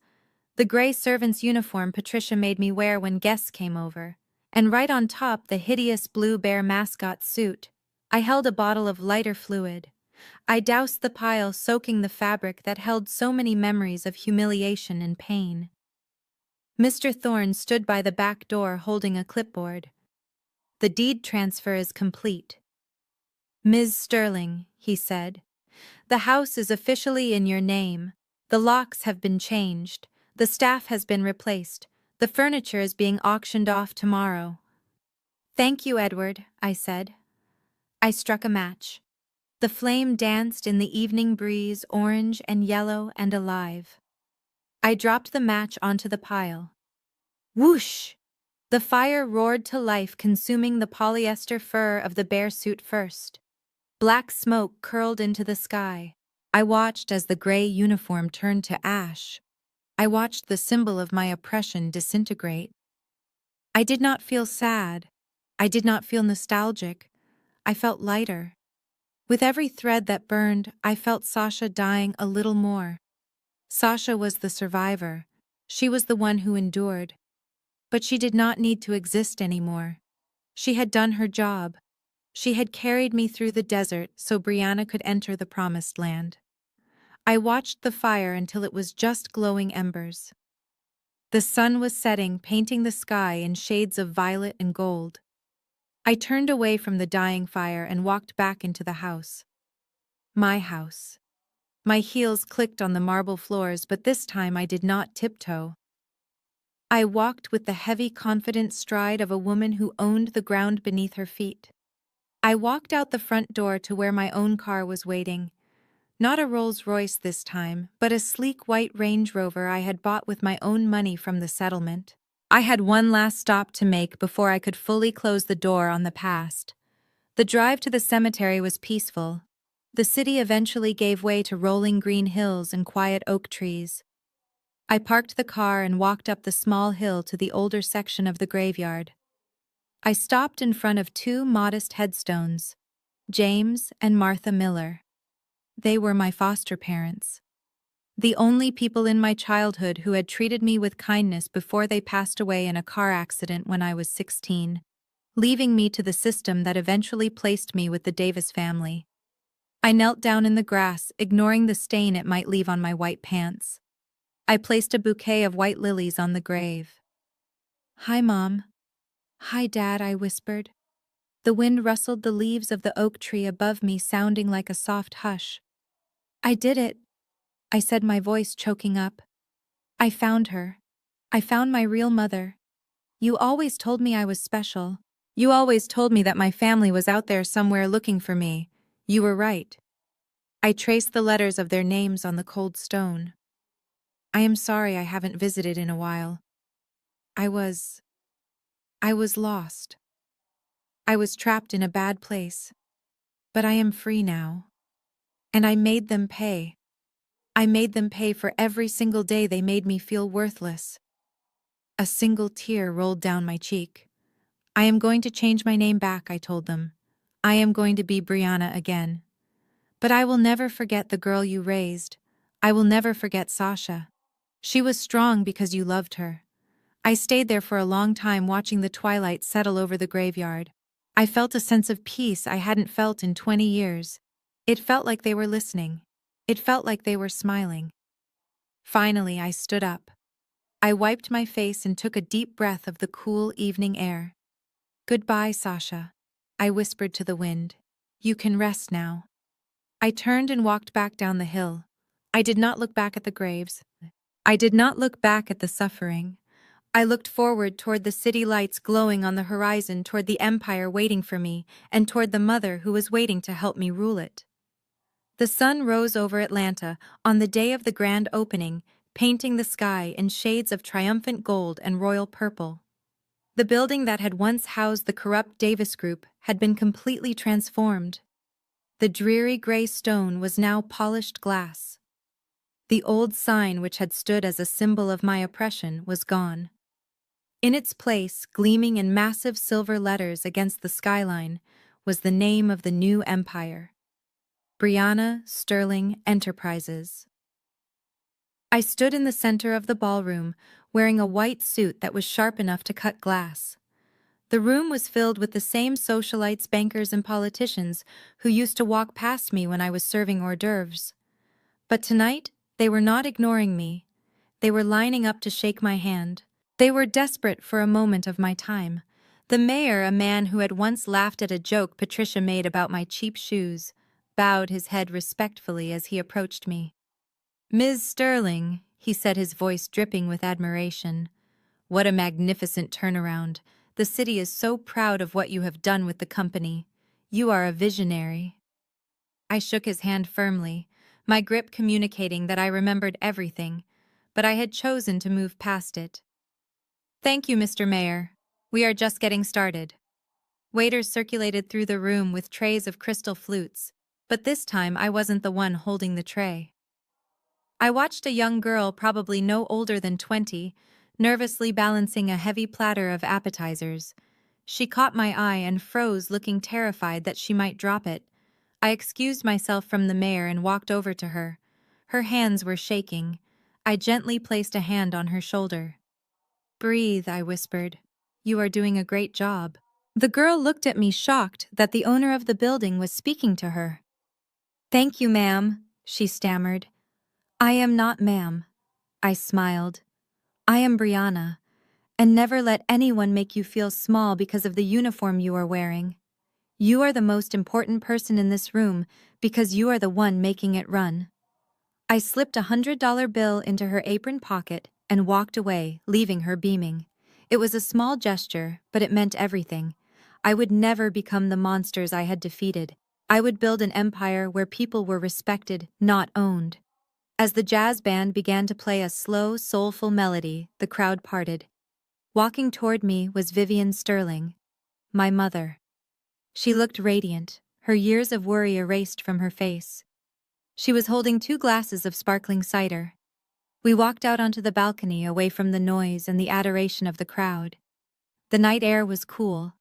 the gray servant's uniform Patricia made me wear when guests came over, and right on top the hideous blue bear mascot suit. I held a bottle of lighter fluid. I doused the pile, soaking the fabric that held so many memories of humiliation and pain. Mr. Thorne stood by the back door holding a clipboard. "The deed transfer is complete." "Ms. Sterling," he said, "the house is officially in your name. The locks have been changed. The staff has been replaced. The furniture is being auctioned off tomorrow." "Thank you, Edward," I said. I struck a match. The flame danced in the evening breeze, orange and yellow and alive. I dropped the match onto the pile. Whoosh! The fire roared to life, consuming the polyester fur of the bear suit first. Black smoke curled into the sky. I watched as the gray uniform turned to ash. I watched the symbol of my oppression disintegrate. I did not feel sad. I did not feel nostalgic. I felt lighter. With every thread that burned, I felt Sasha dying a little more. Sasha was the survivor. She was the one who endured. But she did not need to exist anymore. She had done her job. She had carried me through the desert so Brianna could enter the promised land. I watched the fire until it was just glowing embers. The sun was setting, painting the sky in shades of violet and gold. I turned away from the dying fire and walked back into the house. My house. My heels clicked on the marble floors, but this time I did not tiptoe. I walked with the heavy, confident stride of a woman who owned the ground beneath her feet. I walked out the front door to where my own car was waiting. Not a Rolls-Royce this time, but a sleek white Range Rover I had bought with my own money from the settlement. I had one last stop to make before I could fully close the door on the past. The drive to the cemetery was peaceful. The city eventually gave way to rolling green hills and quiet oak trees. I parked the car and walked up the small hill to the older section of the graveyard. I stopped in front of two modest headstones, James and Martha Miller. They were my foster parents. The only people in my childhood who had treated me with kindness before they passed away in a car accident when I was 16, leaving me to the system that eventually placed me with the Davis family. I knelt down in the grass, ignoring the stain it might leave on my white pants. I placed a bouquet of white lilies on the grave. "Hi, Mom," "Hi, Dad," I whispered. The wind rustled the leaves of the oak tree above me, sounding like a soft hush. "I did it," I said, my voice choking up. "I found her. I found my real mother. You always told me I was special. You always told me that my family was out there somewhere looking for me. You were right." I traced the letters of their names on the cold stone. "I am sorry I haven't visited in a while. I was lost. I was trapped in a bad place. But I am free now. And I made them pay. I made them pay for every single day they made me feel worthless." A single tear rolled down my cheek. "I am going to change my name back," I told them. "I am going to be Brianna again. But I will never forget the girl you raised. I will never forget Sasha. She was strong because you loved her." I stayed there for a long time, watching the twilight settle over the graveyard. I felt a sense of peace I hadn't felt in 20 years. It felt like they were listening. It felt like they were smiling. Finally, I stood up. I wiped my face and took a deep breath of the cool evening air. "Goodbye, Sasha," I whispered to the wind. "You can rest now." I turned and walked back down the hill. I did not look back at the graves. I did not look back at the suffering. I looked forward toward the city lights glowing on the horizon, toward the empire waiting for me, and toward the mother who was waiting to help me rule it. The sun rose over Atlanta on the day of the grand opening, painting the sky in shades of triumphant gold and royal purple. The building that had once housed the corrupt Davis Group had been completely transformed. The dreary gray stone was now polished glass. The old sign, which had stood as a symbol of my oppression, was gone. In its place, gleaming in massive silver letters against the skyline, was the name of the new empire: Brianna Sterling Enterprises. I stood in the center of the ballroom, wearing a white suit that was sharp enough to cut glass. The room was filled with the same socialites, bankers, and politicians who used to walk past me when I was serving hors d'oeuvres. But tonight, they were not ignoring me. They were lining up to shake my hand. They were desperate for a moment of my time. The mayor, a man who had once laughed at a joke Patricia made about my cheap shoes, bowed his head respectfully as he approached me. "Ms. Sterling," he said, his voice dripping with admiration. "What a magnificent turnaround. The city is so proud of what you have done with the company. You are a visionary." I shook his hand firmly, my grip communicating that I remembered everything, but I had chosen to move past it. "Thank you, Mr. Mayor. We are just getting started." Waiters circulated through the room with trays of crystal flutes, but this time I wasn't the one holding the tray. I watched a young girl, probably no older than 20, nervously balancing a heavy platter of appetizers. She caught my eye and froze, looking terrified that she might drop it. I excused myself from the mayor and walked over to her. Her hands were shaking. I gently placed a hand on her shoulder. "Breathe," I whispered. "You are doing a great job." The girl looked at me, shocked that the owner of the building was speaking to her. "Thank you, ma'am," she stammered. "I am not ma'am." I smiled. "I am Brianna, and never let anyone make you feel small because of the uniform you are wearing. You are the most important person in this room because you are the one making it run." I slipped $100 bill into her apron pocket and walked away, leaving her beaming. It was a small gesture, but it meant everything. I would never become the monsters I had defeated. I would build an empire where people were respected, not owned. As the jazz band began to play a slow, soulful melody, the crowd parted. Walking toward me was Vivian Sterling, my mother. She looked radiant, her years of worry erased from her face. She was holding 2 glasses of sparkling cider. We walked out onto the balcony, away from the noise and the adoration of the crowd. The night air was cool.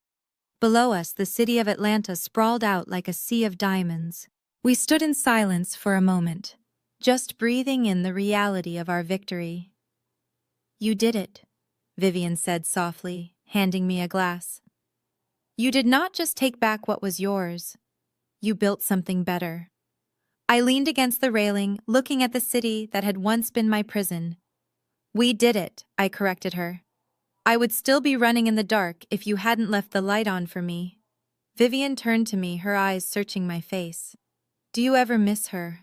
Below us, the city of Atlanta sprawled out like a sea of diamonds. We stood in silence for a moment, just breathing in the reality of our victory. "You did it," Vivian said softly, handing me a glass. "You did not just take back what was yours. You built something better." I leaned against the railing, looking at the city that had once been my prison. "We did it," I corrected her. I would still be running in the dark if you hadn't left the light on for me. Vivian turned to me, her eyes searching my face. Do you ever miss her?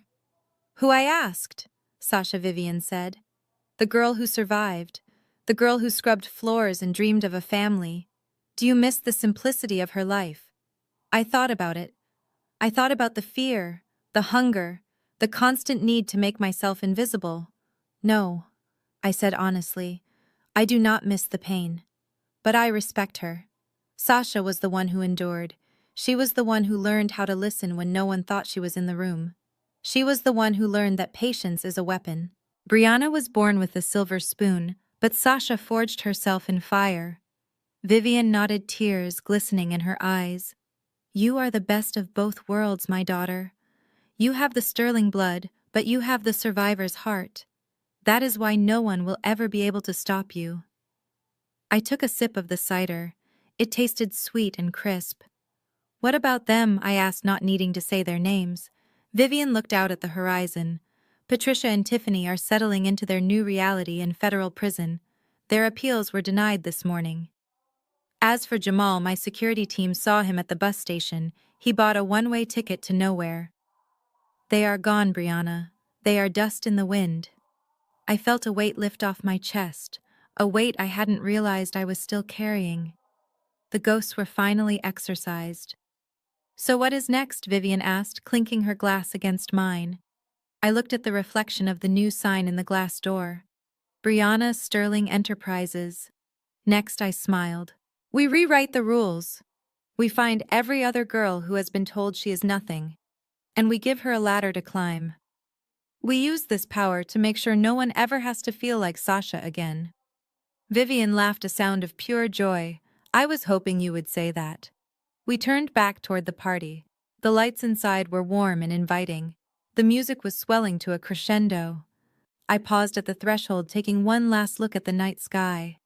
Who I asked, Sasha Vivian said. The girl who survived. The girl who scrubbed floors and dreamed of a family. Do you miss the simplicity of her life? I thought about it. I thought about the fear, the hunger, the constant need to make myself invisible. No, I said honestly. I do not miss the pain. But I respect her. Sasha was the one who endured. She was the one who learned how to listen when no one thought she was in the room. She was the one who learned that patience is a weapon. Brianna was born with a silver spoon, but Sasha forged herself in fire. Vivian nodded, tears glistening in her eyes. You are the best of both worlds, my daughter. You have the sterling blood, but you have the survivor's heart. That is why no one will ever be able to stop you. I took a sip of the cider. It tasted sweet and crisp. What about them? I asked, not needing to say their names. Vivian looked out at the horizon. Patricia and Tiffany are settling into their new reality in federal prison. Their appeals were denied this morning. As for Jamal, my security team saw him at the bus station. He bought a one-way ticket to nowhere. They are gone, Brianna. They are dust in the wind. I felt a weight lift off my chest, a weight I hadn't realized I was still carrying. The ghosts were finally exorcised. So what is next? Vivian asked, clinking her glass against mine. I looked at the reflection of the new sign in the glass door. Brianna Sterling Enterprises. Next, I smiled. We rewrite the rules. We find every other girl who has been told she is nothing, and we give her a ladder to climb. We use this power to make sure no one ever has to feel like Sasha again. Vivian laughed, a sound of pure joy. I was hoping you would say that. We turned back toward the party. The lights inside were warm and inviting. The music was swelling to a crescendo. I paused at the threshold, taking one last look at the night sky.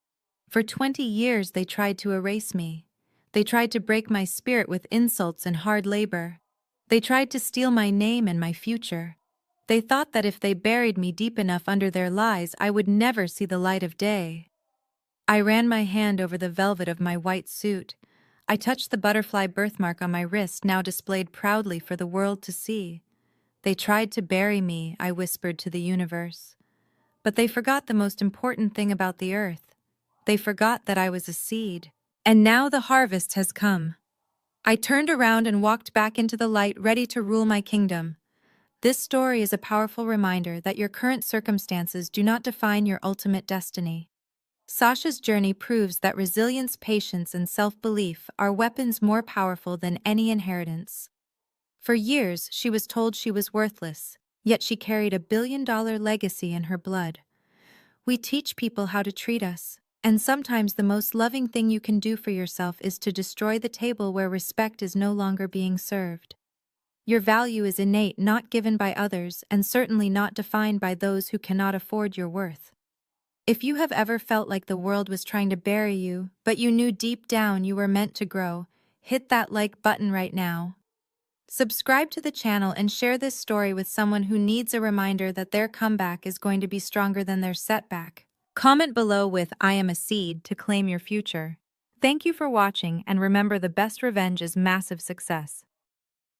For 20 years they tried to erase me. They tried to break my spirit with insults and hard labor. They tried to steal my name and my future. They thought that if they buried me deep enough under their lies, I would never see the light of day. I ran my hand over the velvet of my white suit. I touched the butterfly birthmark on my wrist, now displayed proudly for the world to see. They tried to bury me, I whispered to the universe. But they forgot the most important thing about the earth. They forgot that I was a seed. And now the harvest has come. I turned around and walked back into the light, ready to rule my kingdom. This story is a powerful reminder that your current circumstances do not define your ultimate destiny. Sasha's journey proves that resilience, patience, and self-belief are weapons more powerful than any inheritance. For years, she was told she was worthless, yet she carried a billion-dollar legacy in her blood. We teach people how to treat us, and sometimes the most loving thing you can do for yourself is to destroy the table where respect is no longer being served. Your value is innate, not given by others, and certainly not defined by those who cannot afford your worth. If you have ever felt like the world was trying to bury you, but you knew deep down you were meant to grow, hit that like button right now. Subscribe to the channel and share this story with someone who needs a reminder that their comeback is going to be stronger than their setback. Comment below with "I am a seed" to claim your future. Thank you for watching, and remember, the best revenge is massive success.